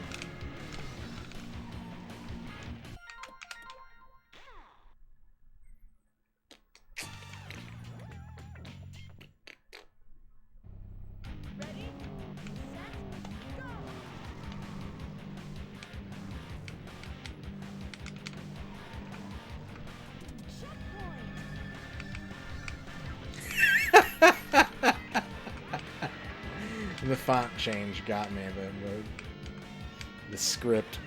The font change got me. The script.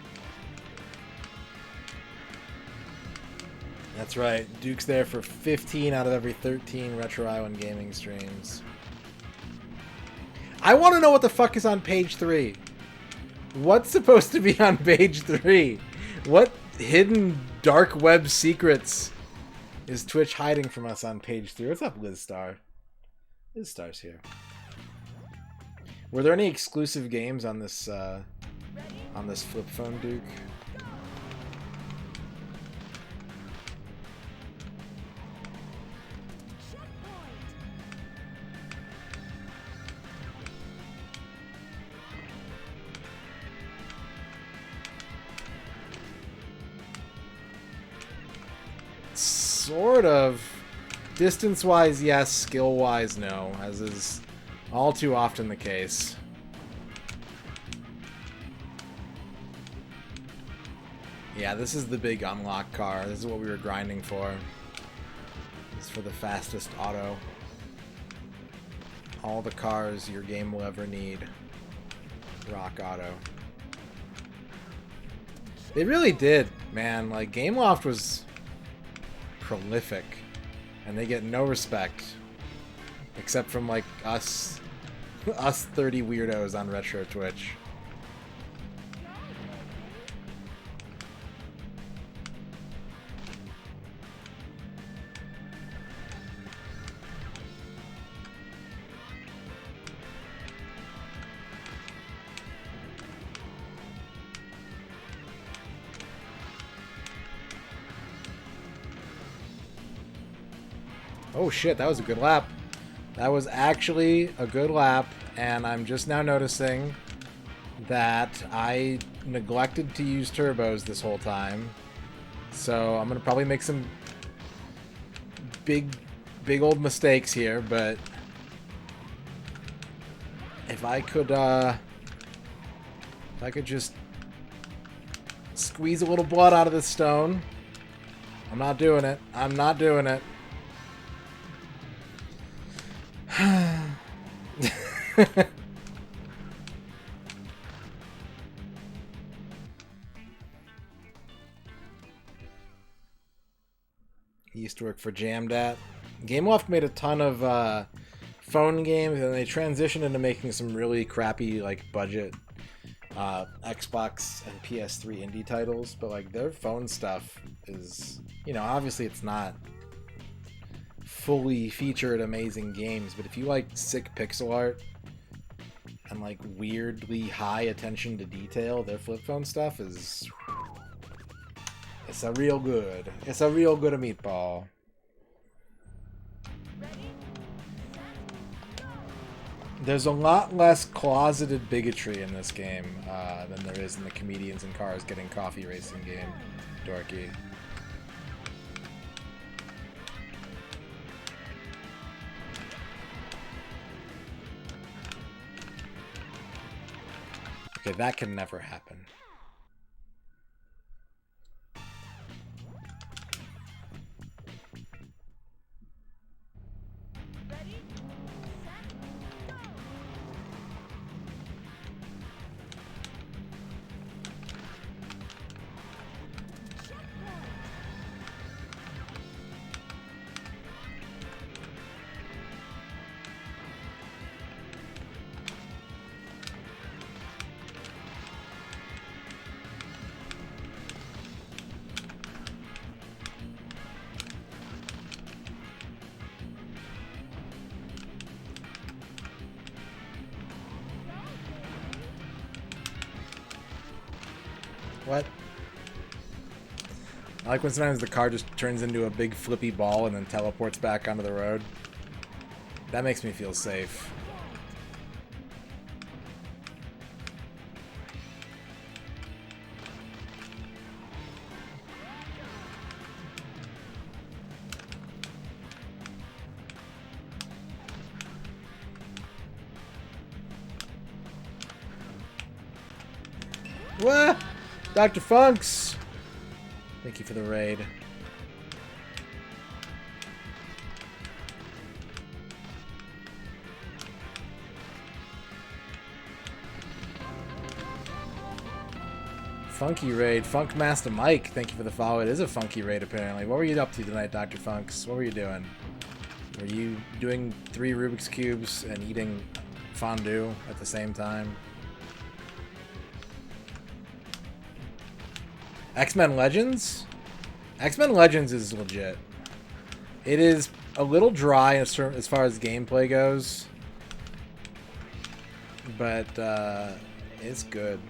That's right. Duke's there for 15 out of every 13 Retro Island gaming streams. I want to know what the fuck is on page 3. What's supposed to be on page 3? What hidden dark web secrets is Twitch hiding from us on page 3? What's up, Liz Star? Liz Star's here. Were there any exclusive games on this flip phone, Duke? Sort of. Distance-wise, yes. Skill-wise, no. As is all too often the case. Yeah, this is the big unlock car. This is what we were grinding for. This is for the fastest auto. All the cars your game will ever need. Rock Auto. They really did, man. Like, Gameloft was prolific. And they get no respect. Except from, like, us 30 weirdos on Retro Twitch. Oh shit, that was a good lap. That was actually a good lap, and I'm just now noticing that I neglected to use turbos this whole time. So I'm gonna probably make some big old mistakes here, but if I could just squeeze a little blood out of this stone. I'm not doing it. I'm not doing it. He used to work for Jamdat. Gameloft made a ton of phone games, and they transitioned into making some really crappy, like, budget Xbox and PS3 indie titles. But, like, their phone stuff is, you know, obviously it's not fully featured amazing games, but if you like sick pixel art and like weirdly high attention to detail, their flip phone stuff is, it's a real good. It's a real good meatball. There's a lot less closeted bigotry in this game than there is in the comedians in cars getting coffee racing game, Dorky. Okay, that can never happen. What? I like when sometimes the car just turns into a big flippy ball and then teleports back onto the road. That makes me feel safe. What? Dr. Funks! Thank you for the raid. Funky raid. Funk Master Mike, thank you for the follow. It is a funky raid, apparently. What were you up to tonight, Dr. Funks? What were you doing? Were you doing 3 Rubik's Cubes and eating fondue at the same time? X-Men Legends? X-Men Legends is legit. It is a little dry as far as gameplay goes, but it's good.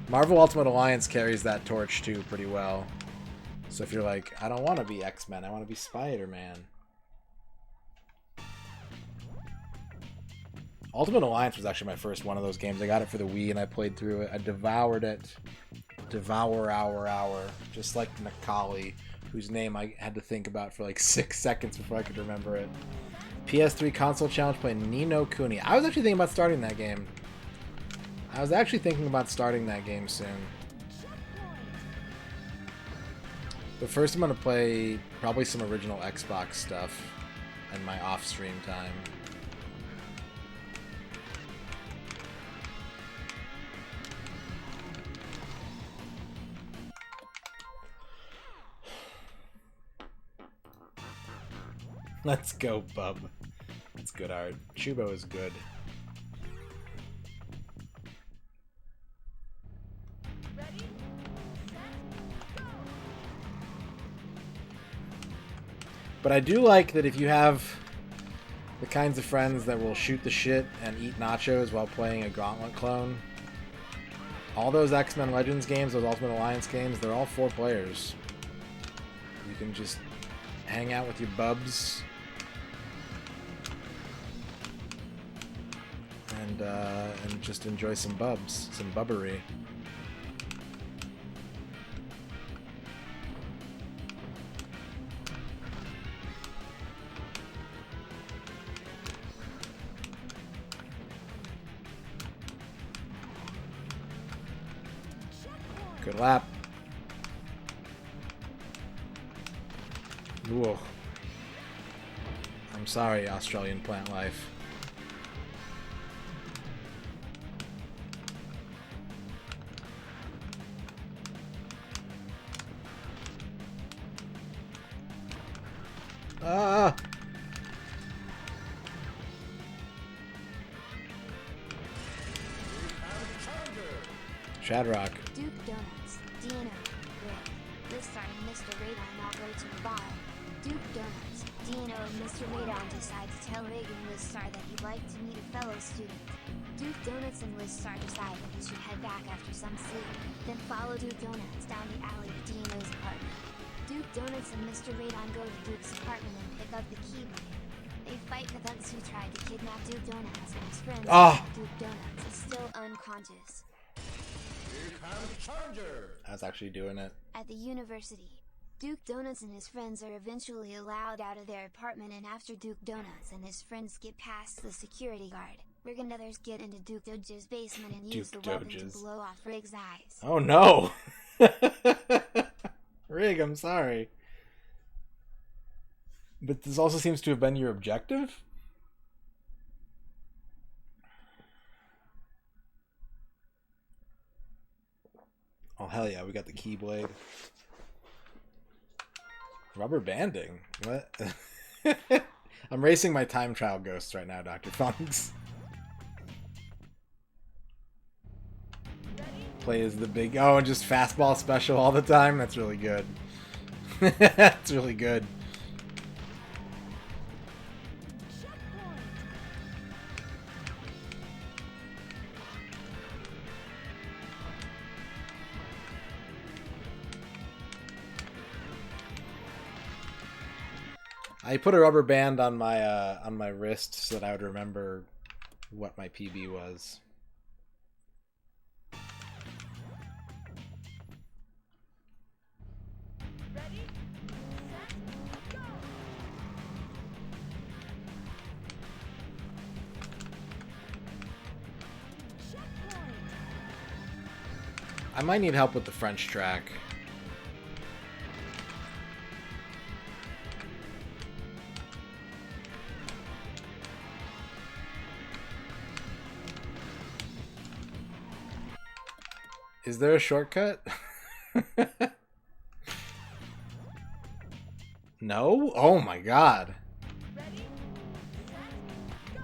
Marvel Ultimate Alliance carries that torch too pretty well. So if you're like, I don't want to be X-Men, I want to be Spider-Man. Ultimate Alliance was actually my first one of those games. I got it for the Wii and I played through it. I devoured it. Hour. Just like Macaulay, whose name I had to think about for like 6 seconds before I could remember it. PS3 console challenge playing Ni no Kuni. I was actually thinking about starting that game. Soon. But first I'm going to play probably some original Xbox stuff in my off-stream time. Let's go, bub. That's good art. Chubo is good. But I do like that if you have the kinds of friends that will shoot the shit and eat nachos while playing a Gauntlet clone, all those X-Men Legends games, those Ultimate Alliance games, they're all 4 players. You can just hang out with your bubs and just enjoy some bubs, some bubbery. Good lap. Whoa. I'm sorry, Australian plant life. Ah! Shadrock. Duke Donuts, Dino, Rick, Listar and MisterRadon all go to the bar. Duke Donuts, Dino and MisterRadon decide to tell Rig and Listar that he'd like to meet a fellow student. Duke Donuts and Listar decide that he should head back after some sleep, then follow Duke Donuts down the alley to Dino's apartment. Duke Donuts and MisterRadon go to Duke's apartment and pick up the keyblade. They fight the thugs who tried to kidnap Duke Donuts and his friends. Duke Donuts is still unconscious. I was actually doing it. At the university, Duke Donuts and his friends are eventually allowed out of their apartment, and after Duke Donuts and his friends get past the security guard, Rig and others get into Duke Doge's basement and use the Duke weapon Doge's. to blow off Rig's eyes. Oh no! Rig, I'm sorry. But this also seems to have been your objective? Oh hell yeah, we got the Keyblade. Rubber banding? What? I'm racing my time trial ghosts right now, Dr. Funks. Play as the big... Oh, and just fastball special all the time? That's really good. That's really good. I put a rubber band on my wrist so that I would remember what my PB was. Ready, set, go! Checkpoint! I might need help with the French track. Is there a shortcut? No? Oh my god. Ready, set, go!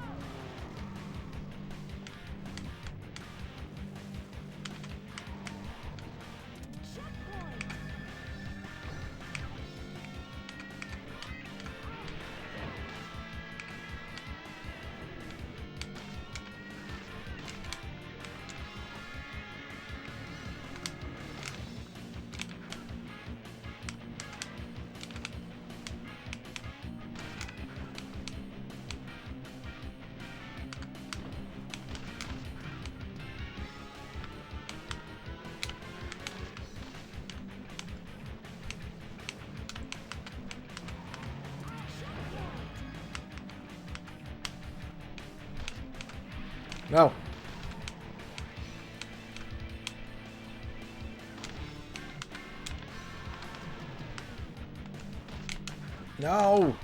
Checkpoint! No. No.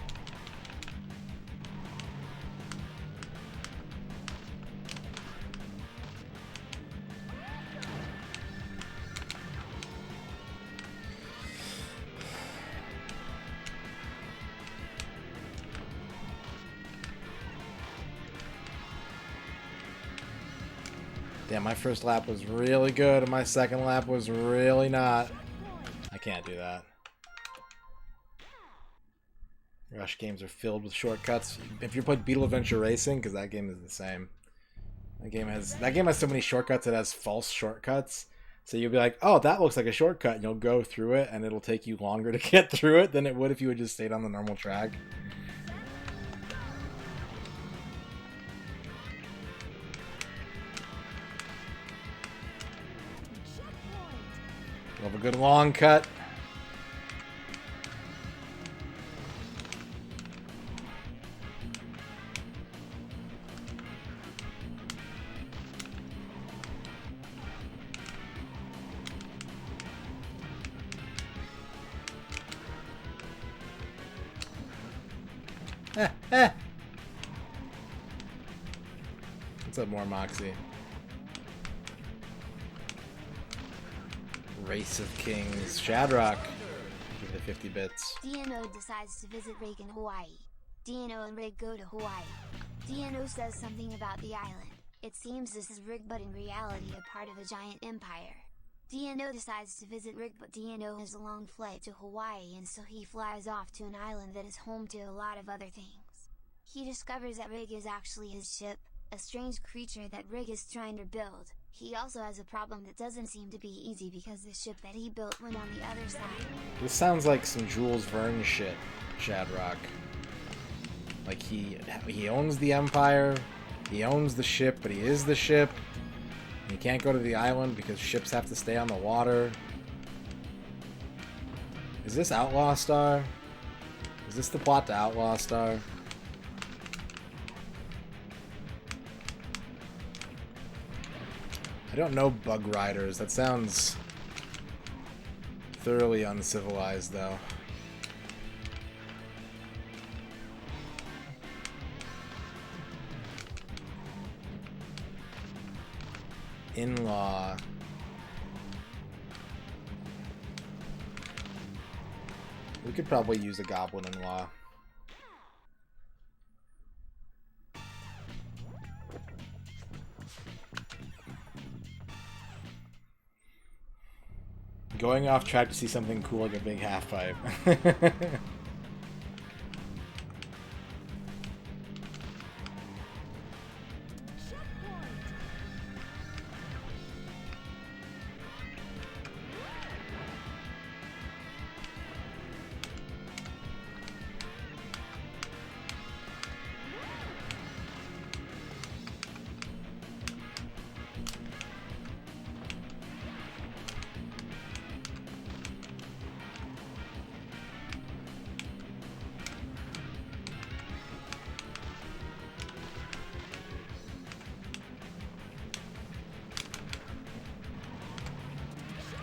Damn, my first lap was really good, and my second lap was really not. I can't do that. Rush games are filled with shortcuts. If you played Beetle Adventure Racing, because that game is the same. That game has so many shortcuts, it has false shortcuts. So you'll be like, oh, that looks like a shortcut, and you'll go through it, and it'll take you longer to get through it than it would if you had just stayed on the normal track. Love a good long cut. What's up, more Moxie? Race of Kings. Shadrock. Give it 50 bits. DNO decides to visit Rig in Hawaii. DNO and Rig go to Hawaii. DNO says something about the island. It seems this is Rig, but in reality a part of a giant empire. DNO decides to visit Rig, but DNO has a long flight to Hawaii, and so he flies off to an island that is home to a lot of other things. He discovers that Rig is actually his ship, a strange creature that Rig is trying to build. He also has a problem that doesn't seem to be easy because the ship that he built went on the other side. This sounds like some Jules Verne shit, Shadrock. Like he owns the empire, he owns the ship, but he is the ship. He can't go to the island because ships have to stay on the water. Is this Outlaw Star? Is this the plot to Outlaw Star? I don't know bug riders. That sounds thoroughly uncivilized, though. In-law. We could probably use a goblin in-law. Going off track to see something cool like a big half pipe.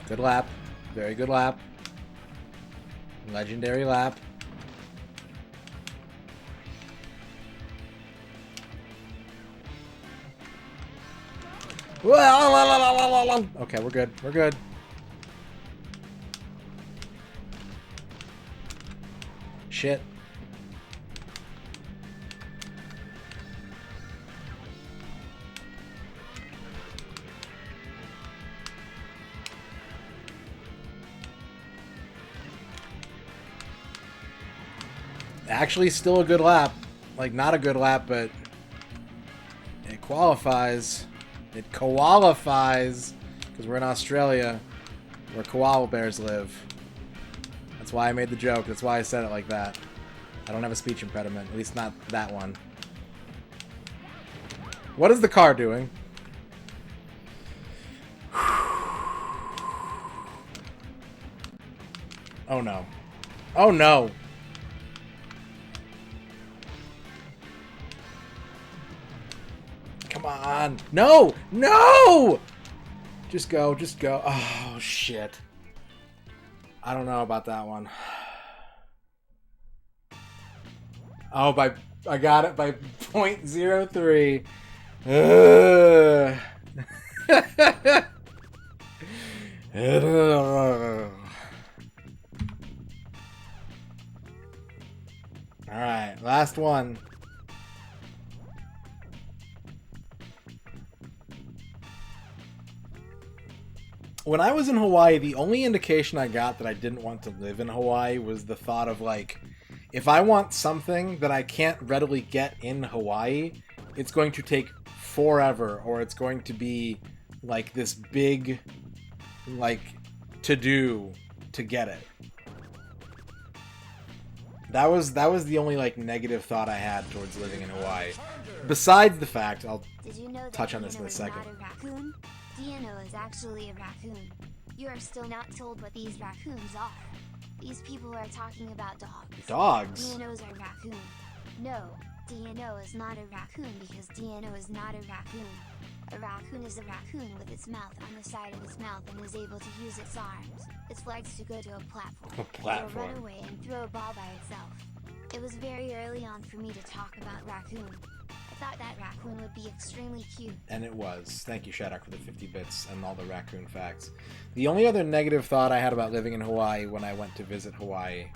Good lap. Very good lap. Legendary lap. Okay, we're good. We're good. Shit. Actually, still a good lap. Like, not a good lap, but it qualifies. It qualifies. Because we're in Australia, where koala bears live. That's why I made the joke. That's why I said it like that. I don't have a speech impediment. At least not that one. What is the car doing? Oh no. Oh no! Come on! No! No! Just go, just go. Oh, shit. I don't know about that one. Oh, I got it by 0.03. Alright, last one. When I was in Hawaii, the only indication I got that I didn't want to live in Hawaii was the thought of, like, if I want something that I can't readily get in Hawaii, it's going to take forever, or it's going to be, like, this big, like, to-do to get it. That was the only, like, negative thought I had towards living in Hawaii. Besides the fact, I'll touch on this in a second. Dino is actually a raccoon. You are still not told what these raccoons are. These people are talking about dogs. Dogs? Dinos are raccoon. No, Dino is not a raccoon because Dino is not a raccoon. A raccoon is a raccoon with its mouth on the side of its mouth and is able to use its arms. It likes to go to a platform. A platform. It will run away and throw a ball by itself. It was very early on for me to talk about raccoon. I thought that raccoon would be extremely cute. And it was. Thank you, Shadow, for the 50 bits and all the raccoon facts. The only other negative thought I had about living in Hawaii when I went to visit Hawaii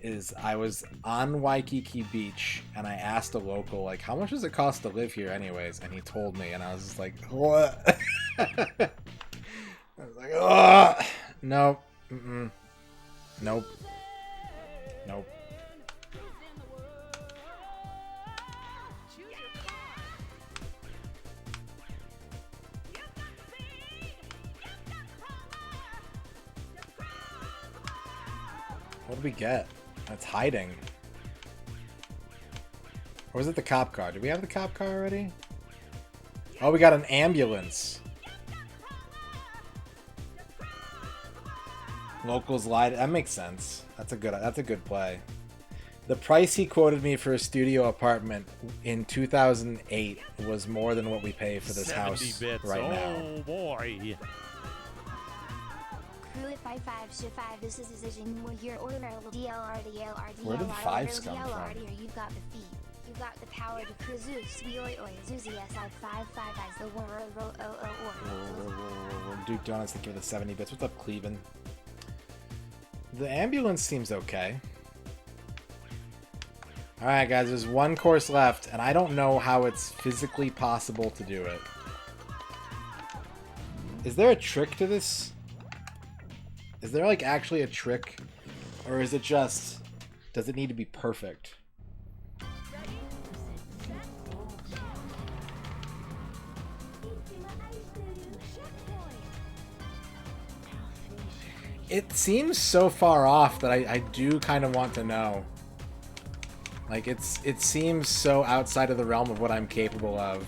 is I was on Waikiki Beach and I asked a local, like, how much does it cost to live here anyways? And he told me, and I was just like, what? I was like, ugh! Nope. Mm-mm. Nope. Nope. What did we get? That's hiding. Or was it the cop car? Did we have the cop car already? Oh, we got an ambulance. Locals lied. That makes sense. That's a good play. The price he quoted me for a studio apartment in 2008 was more than what we pay for this 70 house bits. right now. Oh boy. Crew at 55 this is decision with your order DLR. Where did fives come from? Here you've got the feet. You've got the power to Cruzeus, Oi Zuzi SI 55 eyes the Duke Donuts to give the 70 bits. What's up, Cleveland? The ambulance seems okay. Alright guys, there's one course left, and I don't know how it's physically possible to do it. Is there a trick to this? Is there like actually a trick? Or is it just... does it need to be perfect? It seems so far off that I do kind of want to know. Like, it seems so outside of the realm of what I'm capable of.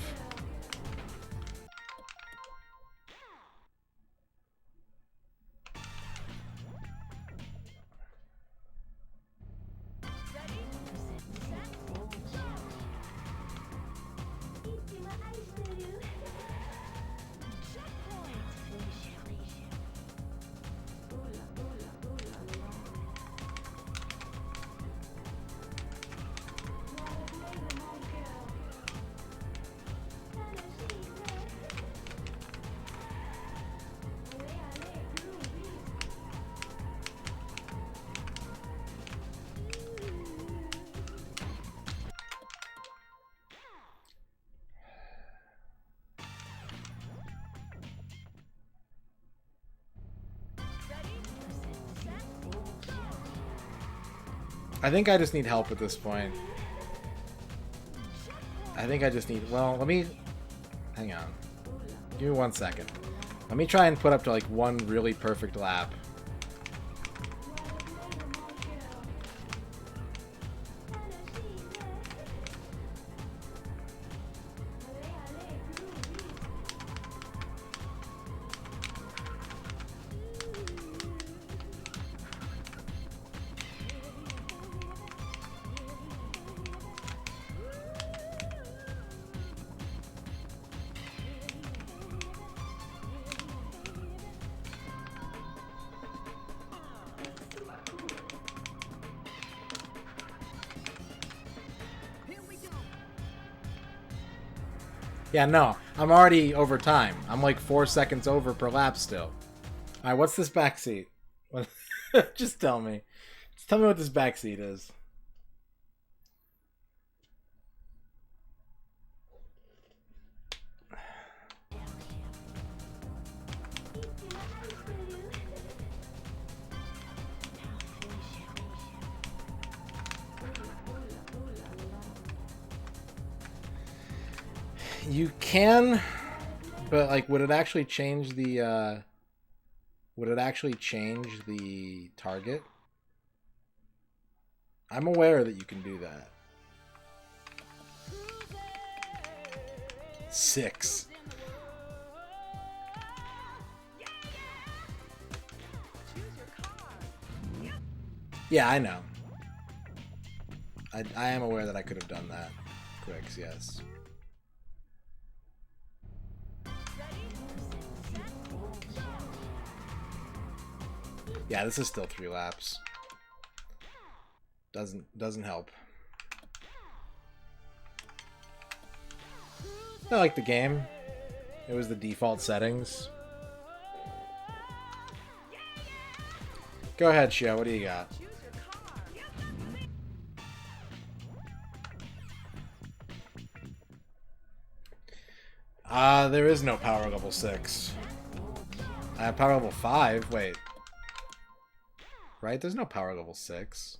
I think I just need help at this point. I think I just need... well, let me... hang on. Give me 1 second. Let me try and put up to like one really perfect lap. Yeah, no. I'm already over time. I'm like 4 seconds over per lap still. Alright, what's this backseat? Just tell me. Just tell me what this backseat is. You can, but like, would it actually change the, target? I'm aware that you can do that. 6. Yeah, I know. I am aware that I could have done that. Quicks, yes. Yeah, this is still 3 laps. Doesn't help. I like the game. It was the default settings. Go ahead, Shio. What do you got? There is no power level 6. I have power level 5. Wait. Right? There's no power level 6.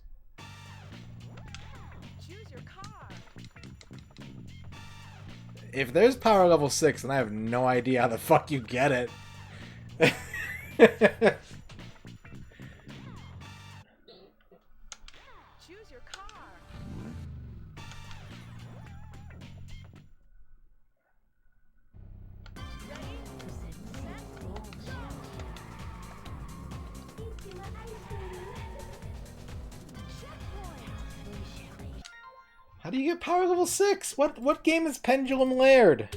If there's power level 6, then I have no idea how the fuck you get it. Choose your car. How do you get power level 6? What game is Pendulum Laird?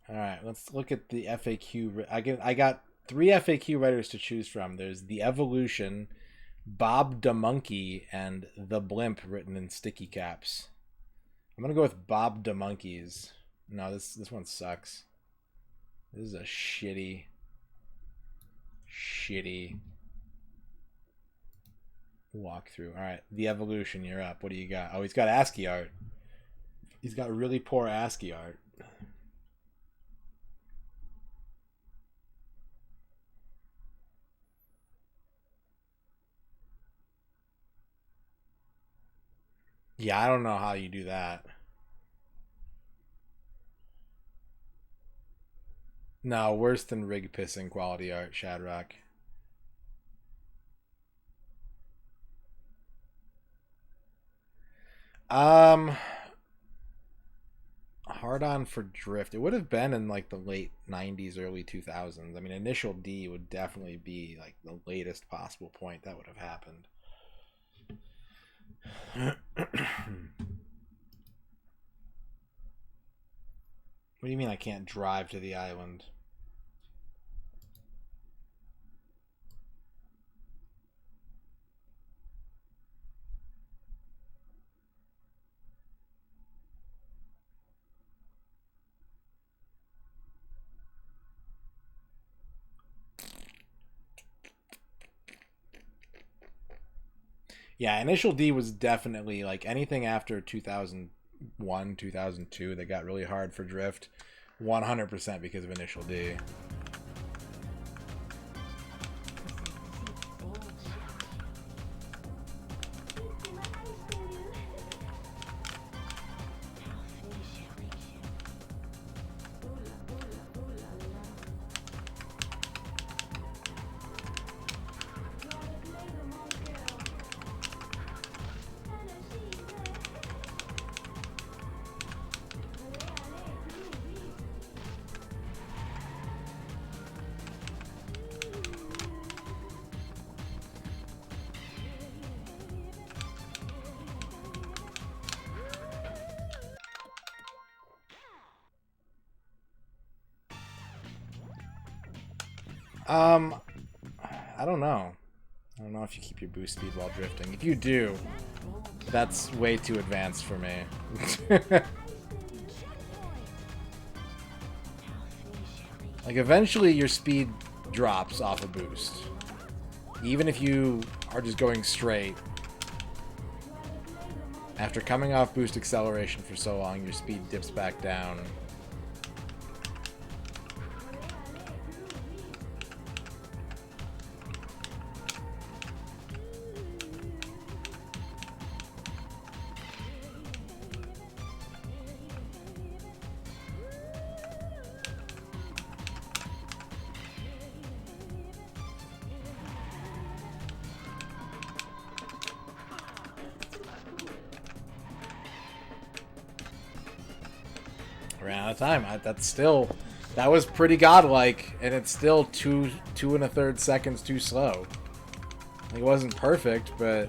Alright, let's look at the FAQ. I got 3 FAQ writers to choose from. There's The Evolution, Bob the Monkey, and The Blimp written in sticky caps. I'm gonna go with Bob the Monkeys. No, this one sucks. This is a shitty walkthrough. Alright, The Evolution, you're up. What do you got? Oh, he's got ASCII art. He's got really poor ASCII art. Yeah, I don't know how you do that. No, worse than rig pissing quality art, Shadrock. Hard on for drift. It would have been in like the late 90s, early 2000s. I mean, Initial D would definitely be like the latest possible point that would have happened. What do you mean I can't drive to the island? Yeah, Initial D was definitely like anything after 2001, 2002 that got really hard for drift. 100% because of Initial D. I don't know. I don't know if you keep your boost speed while drifting. If you do, that's way too advanced for me. Like, eventually your speed drops off a boost. Even if you are just going straight. After coming off boost acceleration for so long, your speed dips back down. Ran out of time. That was pretty godlike, and it's still two and a third seconds too slow. It wasn't perfect, but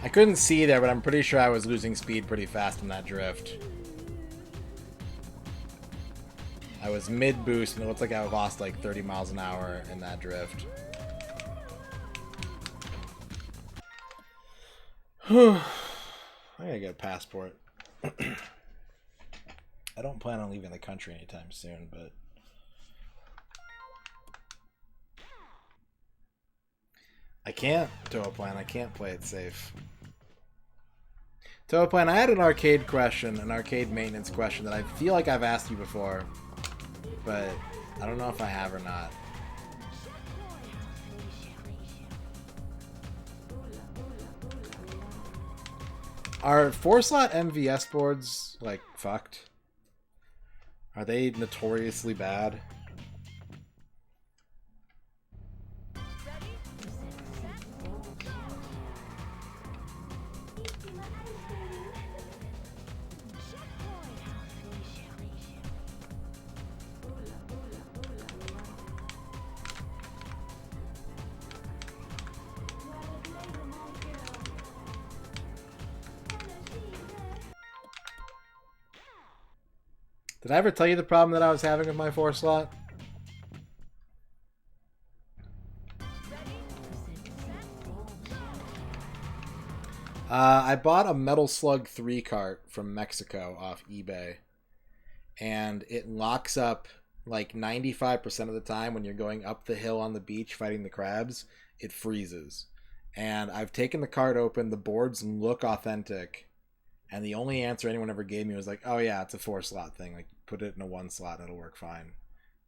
I couldn't see there, but I'm pretty sure I was losing speed pretty fast in that drift. I was mid-boost, and it looked like I lost like 30 miles an hour in that drift. I gotta get a passport. I don't plan on leaving the country anytime soon, but... I can't, Toaplan. I can't play it safe. Toaplan, I had an arcade question, an arcade maintenance question that I feel like I've asked you before, but I don't know if I have or not. Are 4-slot MVS boards, like, fucked? Are they notoriously bad? Did I ever tell you the problem that I was having with my 4-slot? I bought a Metal Slug 3 cart from Mexico off eBay, and it locks up like 95% of the time when you're going up the hill on the beach fighting the crabs. It freezes. And I've taken the cart open, the boards look authentic, and the only answer anyone ever gave me was like, oh yeah, it's a 4-slot thing. Like, put it in a 1 slot and it'll work fine.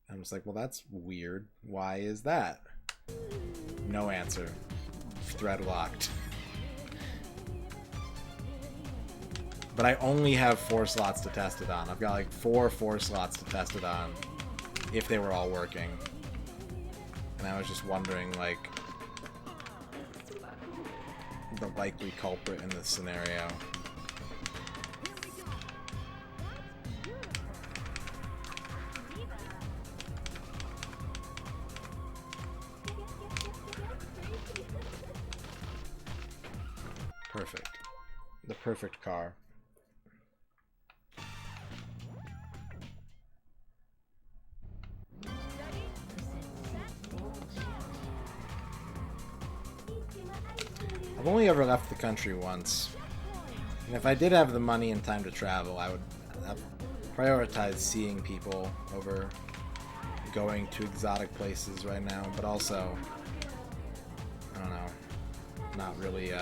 And I'm just like, well, that's weird. Why is that? No answer. Thread locked. But I only have 4 slots to test it on. I've got like 4 slots to test it on if they were all working. And I was just wondering, like, the likely culprit in this scenario. Perfect. The perfect car. I've only ever left the country once. And if I did have the money and time to travel, I would prioritize seeing people over going to exotic places right now. But also, I don't know, not really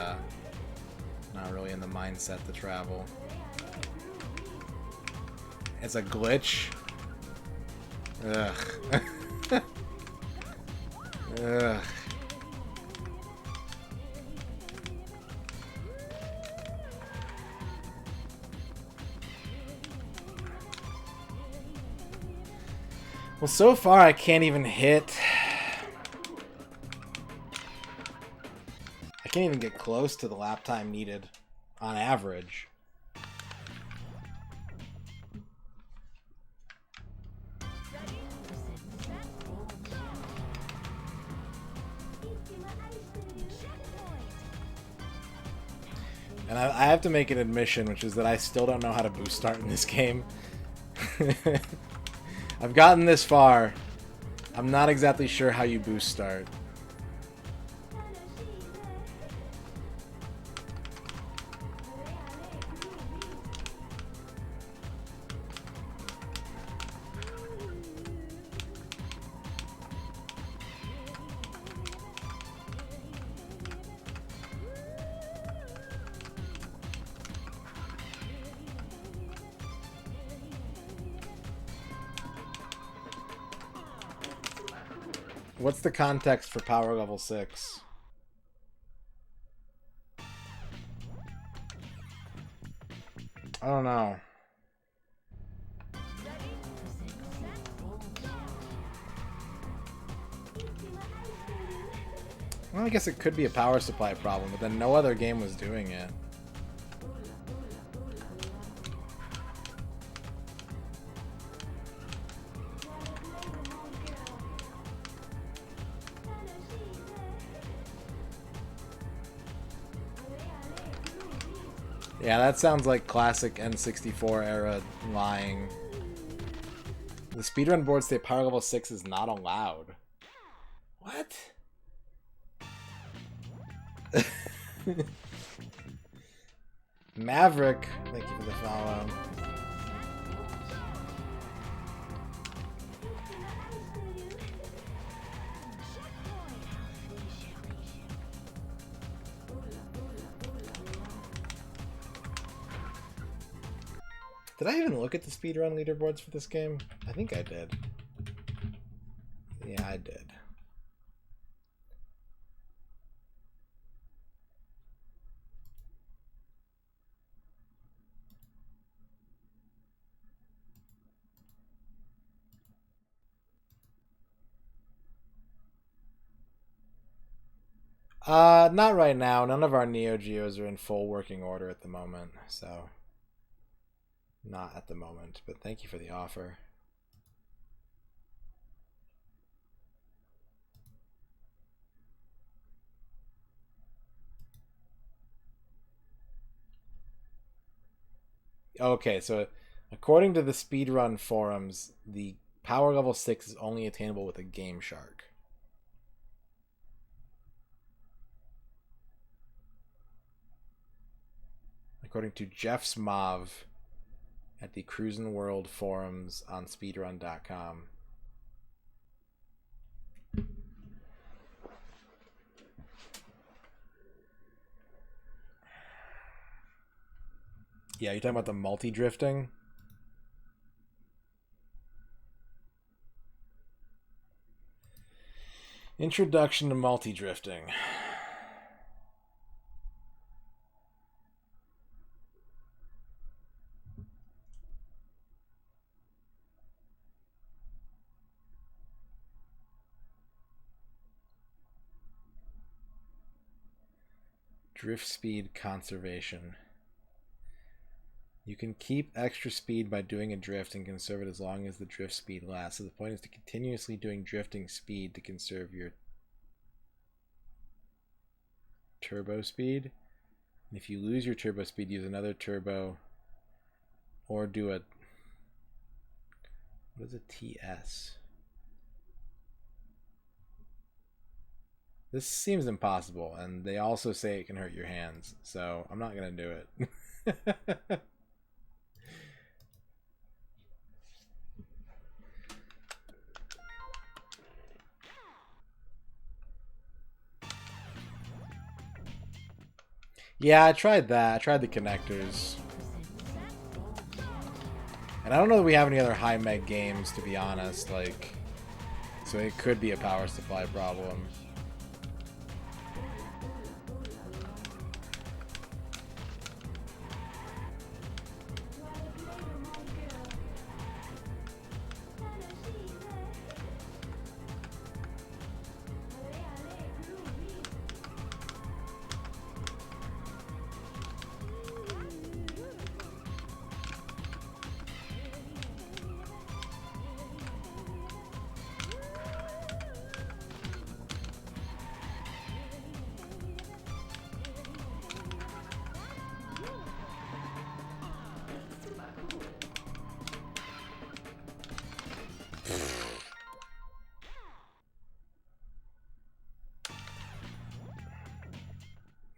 in the mindset to travel. It's a glitch. Ugh. Ugh. Well, so far I can't even hit. I can't even get close to the lap time needed on average. And I have to make an admission, which is that I still don't know how to boost start in this game. I've gotten this far. I'm not exactly sure how you boost start. What's the context for power level 6? I don't know. Well, I guess it could be a power supply problem, but then no other game was doing it. Yeah, that sounds like classic N64 era lying. The speedrun boards say power level 6 is not allowed. What? Maverick, thank you for the follow. Did I even look at the speedrun leaderboards for this game? I think I did. Yeah, I did. Not right now. None of our Neo Geos are in full working order at the moment, so not at the moment, but thank you for the offer. Okay, so according to the speedrun forums, the power level 6 is only attainable with a Game Shark. According to Jeff's Mauve at the Cruis'n World forums on speedrun.com. Yeah, you're talking about the multi-drifting? Introduction to multi-drifting. Drift speed conservation. You can keep extra speed by doing a drift and conserve it as long as the drift speed lasts. So the point is to continuously doing drifting speed to conserve your turbo speed. And if you lose your turbo speed, use another turbo or do a... What is a TS? This seems impossible, and they also say it can hurt your hands, so I'm not going to do it. Yeah, I tried that. I tried the connectors. And I don't know that we have any other high meg games, to be honest. Like, so it could be a power supply problem.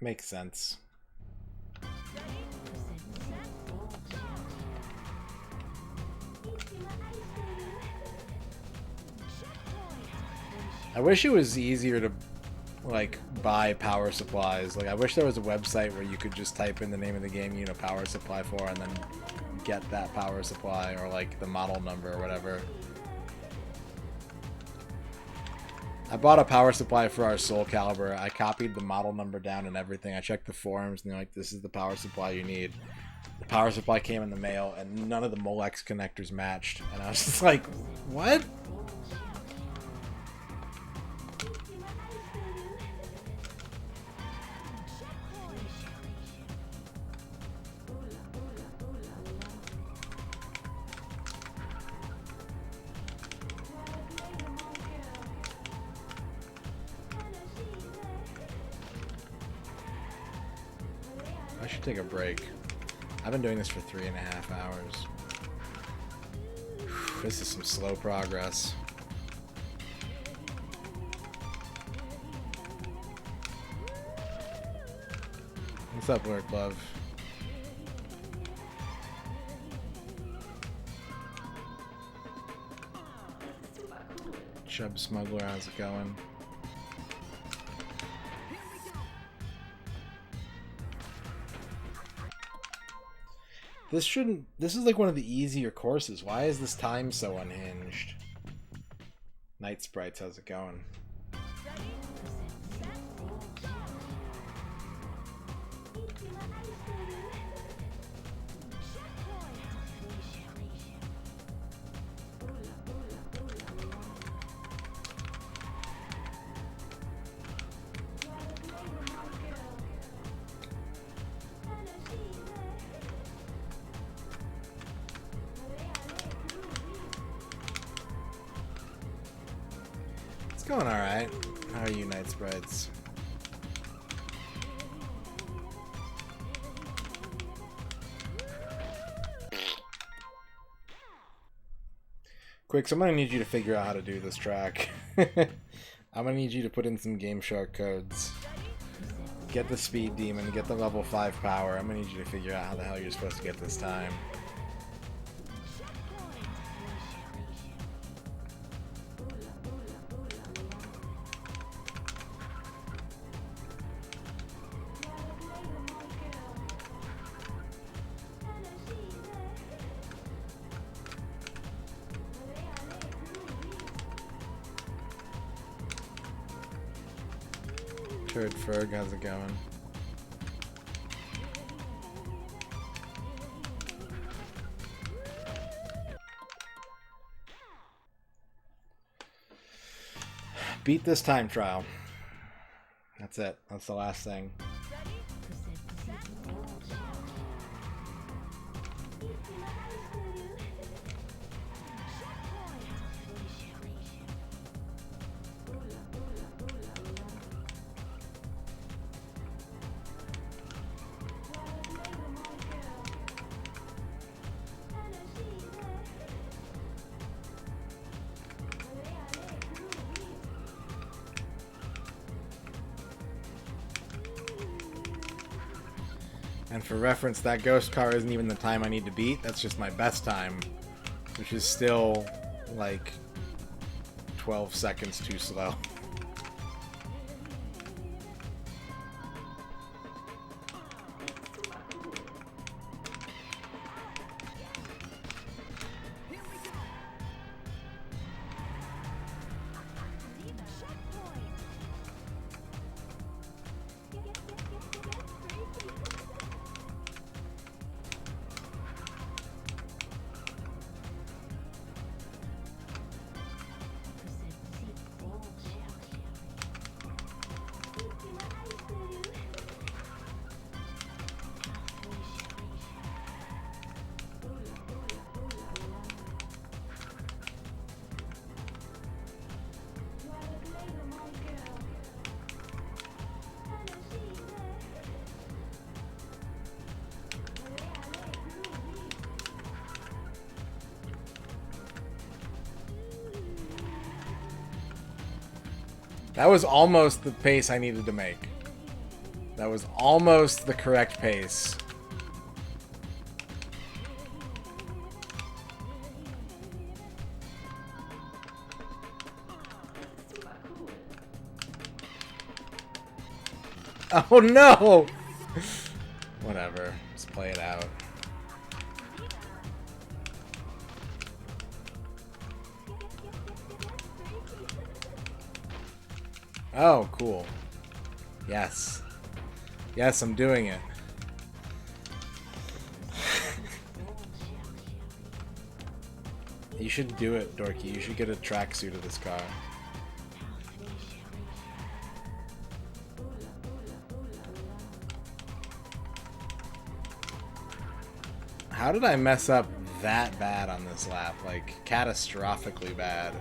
Makes sense. I wish it was easier to like buy power supplies. Like I wish there was a website where you could just type in the name of the game you need a power supply for and then get that power supply or like the model number or whatever. I bought a power supply for our Soul Calibur. I copied the model number down and everything. I checked the forums and they're like, this is the power supply you need. The power supply came in the mail and none of the Molex connectors matched. And I was just like, what? I should take a break. I've been doing this for 3.5 hours. This is some slow progress. What's up, Lord Love? Chub Smuggler, how's it going? This shouldn't... This is like one of the easier courses. Why is this time so unhinged? Night Sprites, how's it going? Going alright. How are you, Night Sprites? Quick, so I'm gonna need you to figure out how to do this track. I'm gonna need you to put in some Game Shark codes. Get the Speed Demon, get the level 5 power. I'm gonna need you to figure out how the hell you're supposed to get this time. Turd Ferg, how's it going? Beat this time trial. That's it. That's the last thing. And for reference, that ghost car isn't even the time I need to beat. That's just my best time, which is still like 12 seconds too slow. That was almost the pace I needed to make. That was almost the correct pace. Oh no! Whatever. Let's play it out. Oh, cool. Yes. Yes, I'm doing it. You should do it, Dorky. You should get a tracksuit of this car. How did I mess up that bad on this lap? Like, catastrophically bad.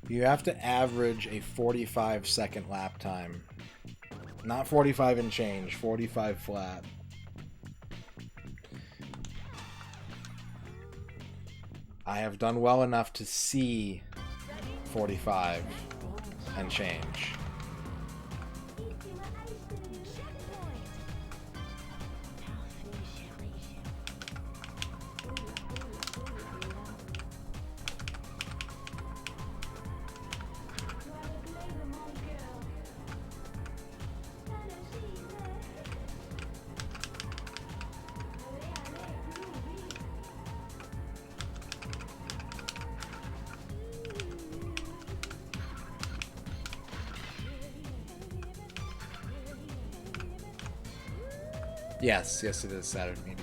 You have to average a 45-second lap time. Not 45 and change, 45 flat. I have done well enough to see 45 and change. Yes, yes, it is Saturn Media.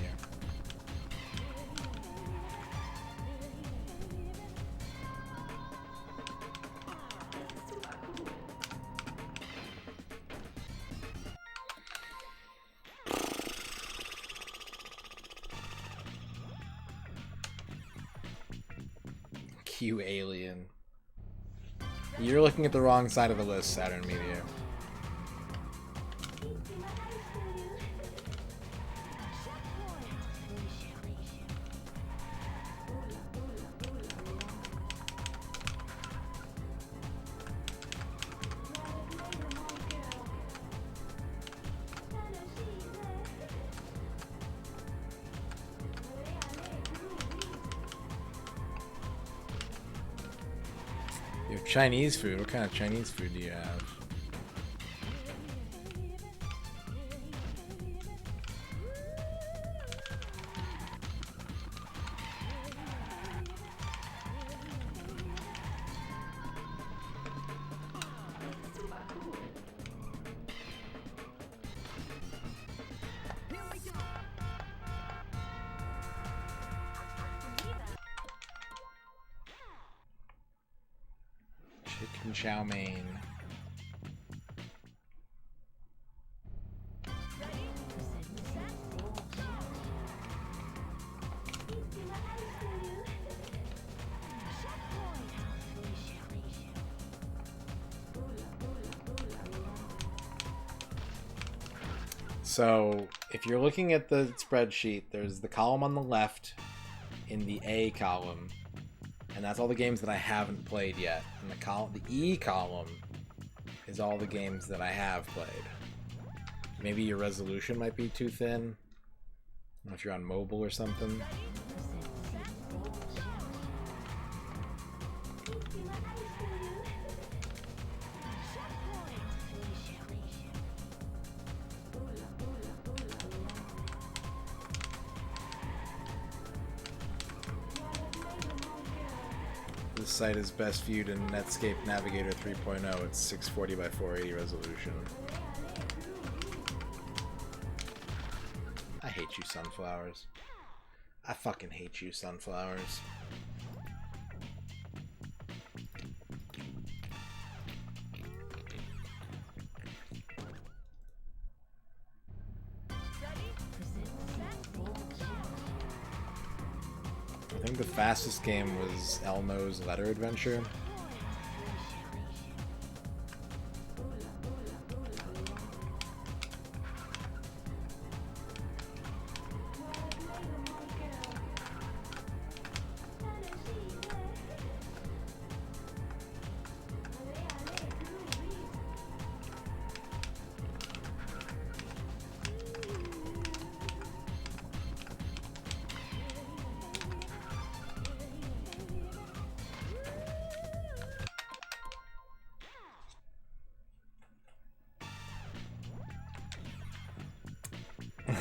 Q Alien. You're looking at the wrong side of the list, Saturn Media. You have Chinese food? What kind of Chinese food do you have? Chicken chow mein. So, if you're looking at the spreadsheet, there's the column on the left in the A column, and that's all the games that I haven't played yet. And the E column is all the games that I have played. Maybe your resolution might be too thin. I don't know if you're on mobile or something. This site is best viewed in Netscape Navigator 3.0. It's 640 by 480 resolution. I hate you, sunflowers. I fucking hate you, sunflowers. I think the fastest game was Elmo's Letter Adventure.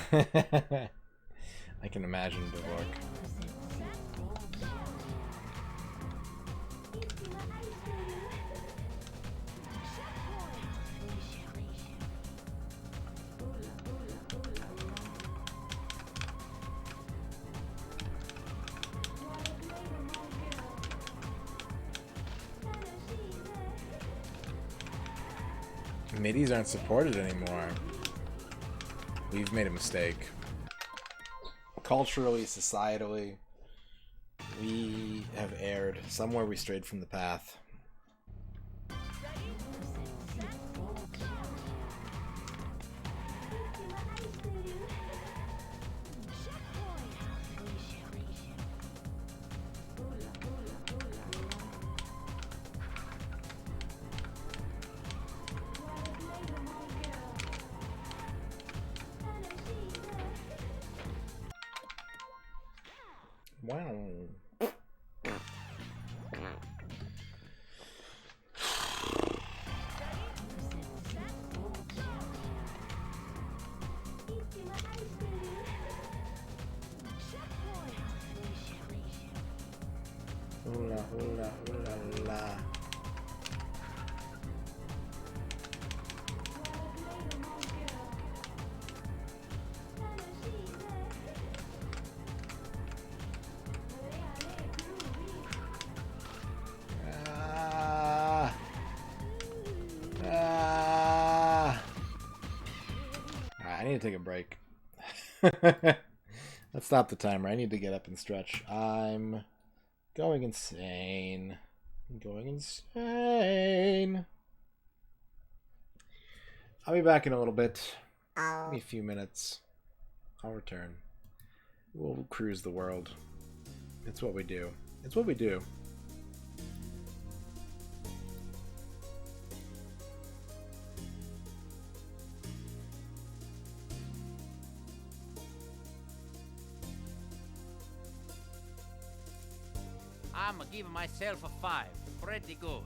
I can imagine the look. MIDIs aren't supported anymore. We've made a mistake. Culturally, societally, we have erred. Somewhere we strayed from the path. Wow. Hula, hula, hula, la. need to take a break. Let's stop the timer. I need to get up and stretch. I'm going insane. I'm going insane. I'll be back in a little bit. Give me a few minutes. I'll return. We'll cruise the world. It's what we do. It's what we do. I'm giving myself a 5. Pretty good.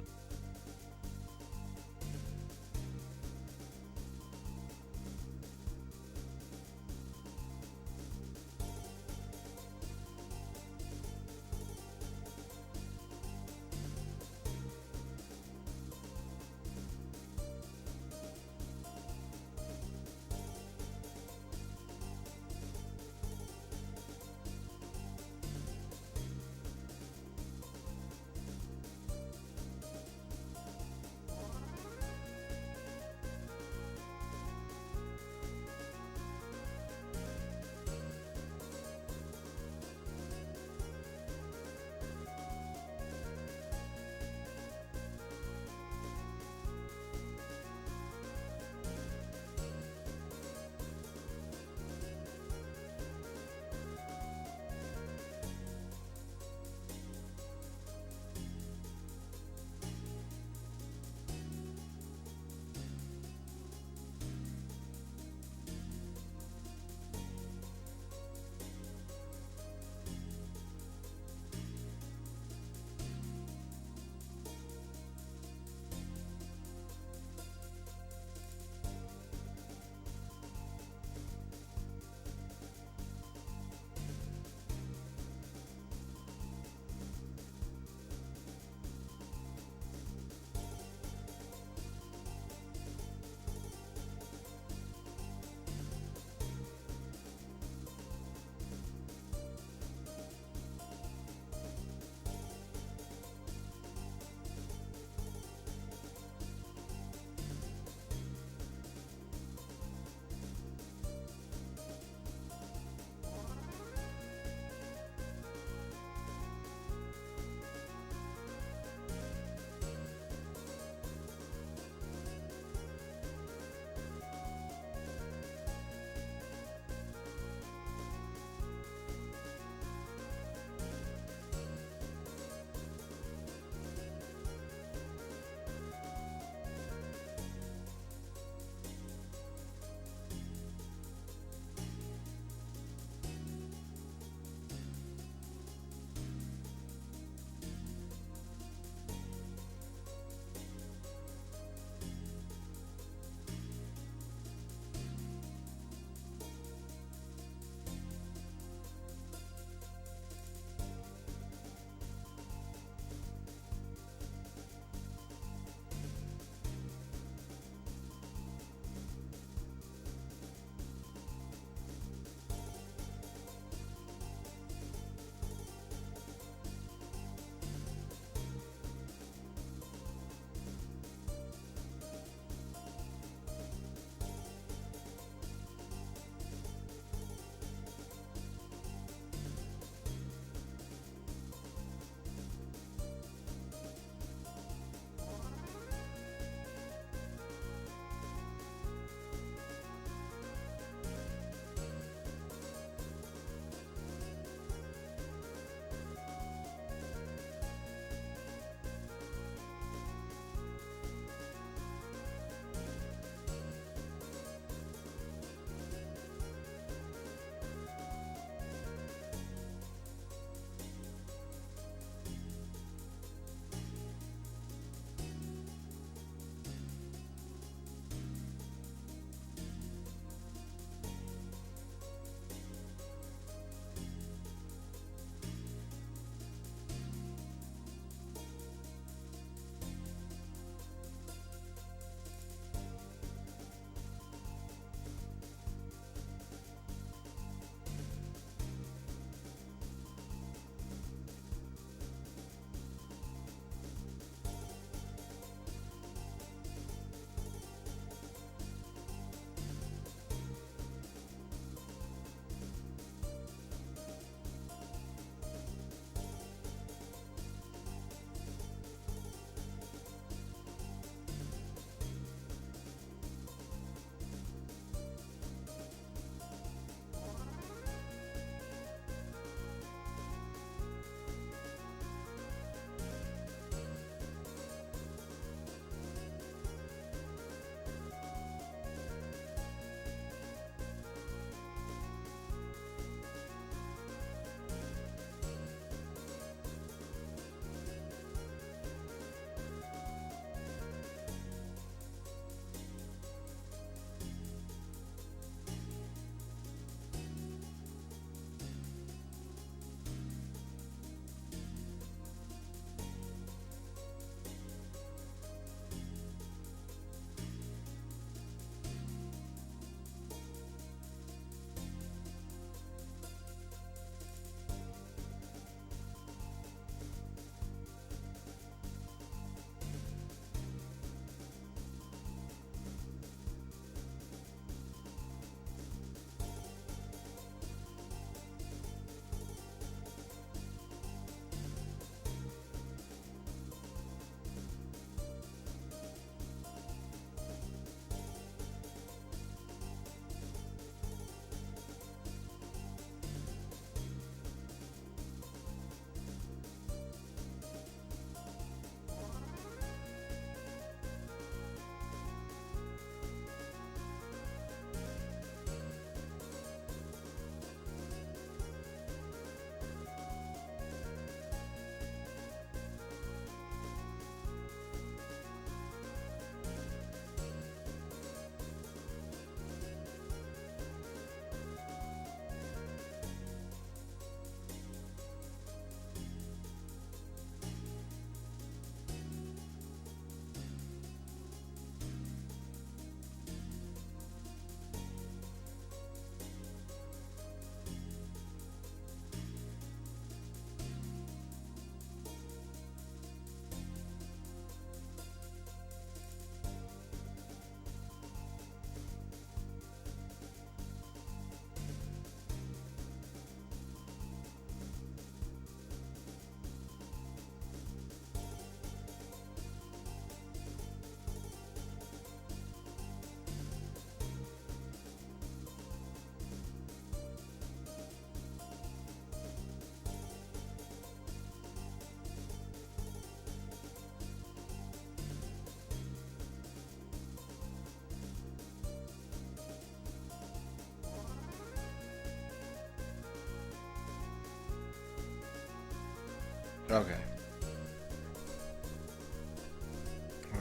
Okay.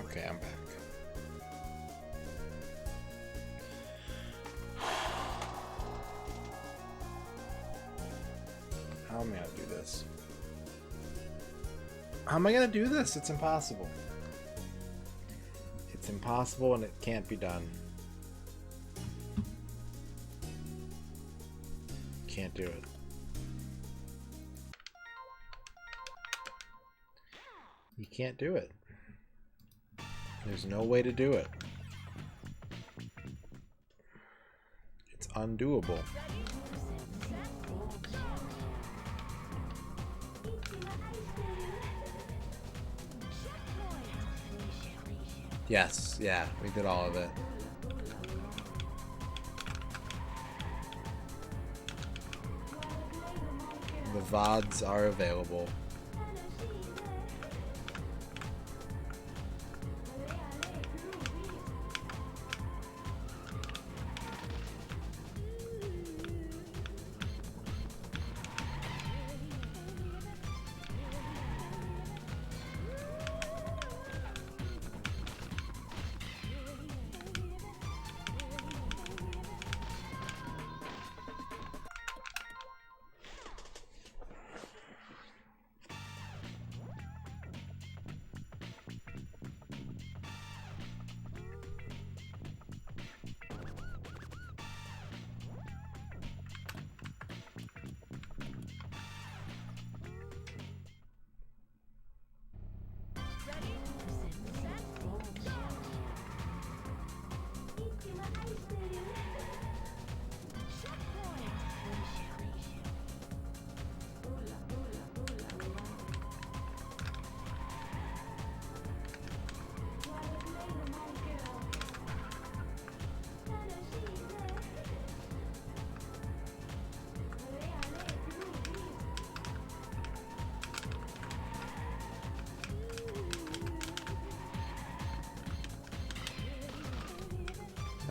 Okay, I'm back. How am I gonna do this? How am I gonna do this? It's impossible. It's impossible and it can't be done. Can't do it. You can't do it. There's no way to do it. It's undoable. Yes, yeah, we did all of it. The VODs are available.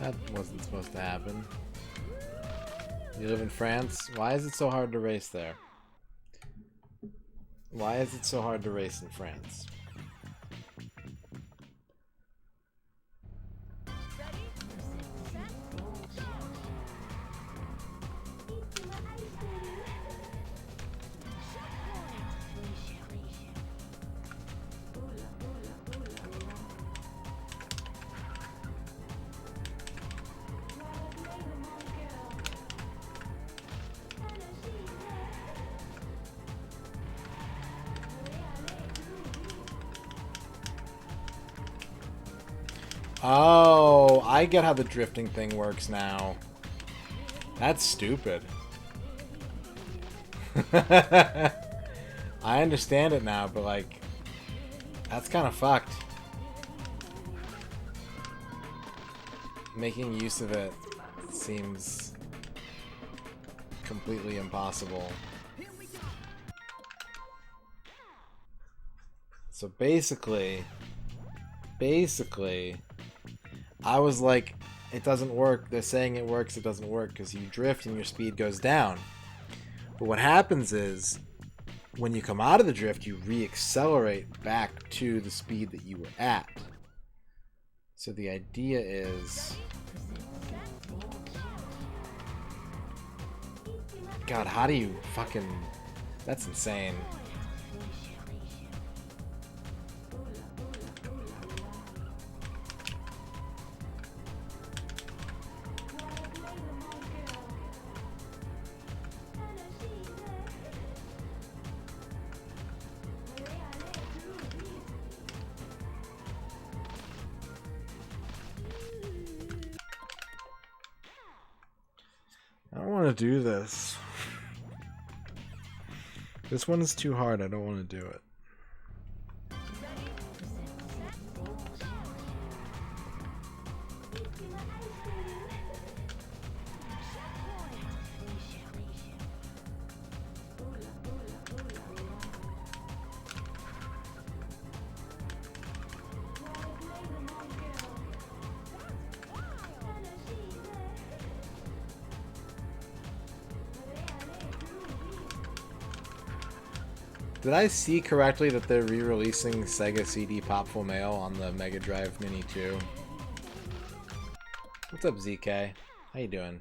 That wasn't supposed to happen. You live in France? Why is it so hard to race there? Why is it so hard to race in France? Oh, I get how the drifting thing works now. That's stupid. I understand it now, but like, that's kind of fucked. Making use of it seems completely impossible. So basically, I was like, it doesn't work. They're saying it works, it doesn't work because you drift and your speed goes down. But what happens is, when you come out of the drift, you re-accelerate back to the speed that you were at. So the idea is... God, how do you fucking... That's insane. I don't want to do this. This one is too hard. I don't want to do it. Did I see correctly that they're re-releasing Sega CD Popful Mail on the Mega Drive Mini 2? What's up, ZK? How you doing?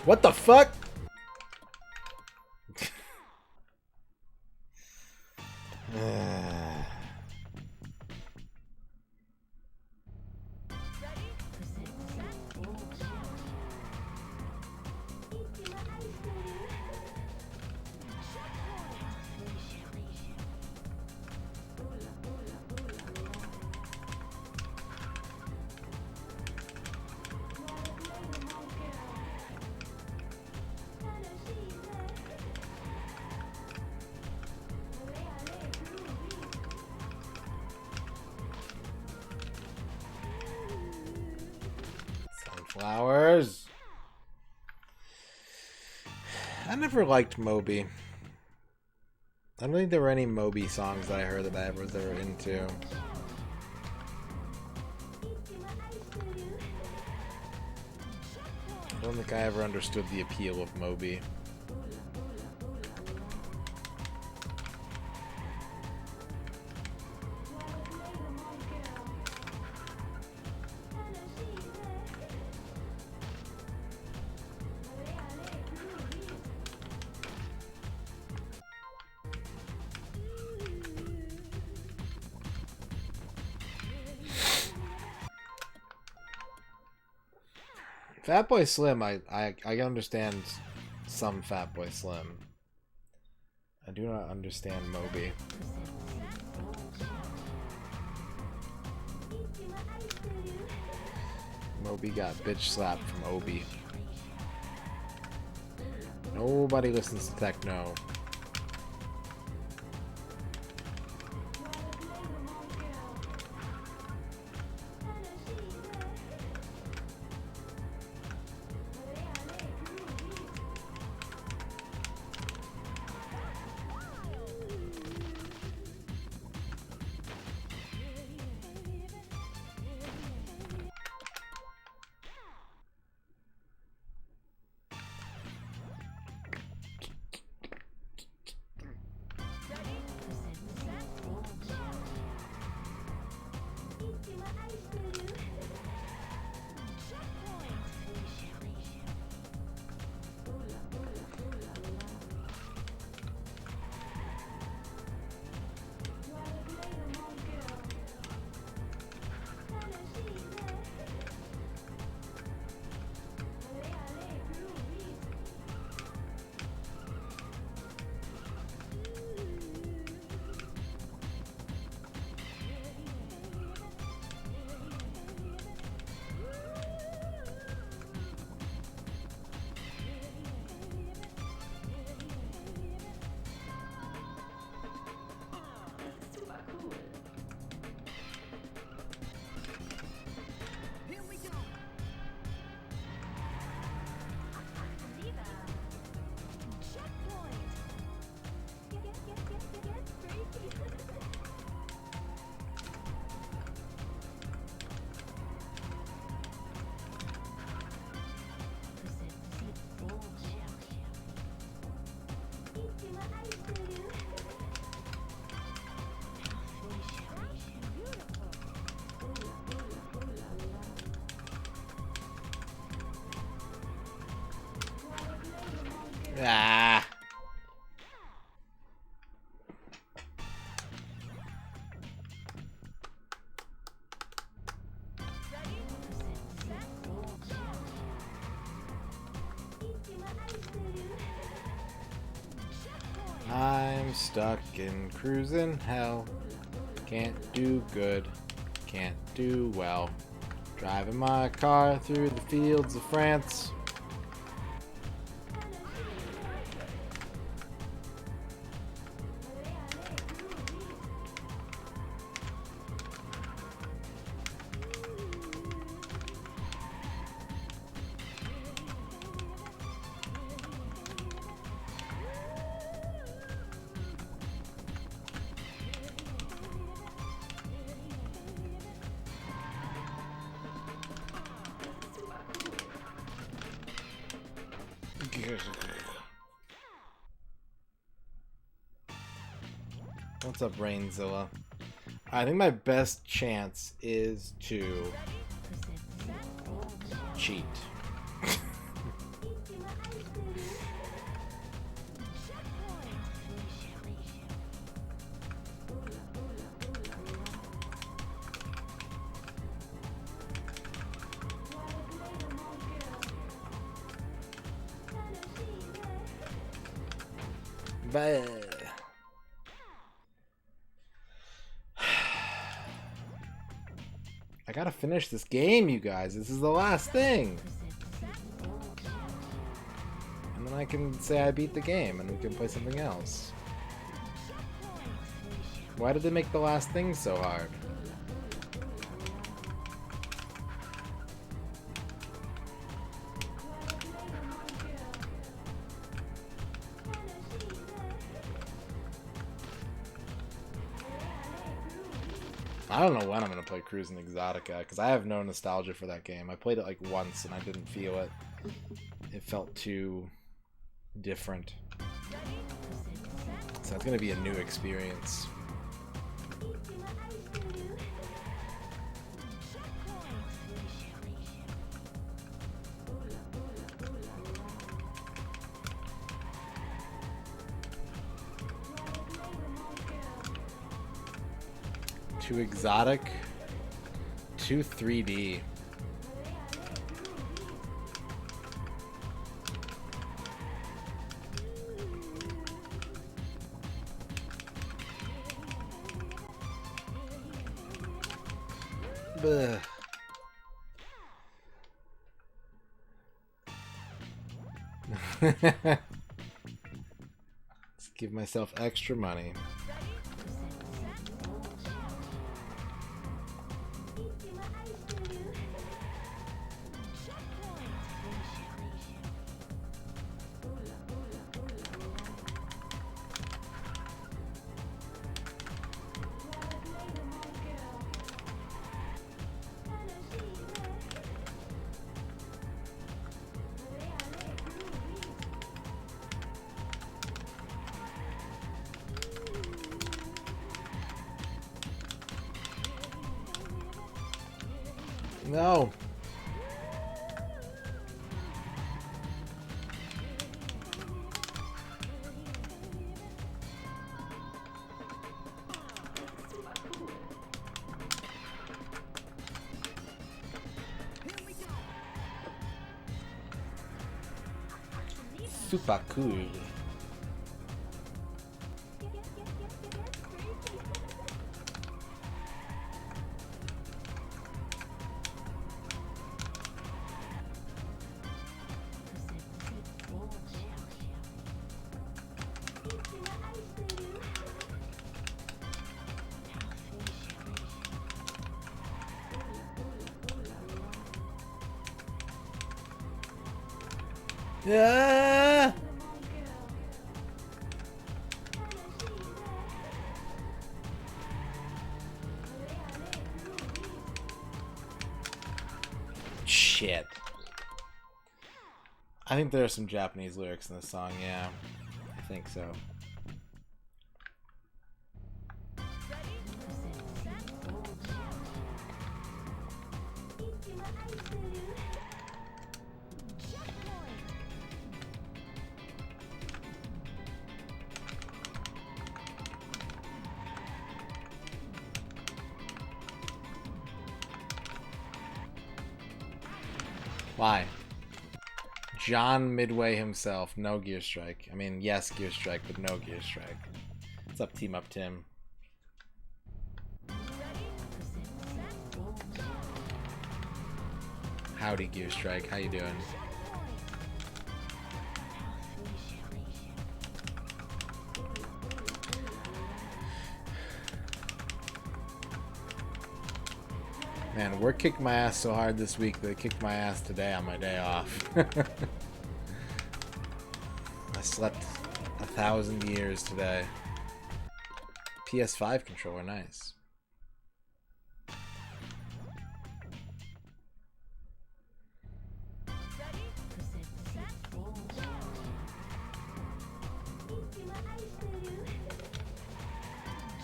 What the fuck? Sunflowers. I never liked Moby. I don't think there were any Moby songs that I heard that I was ever into. I don't think I ever understood the appeal of Moby. Fatboy Slim, I understand some Fatboy Slim. I do not understand Moby. Moby got bitch slapped from Obi. Nobody listens to techno. Ah. I'm stuck in cruising hell. Can't do good, can't do well. Driving my car through the fields of France. What's up, Rainzilla? I think my best chance is to cheat. But I gotta finish this game, you guys. This is the last thing. And then I can say I beat the game and we can play something else. Why did they make the last thing so hard? I don't know when I'm going to play Cruis'n Exotica, because I have no nostalgia for that game. I played it like once and I didn't feel it. It felt too different. So it's going to be a new experience. Too exotic, too 3D. Blech. Let's give myself extra money. No. Super cool. Yeah. Shit. I think there are some Japanese lyrics in this song, yeah. I think so. Why? John Midway himself, no Gear Strike. I mean, yes, Gear Strike, but no Gear Strike. What's up, Team Up Tim? Howdy, Gear Strike. How you doing? Man, work kicked my ass so hard this week that they kicked my ass today on my day off. I slept 1,000 years today. PS5 controller, nice.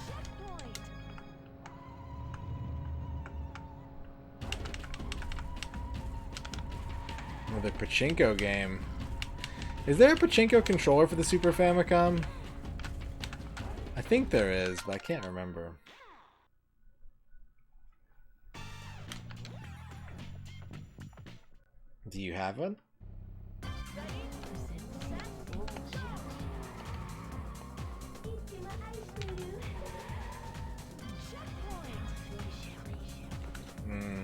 Checkpoint. Another pachinko game. Is there a pachinko controller for the Super Famicom? I think there is, but I can't remember. Do you have one? Hmm.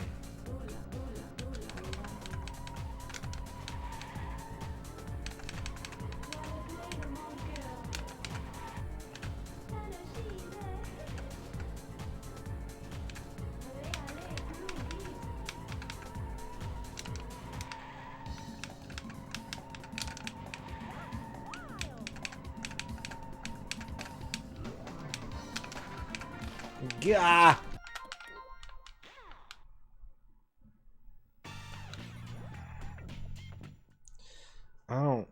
Gah! Oh.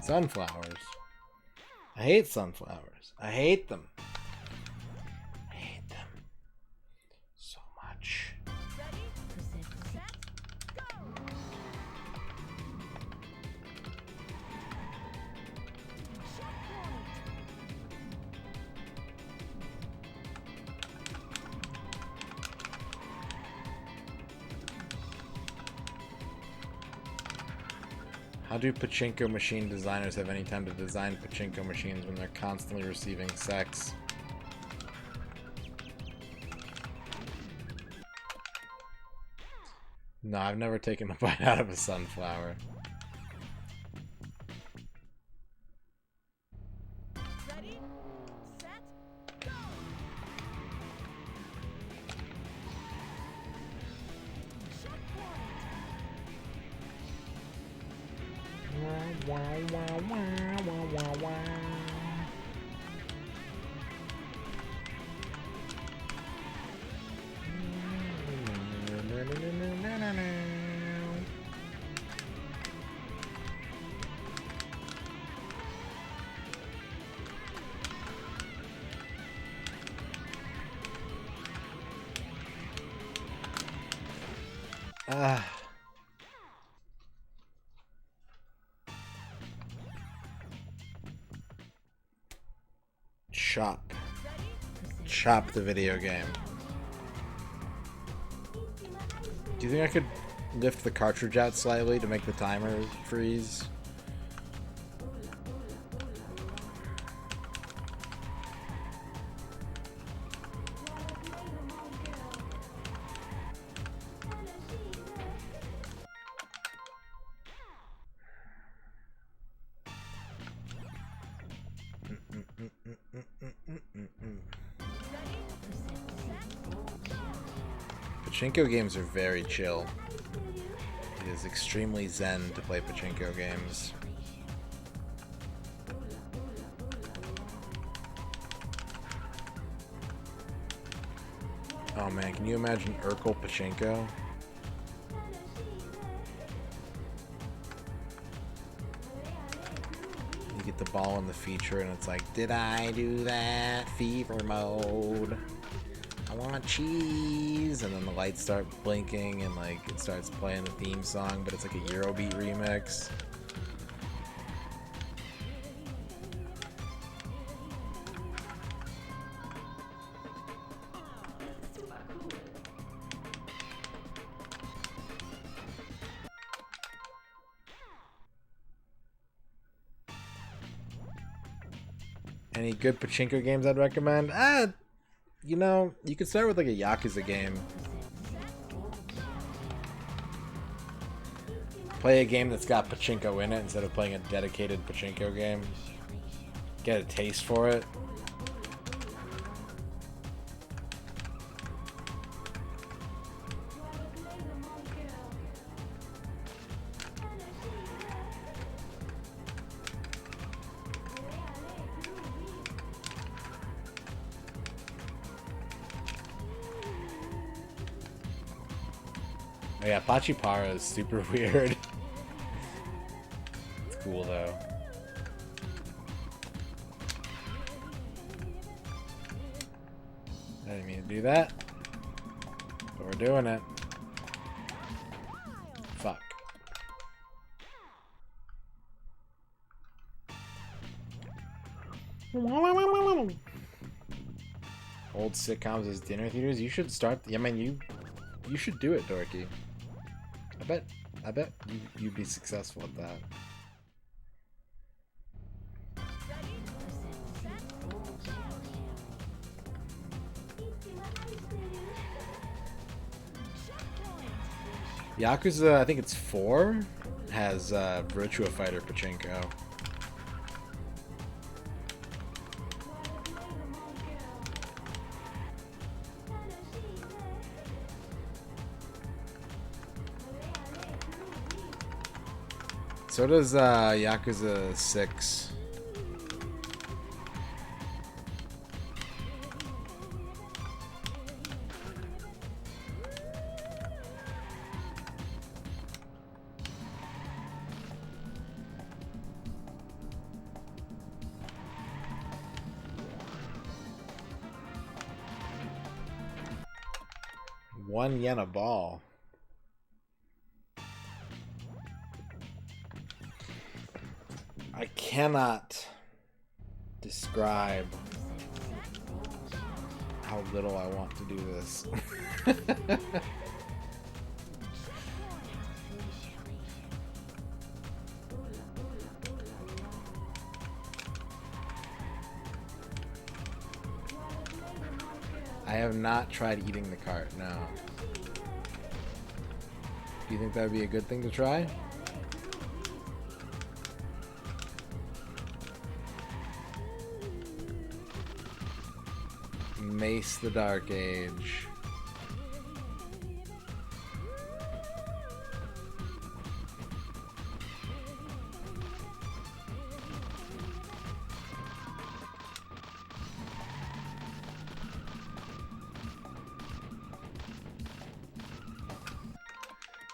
Sunflowers. I hate sunflowers. I hate them. I hate them so much. How do pachinko machine designers have any time to design pachinko machines when they're constantly receiving sex? No, I've never taken a bite out of a sunflower. Ready, set, go! Ah. Chop. Chop the video game. Do you think I could lift the cartridge out slightly to make the timer freeze? Pachinko games are very chill. It is extremely zen to play pachinko games. Oh man, can you imagine Urkel Pachinko? You get the ball in the feature and it's like, did I do that? Fever mode. I want cheese, and then the lights start blinking and like it starts playing the theme song, but it's like a Eurobeat remix. Any good pachinko games I'd recommend? You know, you could start with like a Yakuza game. Play a game that's got pachinko in it instead of playing a dedicated pachinko game. get a taste for it. Oh yeah, Pachipara is super weird. It's cool though. I didn't mean to do that, but we're doing it. Fuck. Old sitcoms as dinner theaters. You should start. I mean, you should do it, Dorky. I bet you'd be successful at that. Yakuza, I think it's 4, has Virtua Fighter Pachinko. So does Yakuza 6. $1 a ball. I cannot describe how little I want to do this. I have not tried eating the cart, no. Do you think that would be a good thing to try? Mace the Dark Age.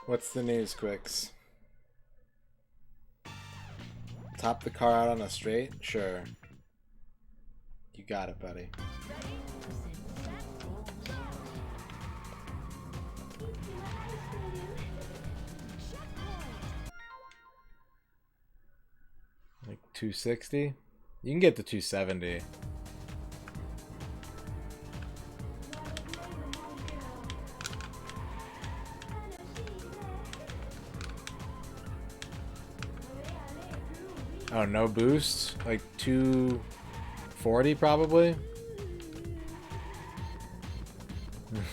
What's the news, Quicks? Top the car out on a straight? Sure. You got it, buddy. Like 260? You can get to 270. Oh, no boost? Like 240 probably?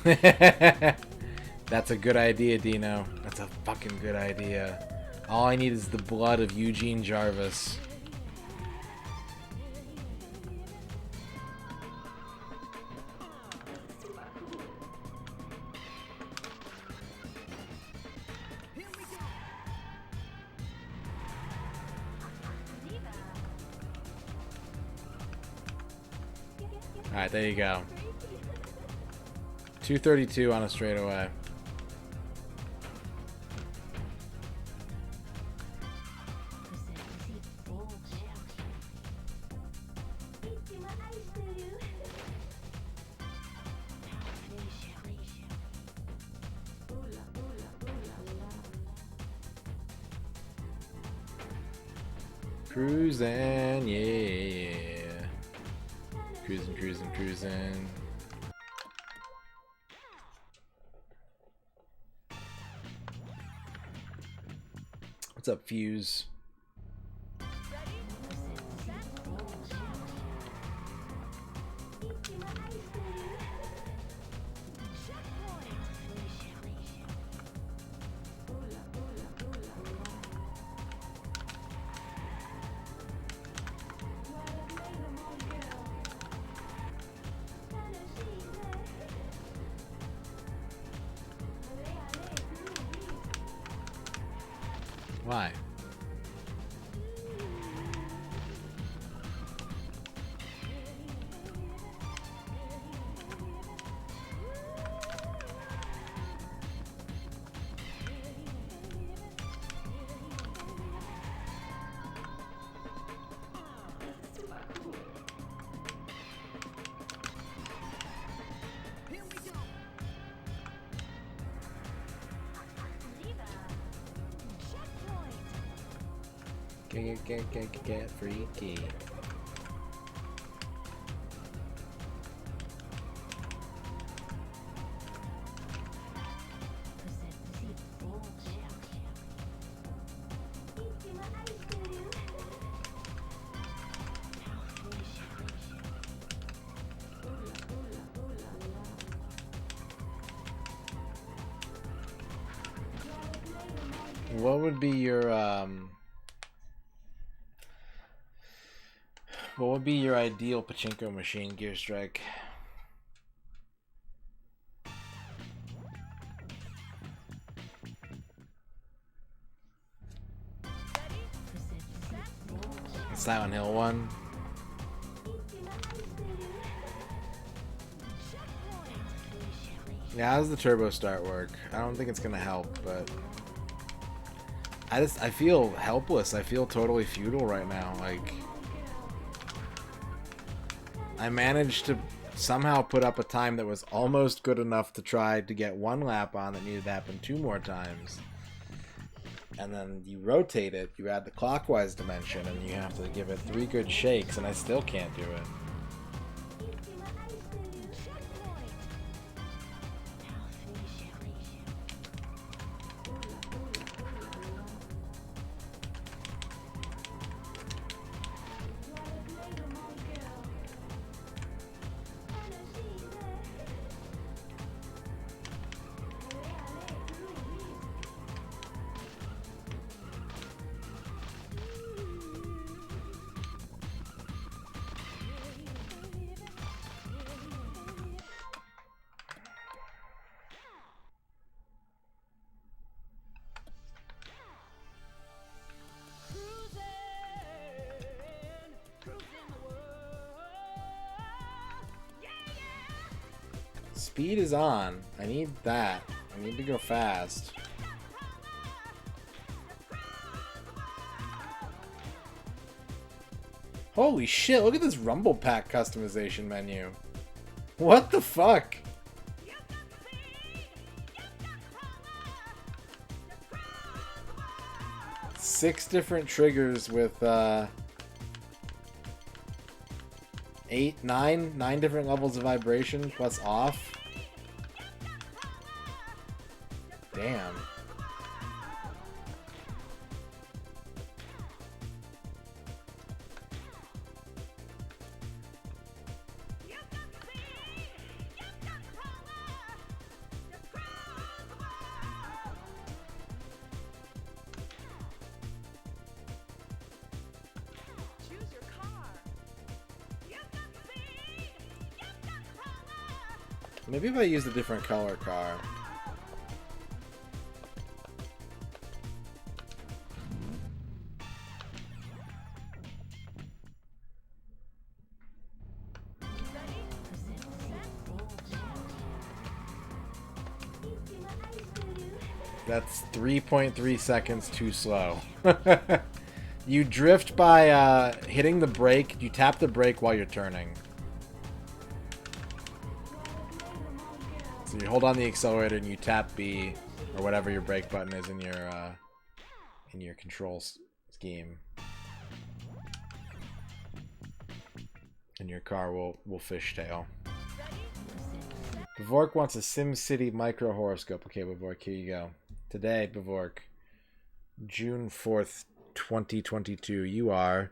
That's a good idea, Dino. That's a fucking good idea. All I need is the blood of Eugene Jarvis. Alright, there you go. 232 on a straightaway. Cruis'n, yeah. Cruis'n, cruis'n, cruis'n. What's up, Fuse? Why? Get freaky. What would be your what would be your ideal pachinko machine, Gear Strike? Silent Hill one. Yeah, how does the turbo start work? I don't think it's gonna help, but I feel helpless. I feel totally futile right now. Like, I managed to somehow put up a time that was almost good enough to try to get one lap on that needed to happen 2 more times. And then you rotate it, you add the clockwise dimension, and you have to give it 3 good shakes, and I still can't do it. Speed is on. I need that. I need to go fast. Holy shit, look at this Rumble Pack customization menu. What the fuck? 6 different triggers with 9 different levels of vibration plus off. Damn. Maybe if I use a different color car. That's 3.3 seconds too slow. You drift by hitting the brake. You tap the brake while you're turning. So you hold on the accelerator and you tap B or whatever your brake button is in your control scheme, and your car will fishtail. Bevork wants a SimCity micro horoscope. Okay, Bevork, here you go. Today, Bevork, June 4th, 2022, you are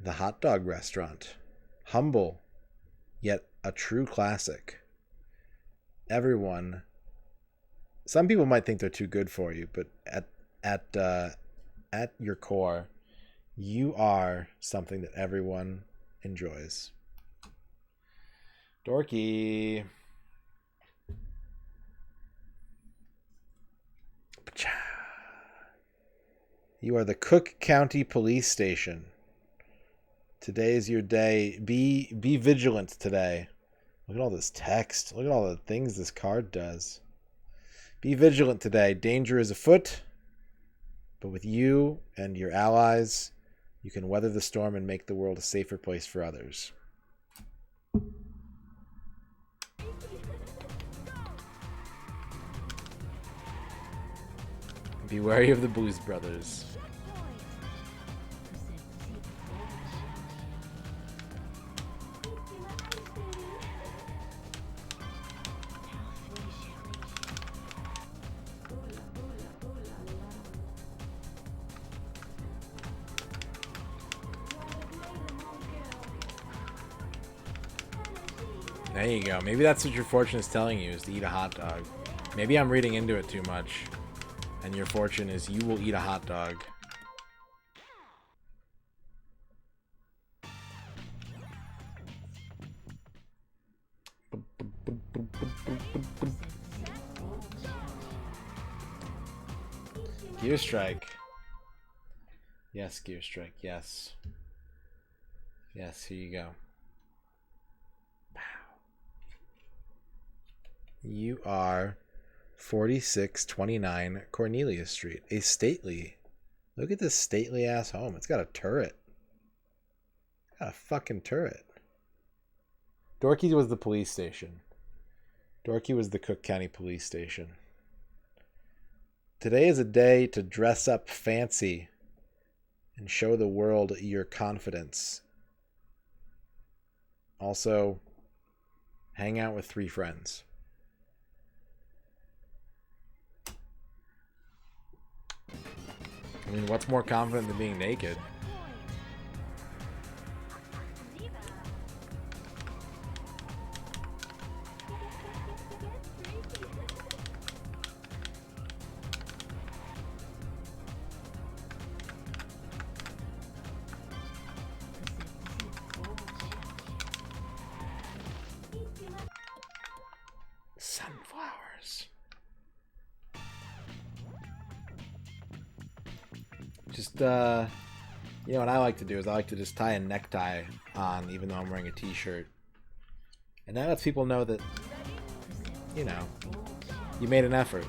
the hot dog restaurant. Humble, yet a true classic. Everyone, some people might think they're too good for you, but at your core, you are something that everyone enjoys. Dorky. You are the Cook County Police Station. Today is your day. Be vigilant today. Look at all this text. Look at all the things this card does. Be vigilant today. Danger is afoot. But with you and your allies, you can weather the storm and make the world a safer place for others. Be wary of the Blues Brothers. There you go. Maybe that's what your fortune is telling you, is to eat a hot dog. Maybe I'm reading into it too much. And your fortune is you will eat a hot dog. Gear Strike. Yes, Gear Strike. Yes. Yes, here you go. You are 4629 Cornelia Street. A stately. Look at this stately ass home. It's got a turret. It's got a fucking turret. Dorky was the police station. Dorky was the Cook County Police Station. Today is a day to dress up fancy and show the world your confidence. Also, hang out with 3 friends. I mean, what's more confident than being naked? Sunflowers. Just, you know what I like to do is I like to just tie a necktie on even though I'm wearing a t-shirt. And that lets people know that, you know, you made an effort.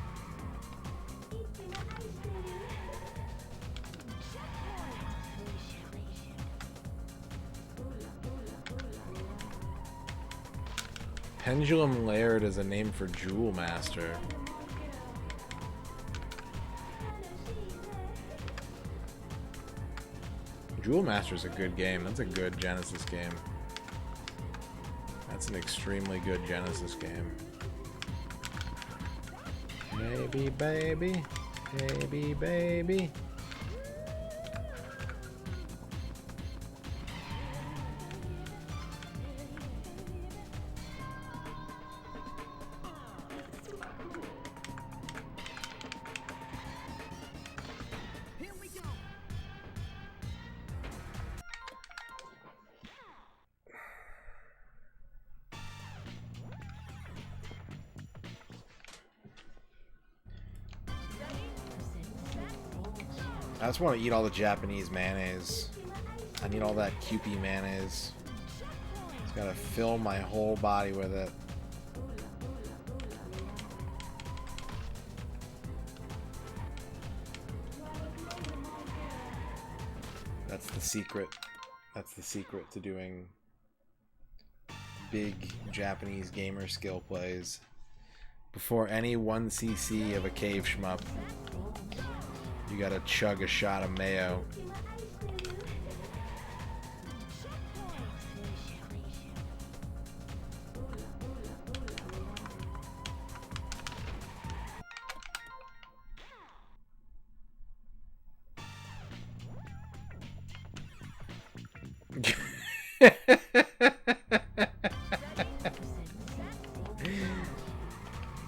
Pendulum Laird is a name for Jewel Master. Jewel Master is a good game. That's a good Genesis game. That's an extremely good Genesis game. Baby, baby, baby, baby. I just want to eat all the Japanese mayonnaise. I need all that Kewpie mayonnaise. Just gotta fill my whole body with it. That's the secret. That's the secret to doing big Japanese gamer skill plays. Before any 1cc of a cave shmup, you gotta chug a shot of mayo.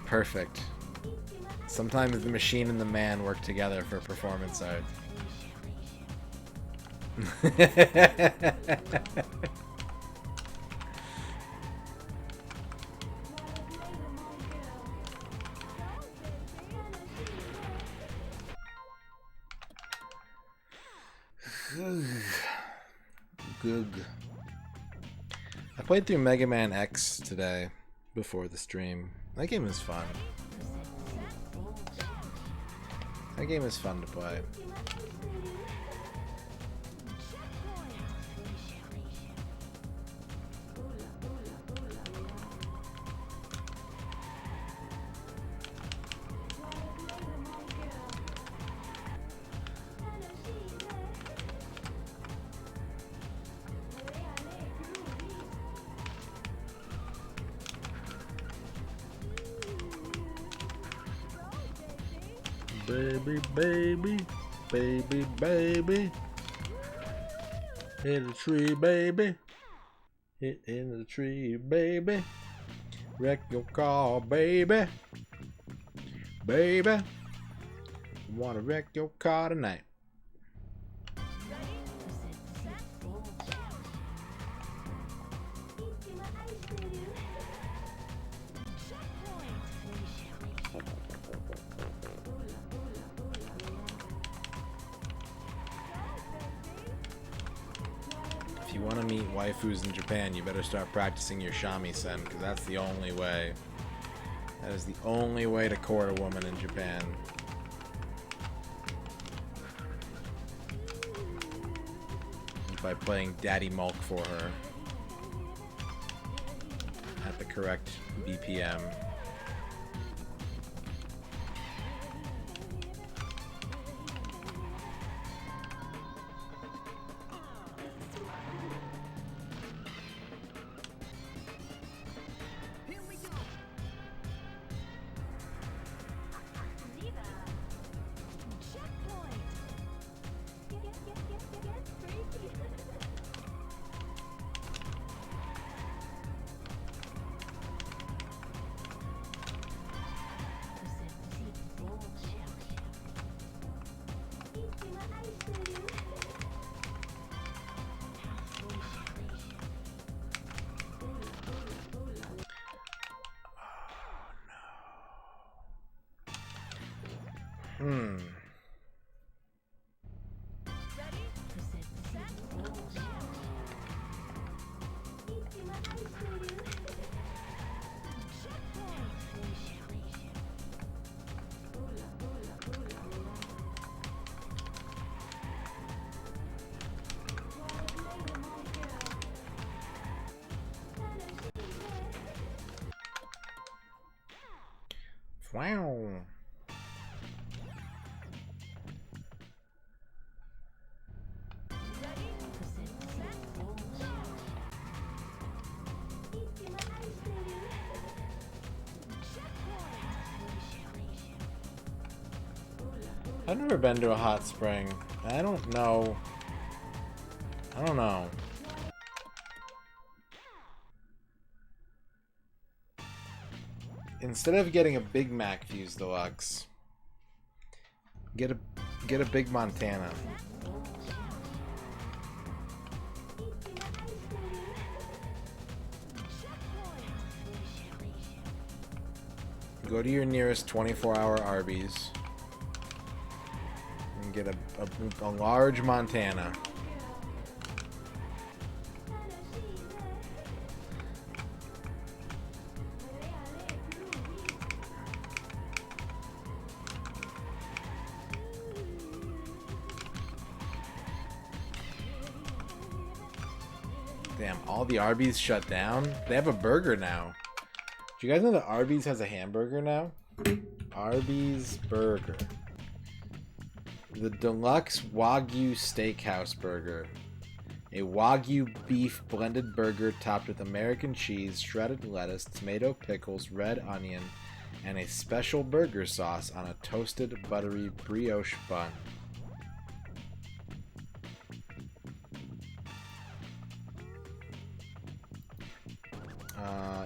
Perfect. Sometimes the machine and the man work together for performance art. Goog. I played through Mega Man X today before the stream. That game is fun. That game is fun to play. Baby, baby, baby, baby. Hit the tree, baby. Hit in the tree, baby. Wreck your car, baby. Baby. Wanna wreck your car tonight. If you want to meet waifus in Japan, you better start practicing your shamisen, because that's the only way. That is the only way to court a woman in Japan. By playing Daddy Mulk for her at the correct BPM. Wow. I've never been to a hot spring. I don't know. Instead of getting a Big Mac Fuse Deluxe, get a Big Montana. Go to your nearest 24-hour Arby's and get a large Montana. Damn, all the Arby's shut down? They have a burger now. Do you guys know that Arby's has a hamburger now? Arby's Burger. The Deluxe Wagyu Steakhouse Burger. A Wagyu beef blended burger topped with American cheese, shredded lettuce, tomato, pickles, red onion, and a special burger sauce on a toasted, buttery brioche bun.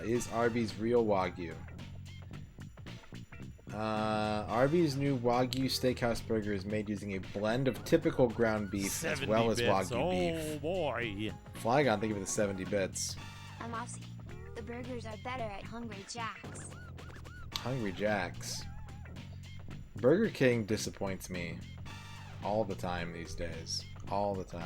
Is Arby's real Wagyu? Arby's new Wagyu Steakhouse Burger is made using a blend of typical ground beef as well as Wagyu beef. Oh boy. Flygon, thank you for the 70 bits. I'm Aussie. The burgers are better at Hungry Jack's. Hungry Jack's. Burger King disappoints me all the time these days. All the time.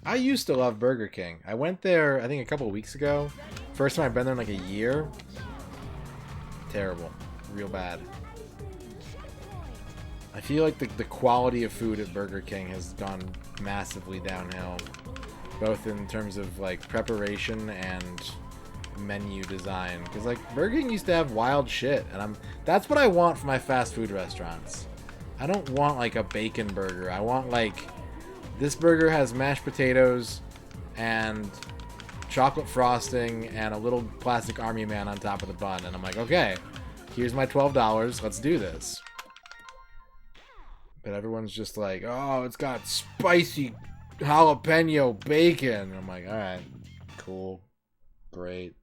I used to love Burger King. I went there, I think, a couple of weeks ago. First time I've been there in like a year. Terrible. Real bad. I feel like the quality of food at Burger King has gone massively downhill. Both in terms of like preparation and menu design. Because like Burger King used to have wild shit. And that's what I want for my fast food restaurants. I don't want like a bacon burger. I want like... This burger has mashed potatoes and chocolate frosting and a little plastic army man on top of the bun. And I'm like, okay, here's my $12. Let's do this. But everyone's just like, oh, it's got spicy jalapeno bacon. And I'm like, all right, cool, great.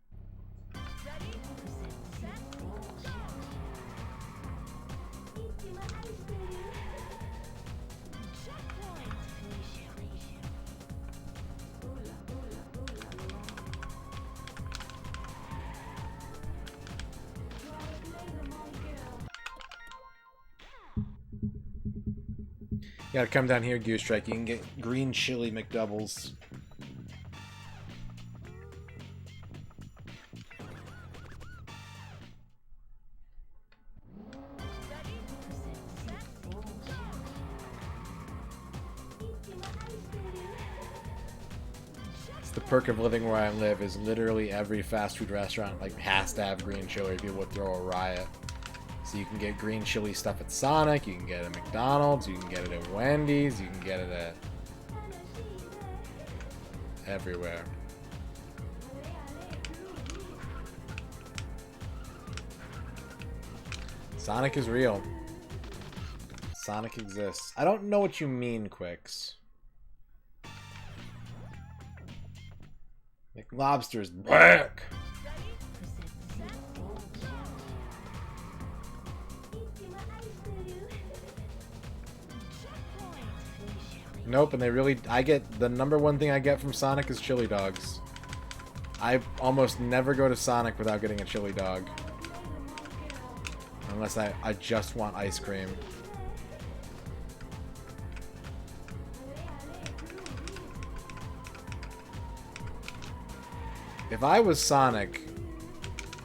You gotta come down here, Goose Strike. You can get green chili McDoubles. It's the perk of living where I live is literally every fast food restaurant like has to have green chili. People would throw a riot. So you can get green chili stuff at Sonic, you can get it at McDonald's, you can get it at Wendy's, you can get it at everywhere. Sonic is real. Sonic exists. I don't know what you mean, Quicks. McLobster's back! Nope, and they really... I get... The number one thing I get from Sonic is chili dogs. I almost never go to Sonic without getting a chili dog. Unless I just want ice cream. If I was Sonic,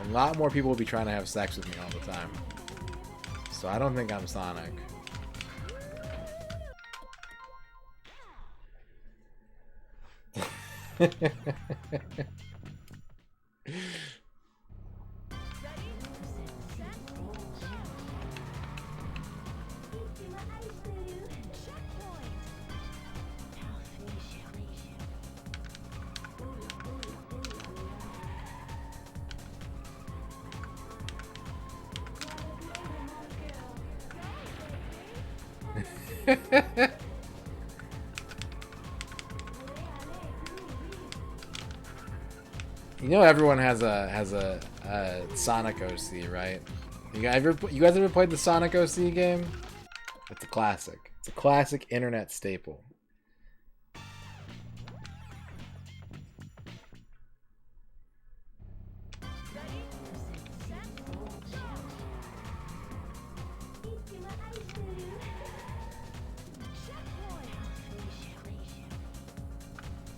a lot more people would be trying to have sex with me all the time. So I don't think I'm Sonic. You know everyone has a Sonic OC, right? You guys ever played the Sonic OC game? It's a classic. It's a classic internet staple.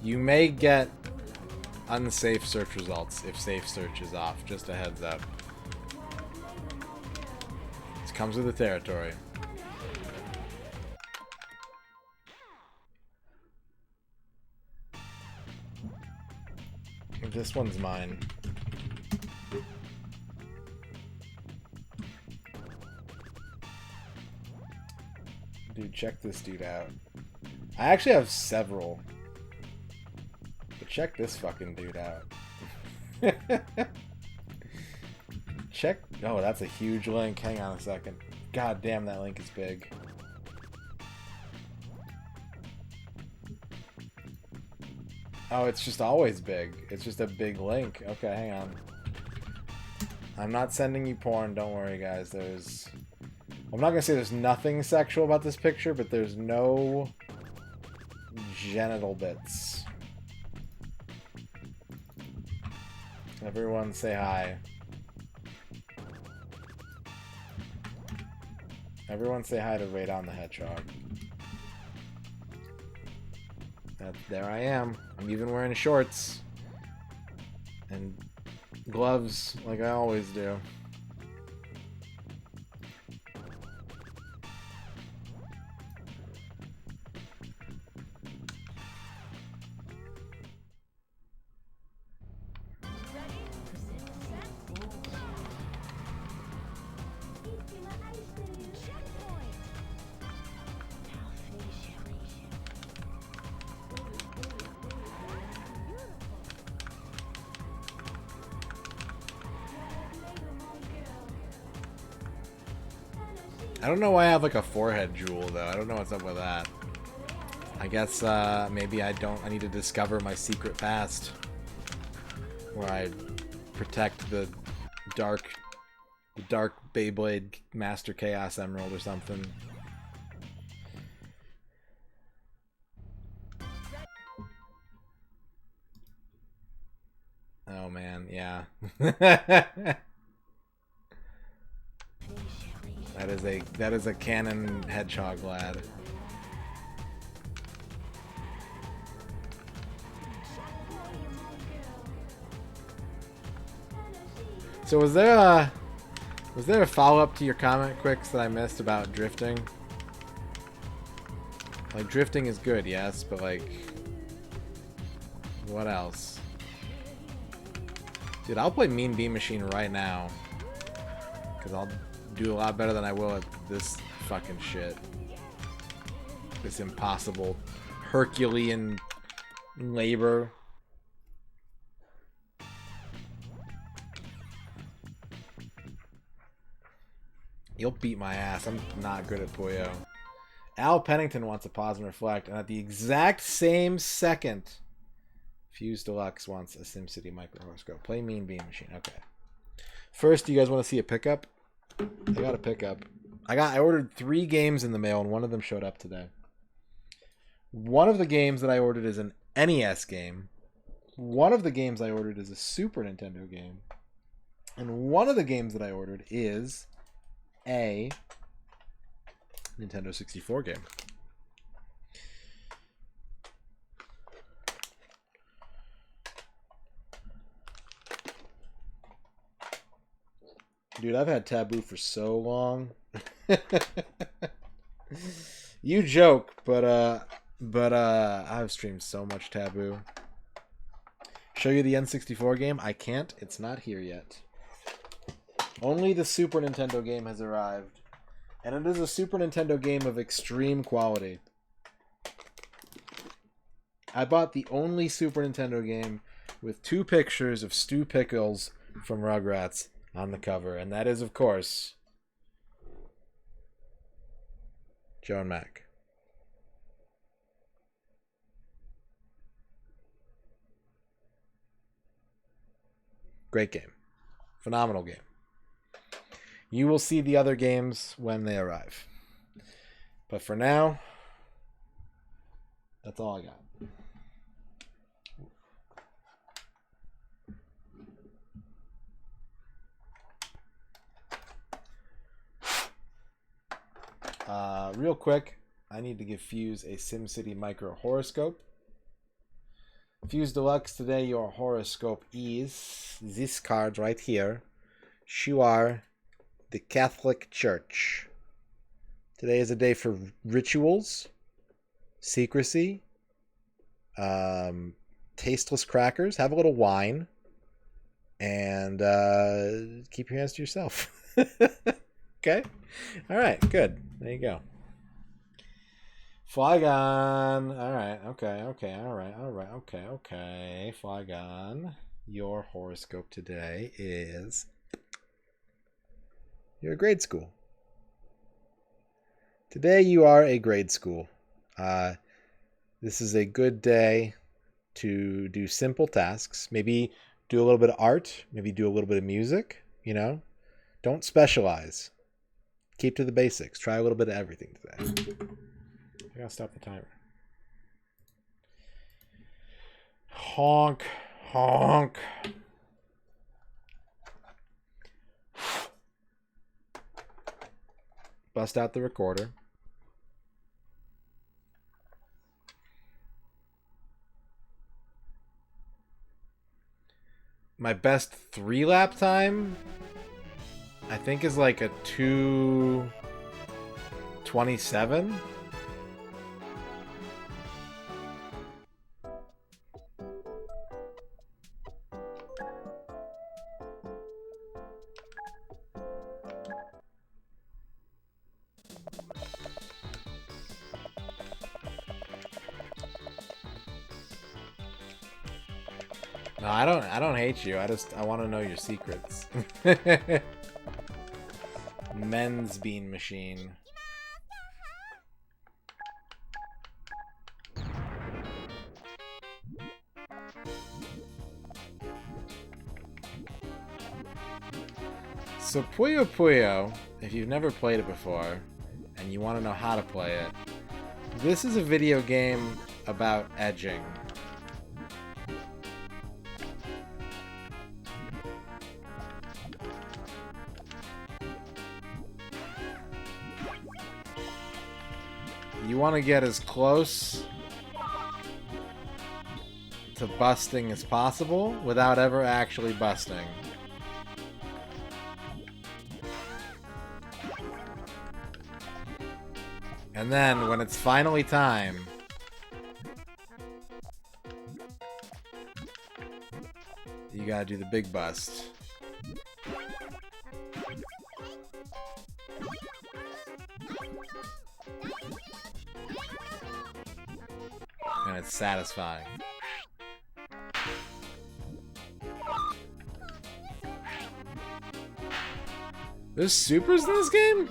You may get unsafe search results if safe search is off. Just a heads up. This comes with the territory. This one's mine. Dude, check this dude out. I actually have several. But check this fucking dude out. Check... Oh, that's a huge link. Hang on a second. God damn, that link is big. Oh, it's just always big. It's just a big link. Okay, hang on. I'm not sending you porn. Don't worry, guys. There's... I'm not gonna say there's nothing sexual about this picture, but there's no genital bits. Everyone say hi. Everyone say hi to Radon the Hedgehog. There I am. I'm even wearing shorts. And gloves like I always do. I don't know why I have like a forehead jewel though. I don't know what's up with that. I guess maybe I need to discover my secret past. Where I protect the dark Beyblade Master Chaos Emerald or something. Oh man, yeah. That is a canon hedgehog lad. So was there a follow-up to your comment, Quicks, that I missed about drifting? Like, drifting is good, yes, but like, what else? Dude, I'll play Mean Bean Machine right now. Because I'll do a lot better than I will at this fucking shit. This impossible Herculean labor. You'll beat my ass. I'm not good at Puyo. Al Pennington wants to pause and reflect, and at the exact same second, Fuse Deluxe wants a SimCity micro horoscope. Play Mean Bean Machine. Okay. First, do you guys want to see a pickup? I got a pickup. I ordered 3 games in the mail, and one of them showed up today. One of the games that I ordered is an NES game. One of the games I ordered is a Super Nintendo game. And one of the games that I ordered is a Nintendo 64 game. Dude, I've had Taboo for so long. You joke, but I've streamed so much Taboo. Show you the N64 game? I can't. It's not here yet. Only the Super Nintendo game has arrived. And it is a Super Nintendo game of extreme quality. I bought the only Super Nintendo game with 2 pictures of Stu Pickles from Rugrats on the cover. And that is, of course, Joe and Mac. Great game. Phenomenal game. You will see the other games when they arrive. But for now, that's all I got. Real quick, I need to give Fuse a SimCity micro horoscope. Fuse Deluxe, today your horoscope is this card right here. You are the Catholic Church. Today is a day for rituals, secrecy, tasteless crackers, have a little wine, and keep your hands to yourself. Okay? Alright, good. There you go. Flygon. Alright, okay, okay. Flygon. Your horoscope today is you're a grade school. Today you are a grade school. This is a good day to do simple tasks. Maybe do a little bit of art. Maybe do a little bit of music. You know? Don't specialize. Keep to the basics. Try a little bit of everything today. I gotta stop the timer. Honk. Honk. Bust out the recorder. My best 3-lap time, I think, is like a 2:27. No, I don't hate you. I want to know your secrets. Men's bean machine. So Puyo Puyo, if you've never played it before and you want to know how to play it, this is a video game about edging. You want to get as close to busting as possible without ever actually busting. And then, when it's finally time, you gotta do the big bust. And it's satisfying. There's supers in this game?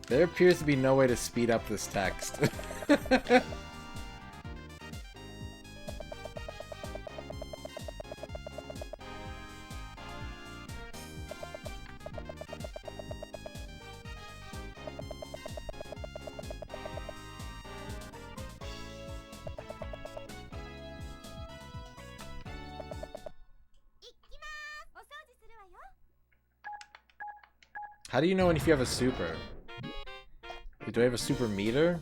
There appears to be no way to speed up this text. How do you know if you have a super? Do I have a super meter?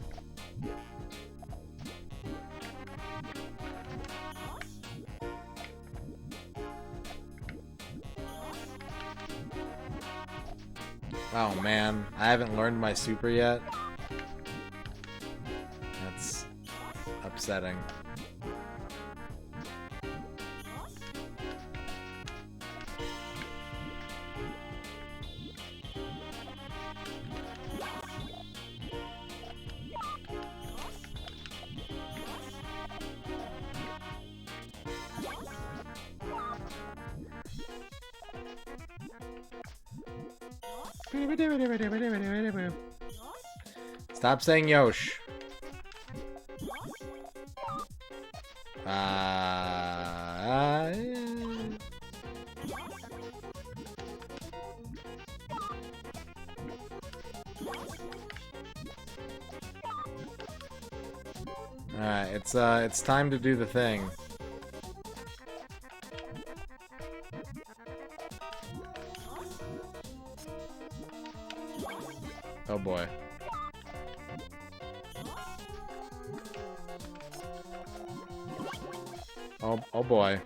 Oh man, I haven't learned my super yet. That's upsetting. Stop saying Yosh. Alright, it's time to do the thing. Oh boy. Oh boy.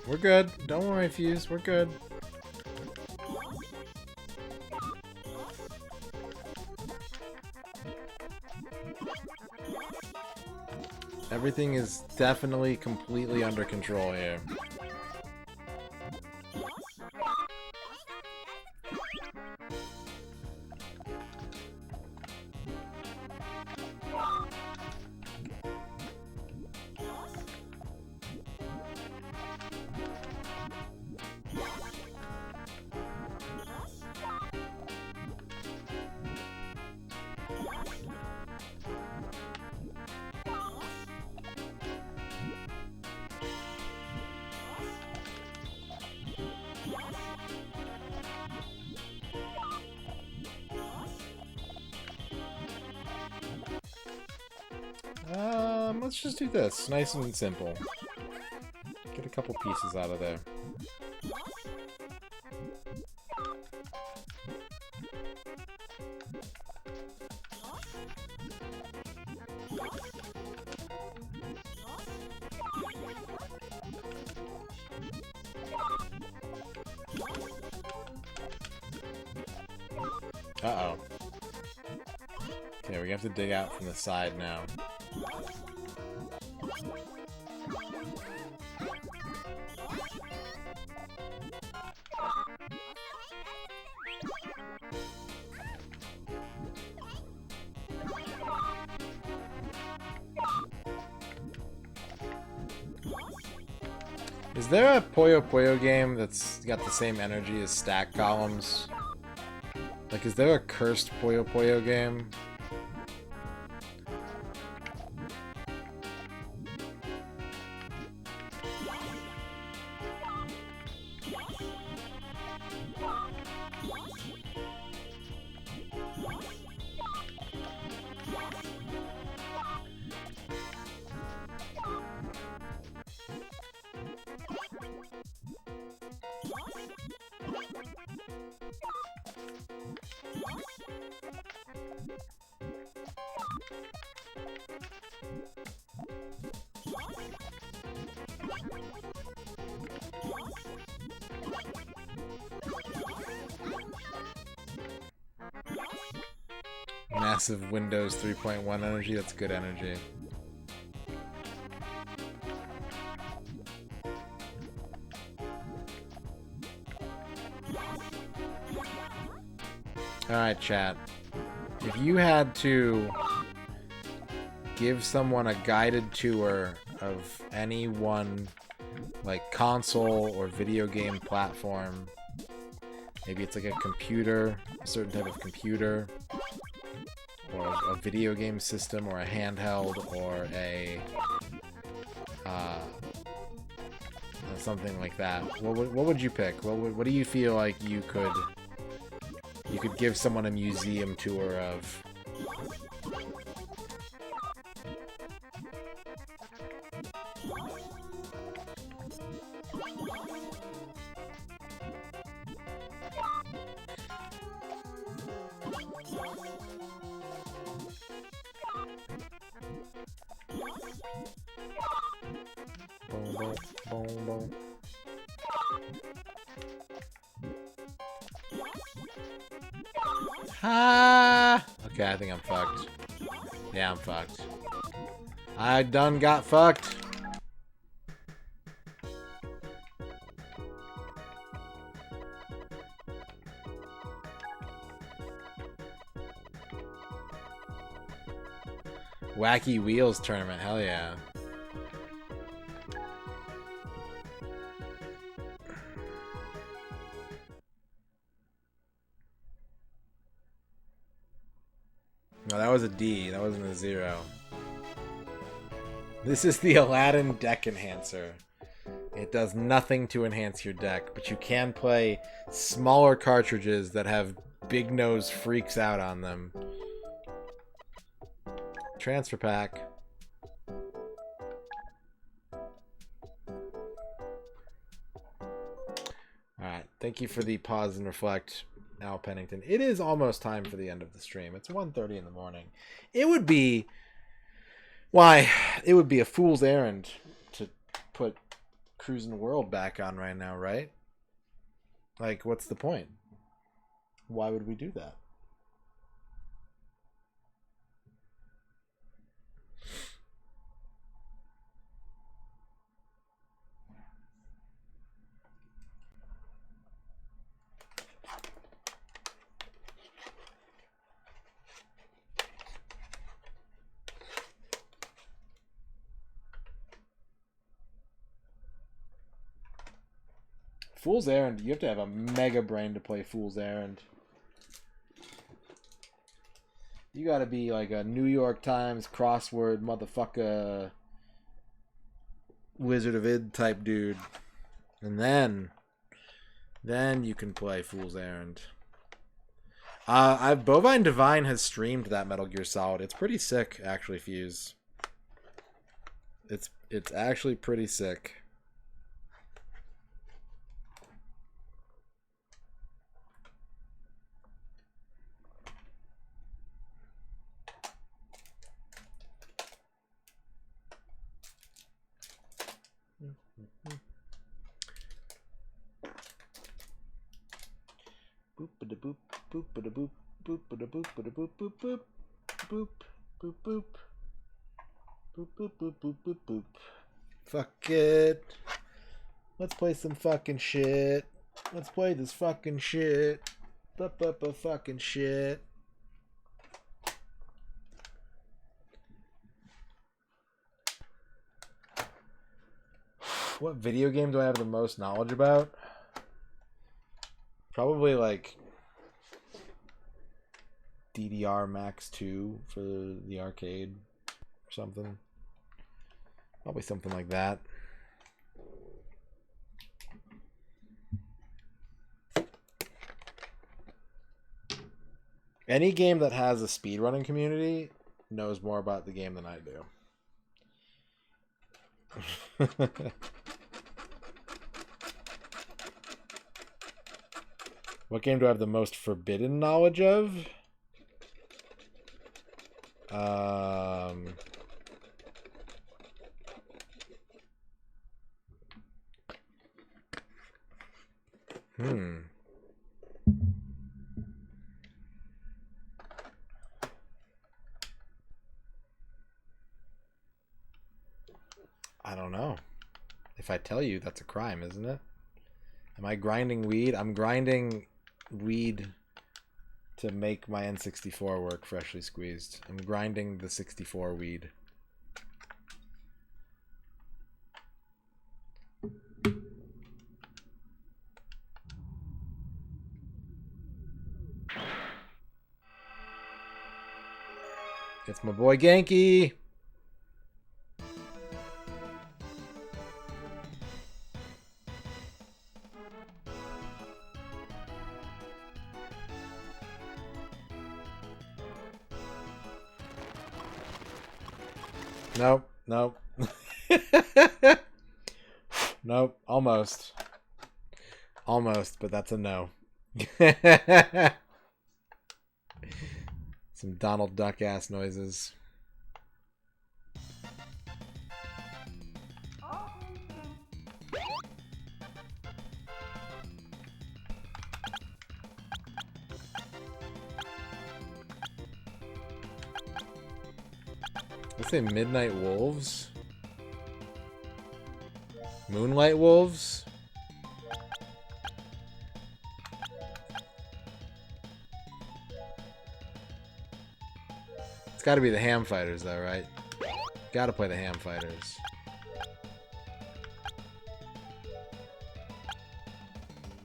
We're good. Don't worry, Fuse. We're good. Everything is definitely completely under control here. let's just do this. Nice and simple. Get a couple pieces out of there. Uh-oh. Okay, we have to dig out from the side now. Is there a Puyo Puyo game that's got the same energy as Stack Columns? Like, is there a cursed Puyo Puyo game? Massive Windows 3.1 energy, that's good energy. Alright, chat. If you had to give someone a guided tour of any one, like, console or video game platform, maybe it's like a computer, a certain type of computer, or a video game system, or a handheld, or a something like that. What would you pick? What do you feel like you could give someone a museum tour of? Okay, I think I'm fucked. Yeah, I'm fucked. I done got fucked. Wacky Wheels tournament, hell yeah. No, that was a D. That wasn't a 0. This is the Aladdin deck enhancer. It does nothing to enhance your deck, but you can play smaller cartridges that have big nose freaks out on them. Transfer pack. Alright, thank you for the pause and reflect, Al Pennington. It is almost time for the end of the stream. It's 1:30 in the morning. It would be... Why, it would be a fool's errand to put Cruis'n World back on right now, right? Like, what's the point? Why would we do that? Fool's Errand, you have to have a mega brain to play Fool's Errand. You gotta be like a New York Times crossword motherfucker, Wizard of Id type dude. And then you can play Fool's Errand. Bovine Divine has streamed that Metal Gear Solid. It's pretty sick, actually, Fuse. It's actually pretty sick. Boop ba da boop boop ba da boop boop ba da boop ba da boop boop boop boop boop boop boop boop boop boop boop boop. Fuck it. Let's play some fucking shit. Let's play this fucking shit. Ba fucking shit. What video game do I have the most knowledge about? Probably like DDR Max 2 for the arcade or something. Probably something like that. Any game that has a speedrunning community knows more about the game than I do. What game do I have the most forbidden knowledge of? I don't know. If I tell you, that's a crime, isn't it? Am I grinding weed? I'm grinding weed to make my N64 work freshly squeezed. I'm grinding the 64 weed. It's my boy Genki. Nope, nope. Nope, almost. Almost, but that's a no. Some Donald Duck ass noises. Let's say Midnight Wolves? Moonlight Wolves? It's gotta be the Ham Fighters though, right? Gotta play the Ham Fighters.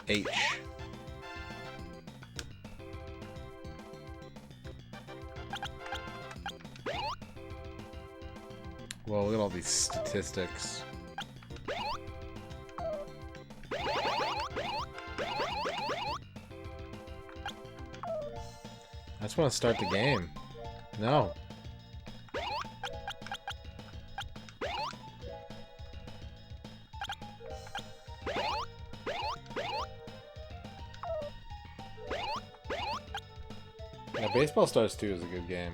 H. Well, look at all these statistics. I just want to start the game. No. Yeah, Baseball Stars 2 is a good game.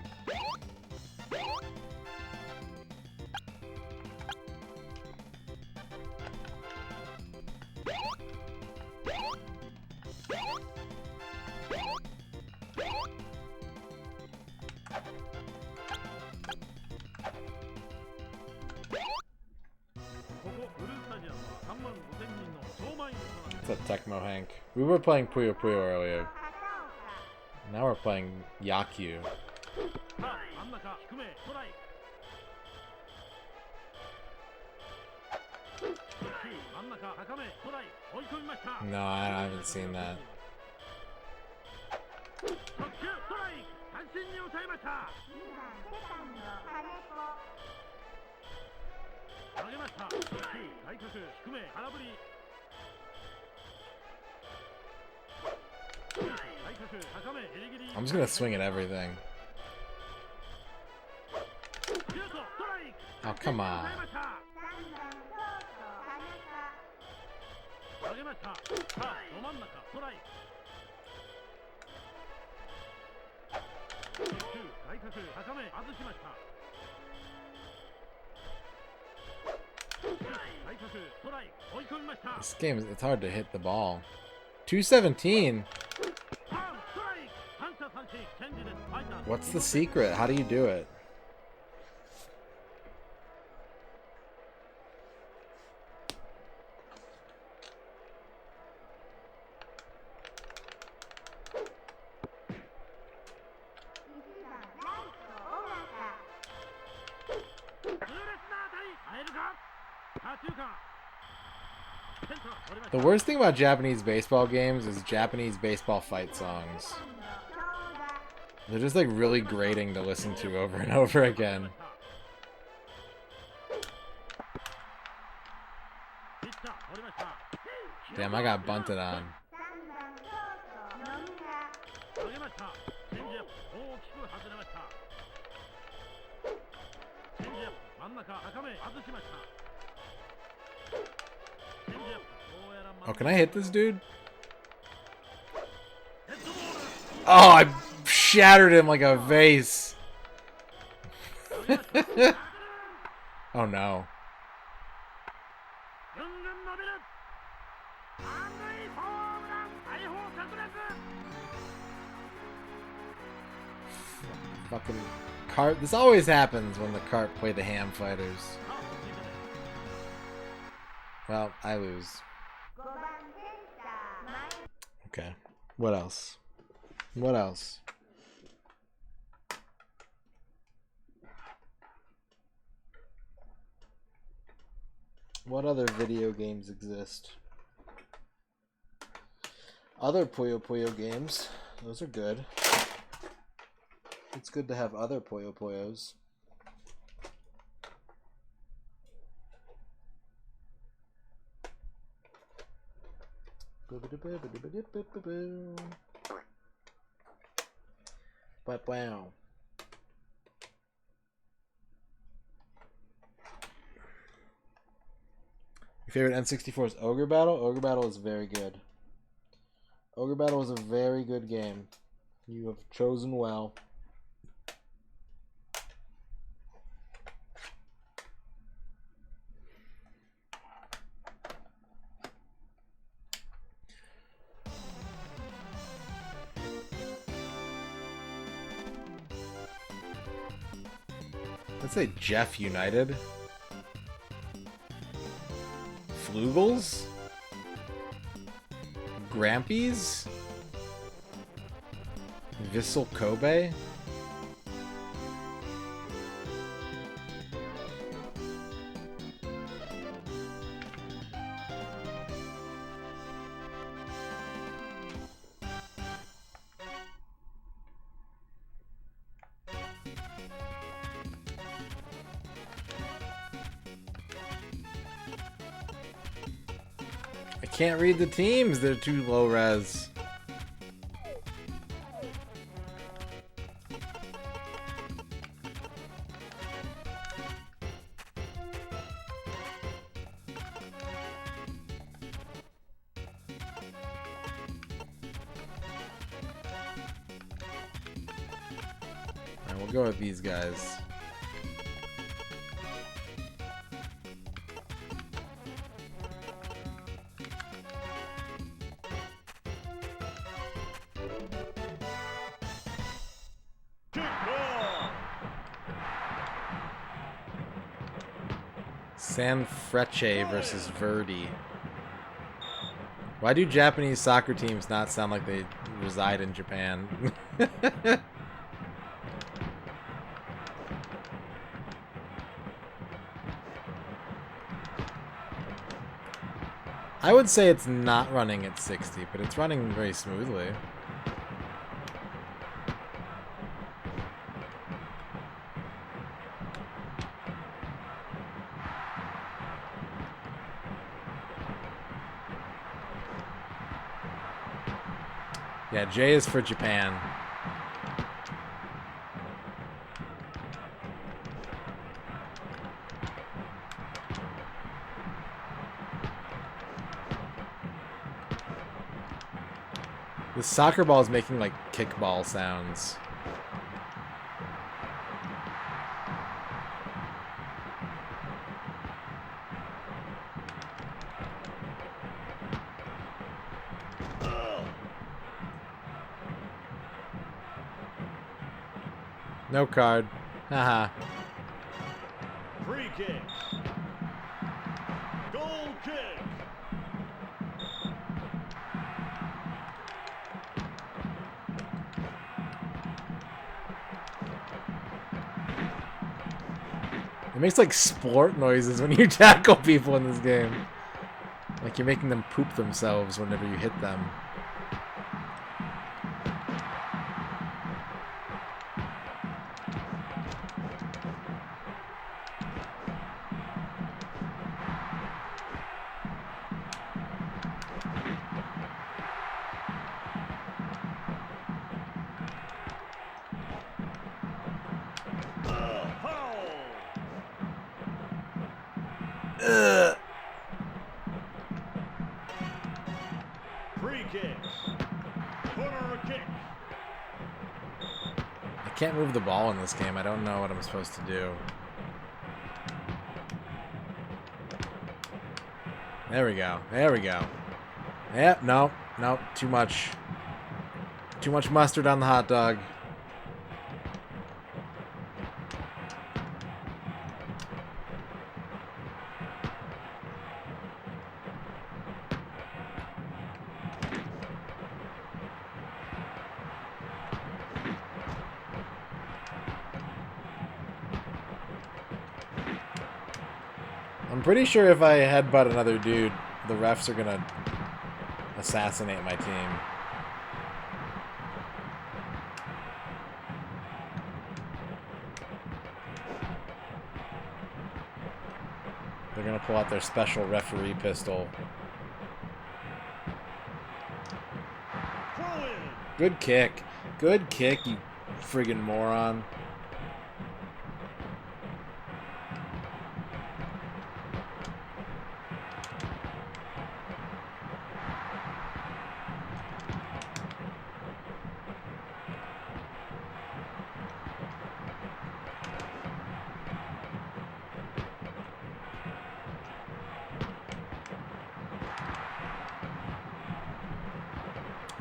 What's up, Tecmo Hank? We were playing Puyo Puyo earlier. Now we're playing Yakyu. No, I haven't seen that. I'm just gonna swing at everything. Oh, come on. This game, it's hard to hit the ball. 217? What's the secret? How do you do it? The worst thing about Japanese baseball games is Japanese baseball fight songs. They're just like really grating to listen to over and over again. Damn, I got bunted on. Oh, can I hit this dude? Oh, I shattered him like a vase. Oh no. Fucking cart. This always happens when the cart play the ham fighters. Well, I lose. Okay. What else? What else? What other video games exist? Other Puyo Puyo games. Those are good. It's good to have other Puyo Puyos. But wow. Your favorite N64 is Ogre Battle? Ogre Battle is very good. Ogre Battle is a very good game. You have chosen well. Let's say Jeff United. Flugels? Grampies? Vissel Kobe? I can't read the teams, they're too low res. Alright, we'll go with these guys. Sanfrecce versus Verdi. Why do Japanese soccer teams not sound like they reside in Japan? I would say it's not running at 60, but it's running very smoothly. Yeah, J is for Japan. The soccer ball is making like kickball sounds. No card. Haha. Free kick. Goal kick. It makes like splort noises when you tackle people in this game. Like you're making them poop themselves whenever you hit them. Free kick. Corner kick. I can't move the ball in this game. I don't know what I'm supposed to do. There we go. There we go. Yep, no. Nope, too much. Too much mustard on the hot dog. I'm pretty sure if I headbutt another dude, the refs are gonna assassinate my team. They're gonna pull out their special referee pistol. Throw in. Good kick. Good kick, you friggin' moron.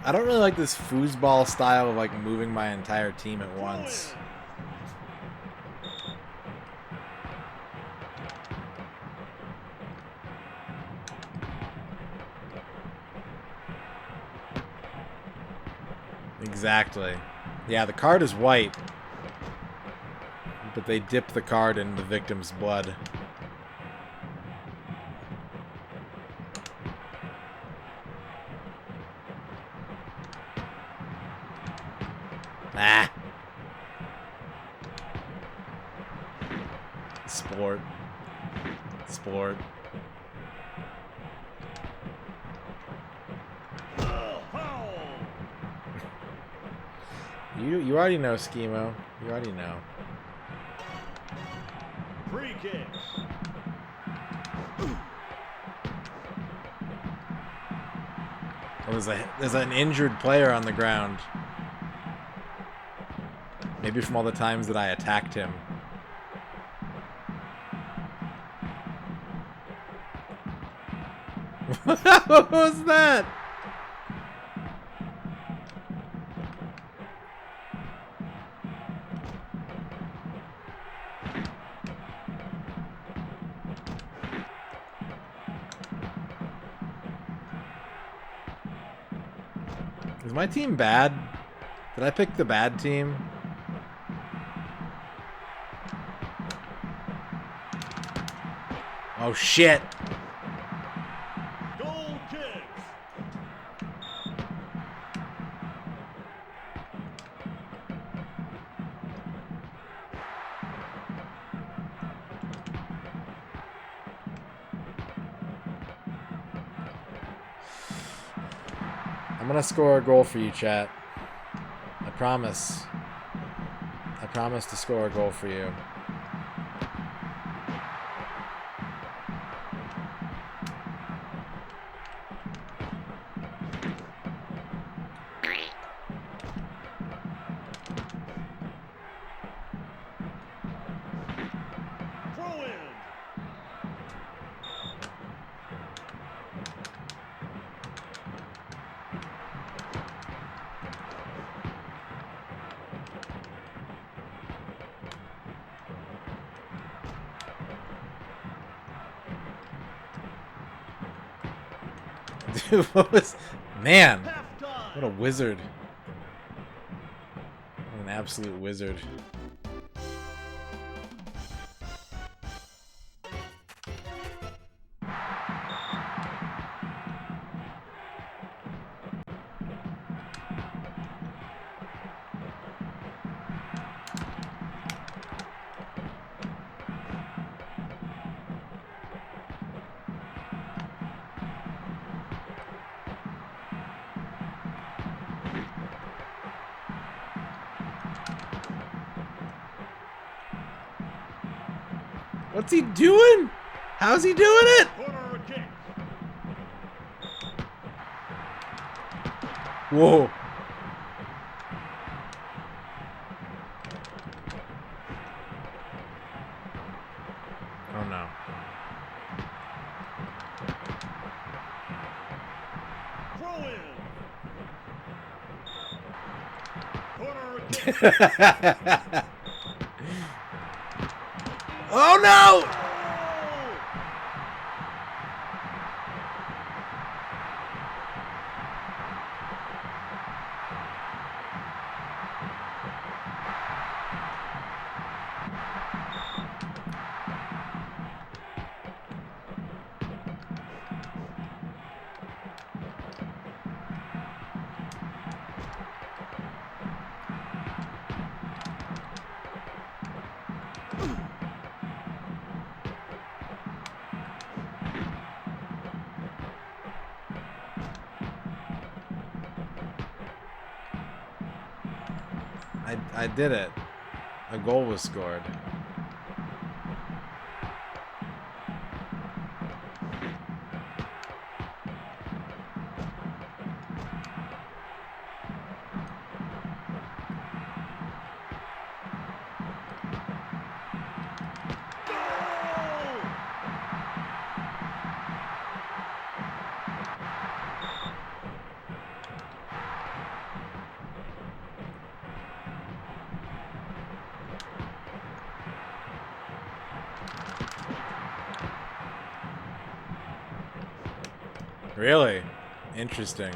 I don't really like this foosball style of like moving my entire team at once. Exactly. Yeah, the card is white, but they dip the card in the victim's blood. Ah. Sport. Sport. You already know, Schemo. You already know. Free kick. Oh, there's an injured player on the ground. Maybe from all the times that I attacked him. What was that? Is my team bad? Did I pick the bad team? Oh shit! Goal kick. I'm gonna score a goal for you, chat. I promise. I promise to score a goal for you. Dude, what was... Man, Halftime. what a wizard. What an absolute wizard. What's he doing? How's he doing it? Corner kick. Whoa. Oh no. Throw in. Corner kick. Oh no! Oh! I did it. A goal was scored. Really? Interesting.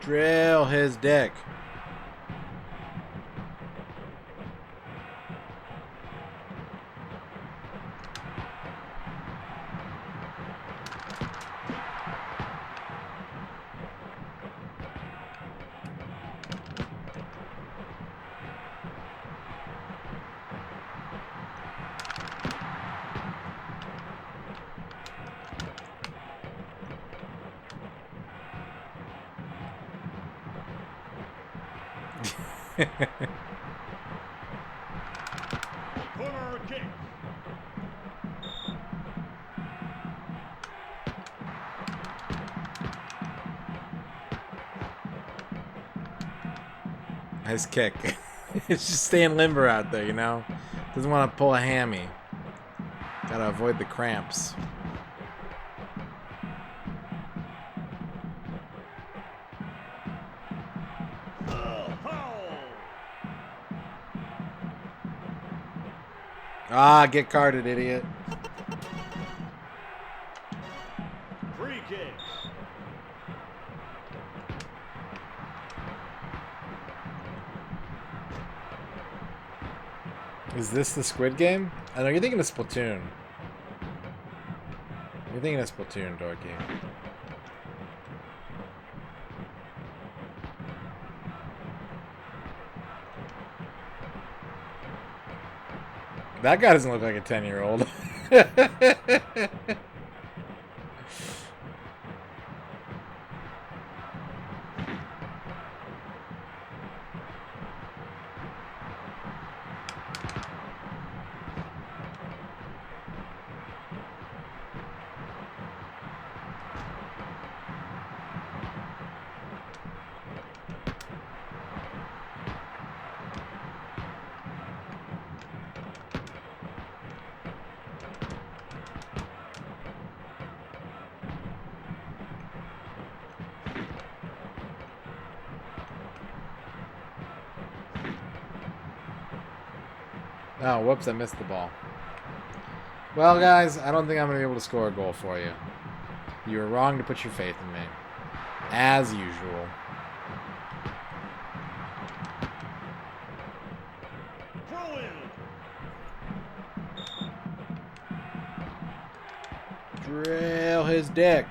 Drill his dick. Corner kick. Nice kick. It's just staying limber out there, you know? Doesn't want to pull a hammy. Gotta avoid the cramps. Foul. Ah, get carded, idiot. Free kick. Is this the Squid Game? I know you're thinking of Splatoon. You're thinking of Splatoon, Dorky. That guy doesn't look like a 10-year-old. Oh, whoops, I missed the ball. Well, guys, I don't think I'm going to be able to score a goal for you. You were wrong to put your faith in me. As usual. Throw in. Drill his dick.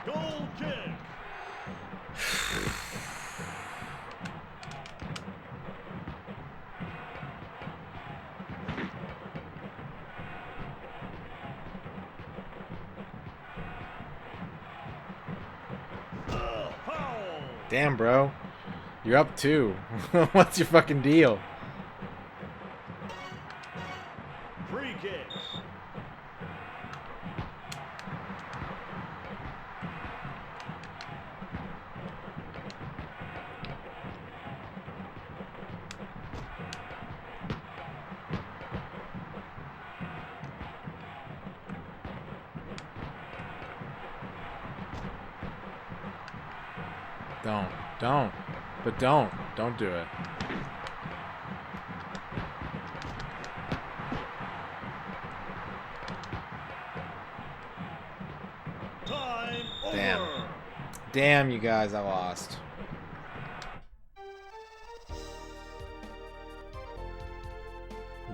Goal kick. Foul. Damn, bro. You're up 2. What's your fucking deal? Free kick. Don't. But don't. Don't do it. Time Damn. over. Damn, you guys, I lost.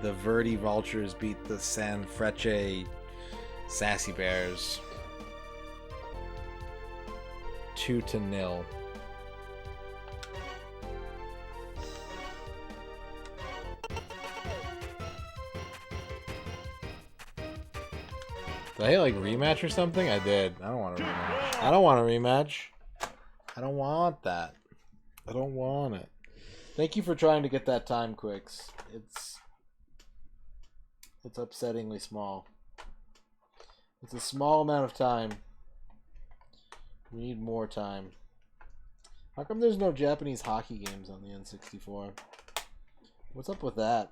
The Verdi Vultures beat the San Frecce Sassy Bears 2-0. Did I like rematch or something? I did. I don't want a rematch. I don't want a rematch. I don't want that. I don't want it. Thank you for trying to get that time, Quicks. It's upsettingly small. It's a small amount of time. We need more time. How come there's no Japanese hockey games on the N64? What's up with that?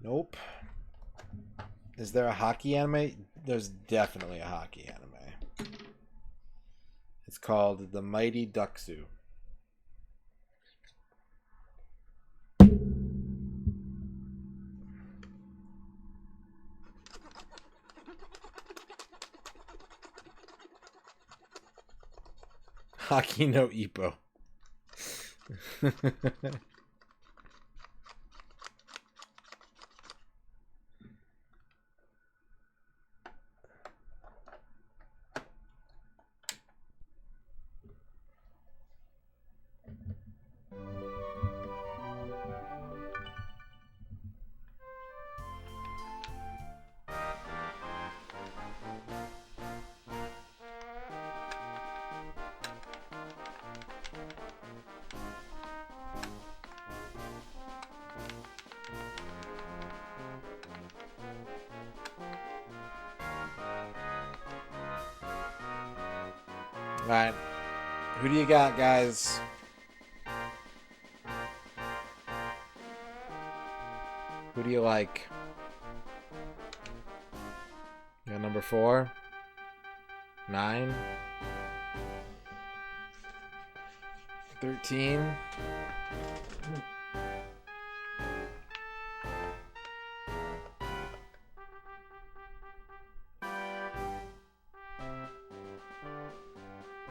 Nope. Is there a hockey anime? There's definitely a hockey anime. It's called The Mighty Duck Zoo. Hockey no Ippo. Alright. Who do you got, guys? Who do you like? You got number 4? 9? 13?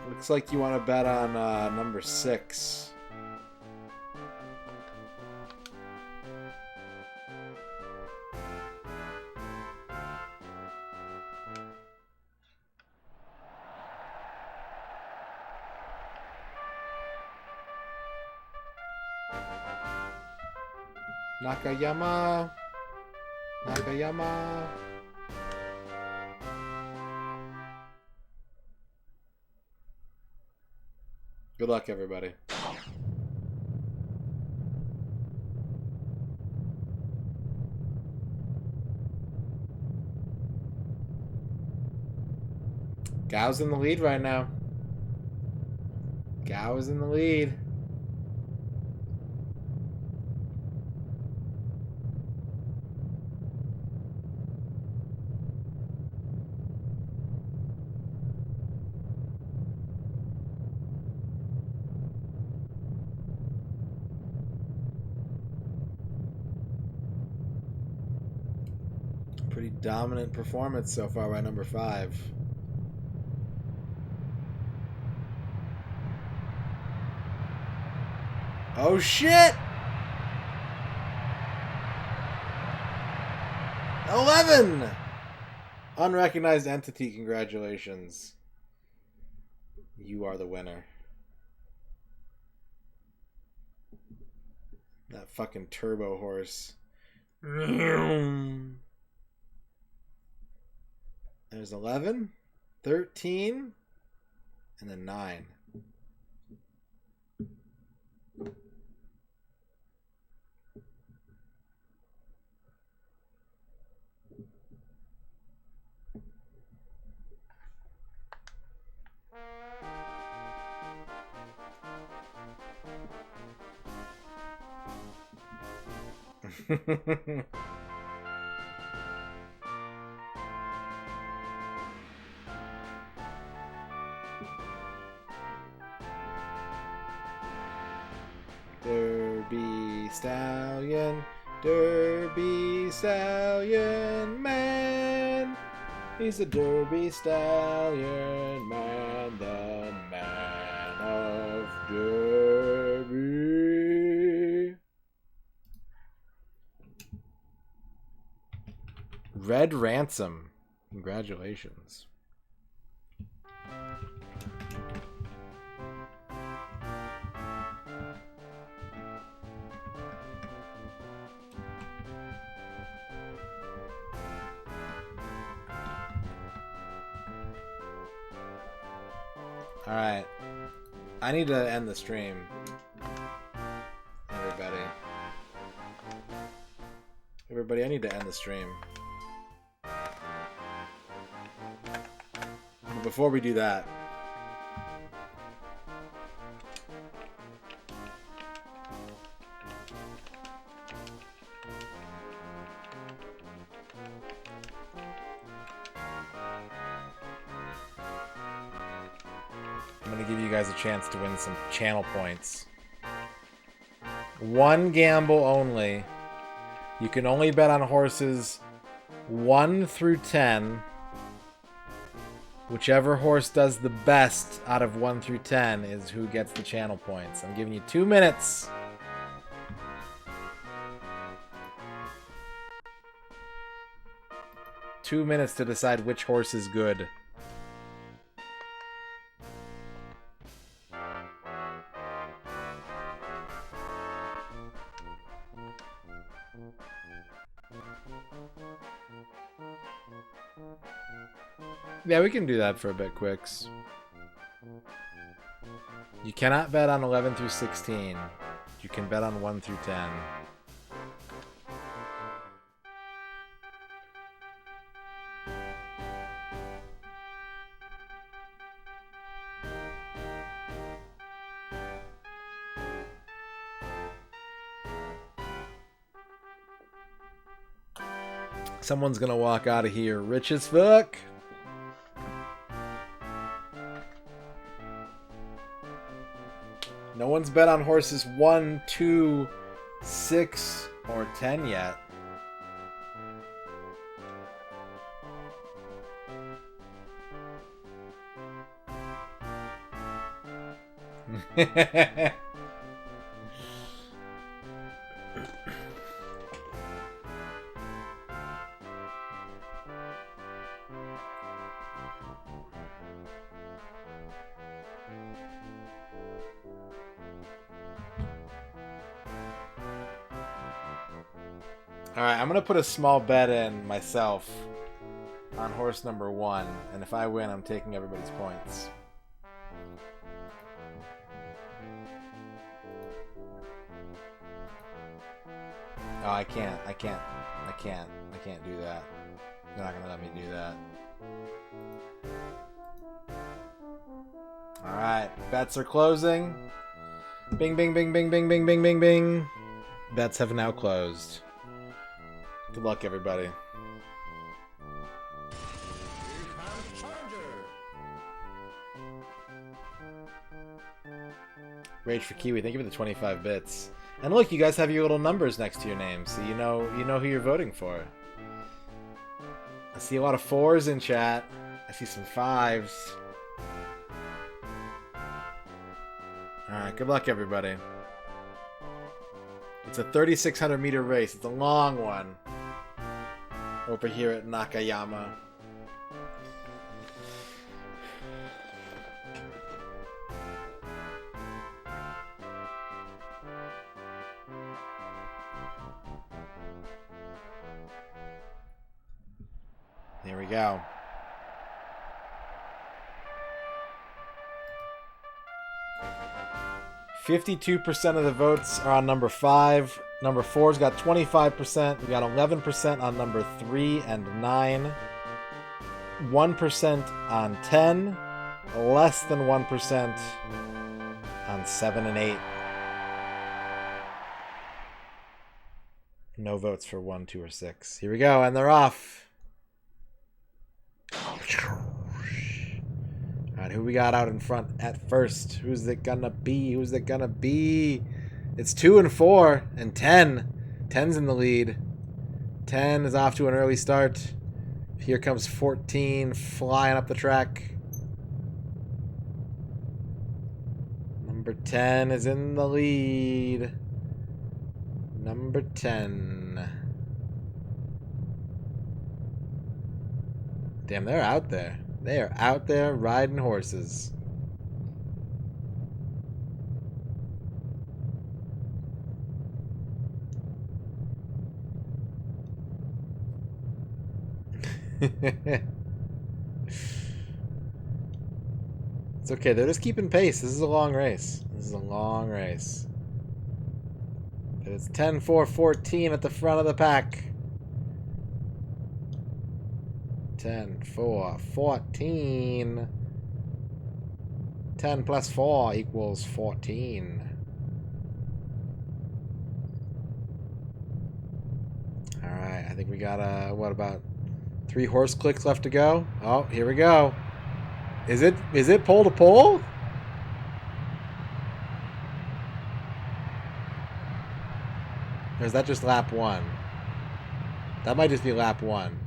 Looks like you want to bet on number 6. Nakayama. Nakayama. Good luck, everybody. Gao's in the lead right now. Gao is in the lead. Pretty dominant performance so far by number 5. Oh shit! 11! Unrecognized entity, congratulations. You are the winner. That fucking turbo horse. There's 11, 13, and then 9. Derby Stallion, Derby Stallion man. He's a Derby Stallion man, the man of Derby. Red Ransom, congratulations. Alright. I need to end the stream. Everybody. Everybody, I need to end the stream. But before we do that, I'm going to give you guys a chance to win some channel points. One gamble only. You can only bet on horses 1 through 10. Whichever horse does the best out of 1 through 10 is who gets the channel points. I'm giving you 2 minutes. Two minutes to decide which horse is good. Yeah, we can do that for a bit, Quicks. You cannot bet on 11 through 16. You can bet on 1 through 10. Someone's gonna walk out of here rich as fuck. No one's bet on horses 1, 2, 6, or 10 yet. Alright, I'm gonna put a small bet in myself on horse number 1, and if I win, I'm taking everybody's points. Oh, I can't do that. They're not gonna let me do that. Alright, bets are closing. Bing, bing, bing, bing, bing, bing, bing, bing, bing. Bets have now closed. Good luck, everybody. Rage for Kiwi, thank you for the 25 bits. And look, you guys have your little numbers next to your name, so you know who you're voting for. I see a lot of 4s in chat. I see some 5s. Alright, good luck, everybody. It's a 3,600 meter race. It's a long one. Over here at Nakayama. Here we go. %52 of the votes are on number 5. Number 4's got 25%. We got 11% on number 3 and 9. 1% on 10. Less than 1% on 7 and 8. No votes for 1, 2, or 6. Here we go, and they're off. Alright, who we got out in front at first? Who's it gonna be? Who's it gonna be? It's 2 and 4 and 10. 10's in the lead. 10 is off to an early start. Here comes 14 flying up the track. Number 10 is in the lead. Number 10. Damn, they're out there. They are out there riding horses. It's okay, they're just keeping pace. This is a long race. This is a long race. It's 10-4-14 at the front of the pack. 10-4-14. 10 plus 4 equals 14. Alright, I think we got, what, about 3 horse clicks left to go? Oh, here we go. Is it pole to pole? Or is that just lap 1? That might just be lap 1.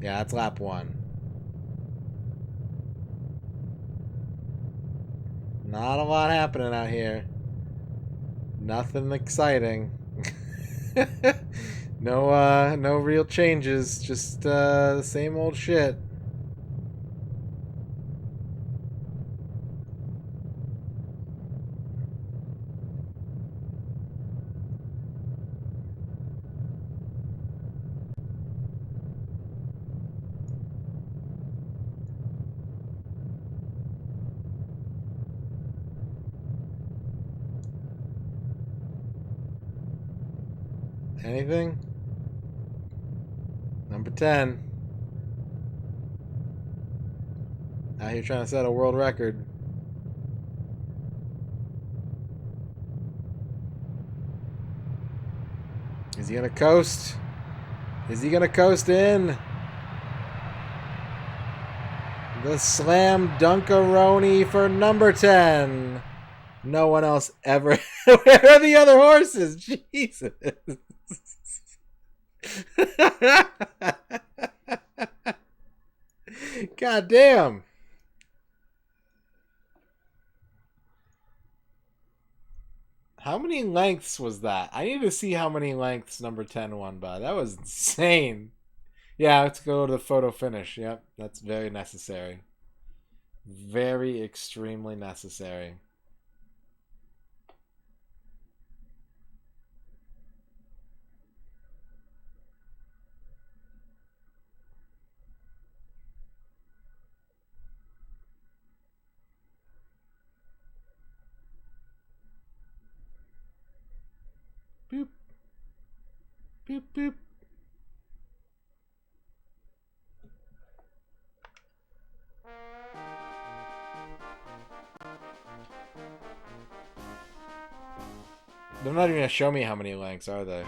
Yeah, that's lap 1. Not a lot happening out here. Nothing exciting. No real changes. Just the same old shit. Anything? Number 10. Out here trying to set a world record. Is he gonna coast? Is he gonna coast in? The slam dunkaroni for number 10. No one else ever. Where are the other horses? Jesus. God damn. How many lengths was that? I need to see how many lengths number 10 won by. That was insane. Yeah, let's go to the photo finish. Yep, that's very necessary. Very extremely necessary. Boop, boop. They're not even gonna show me how many links, are they?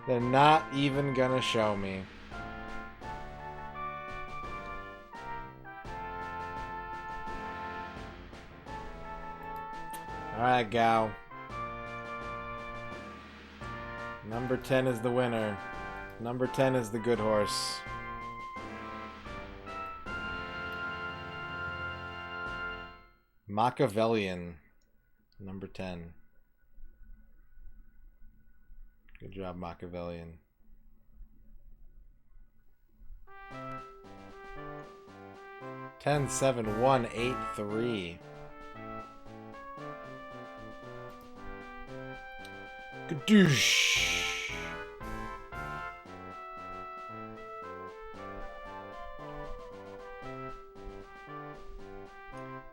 They're not even gonna show me. Alright, Gal. Number 10 is the winner. Number 10 is the good horse. Machiavellian. Number 10. Good job, Machiavellian. Ten, 7, 1, 8, 3. Gadoosh.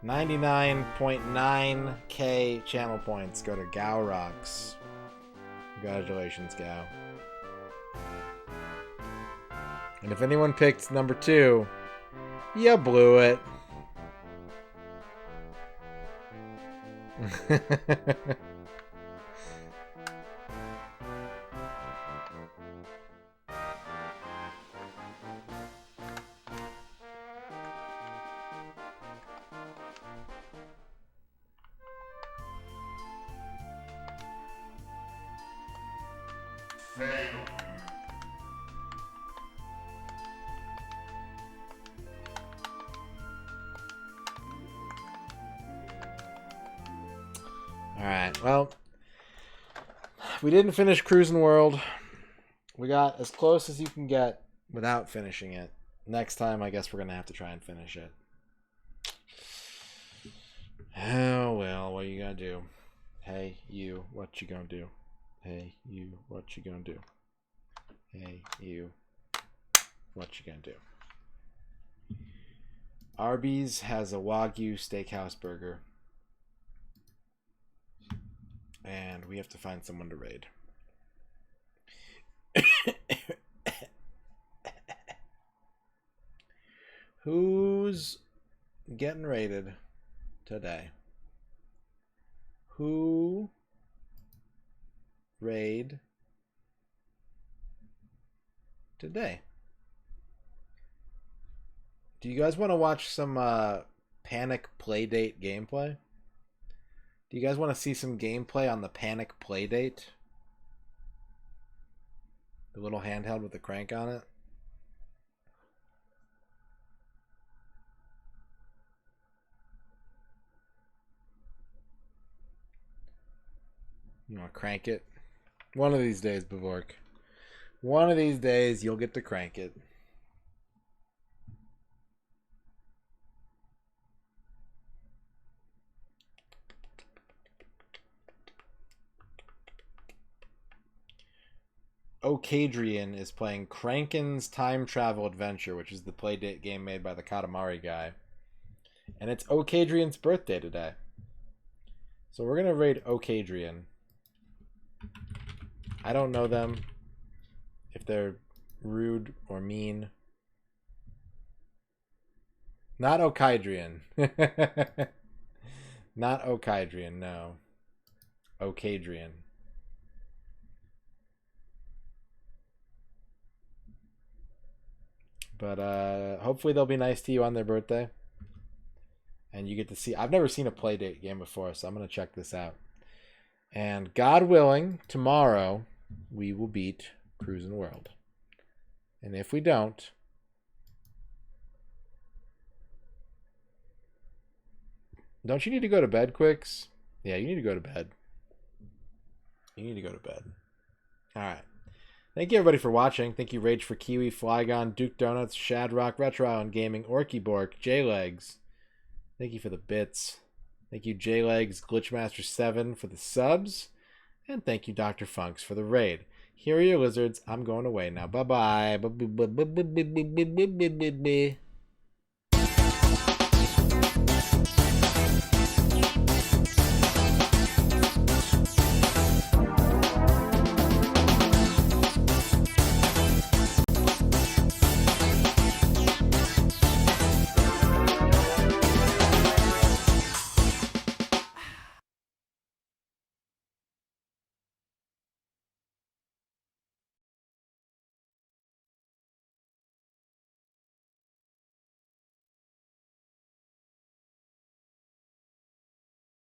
99.9k channel points go to Gao Rocks. Congratulations, Gao. And if anyone picked number 2, you blew it. Alright, well, we didn't finish Cruis'n World. We got as close as you can get without finishing it. Next time, I guess we're going to have to try and finish it. Oh, well, what you going to do? Hey, you, what you going to do? Hey, you, what you going to do? Hey, you, what you going to do? Arby's has a Wagyu steakhouse burger. And we have to find someone to raid. Who's getting raided today? Who raid today? Do you guys want to watch some Panic Playdate gameplay? Do you guys want to see some gameplay on the Panic Playdate? The little handheld with the crank on it? You want to crank it? One of these days, Bavork. One of these days, you'll get to crank it. Okadrian is playing Kranken's Time Travel Adventure, which is the Playdate game made by the Katamari guy. And it's Okadrian's birthday today. So we're going to raid Okadrian. I don't know them. If they're rude or mean. Not Okadrian. Not Okadrian, no. Okadrian. But hopefully they'll be nice to you on their birthday. And you get to see... I've never seen a Playdate game before, so I'm going to check this out. And God willing, tomorrow we will beat Cruis'n World. And if we don't... Don't you need to go to bed, Quicks? Yeah, you need to go to bed. You need to go to bed. Alright. Thank you, everybody, for watching. Thank you, Rage for Kiwi, Flygon, Duke Donuts, Shadrock, Retro Island Gaming, Orky Bork, J-Legs. Thank you for the bits. Thank you, J-Legs, Glitchmaster7 for the subs. And thank you, Dr. Funks, for the raid. Here are your lizards. I'm going away now. Bye-bye.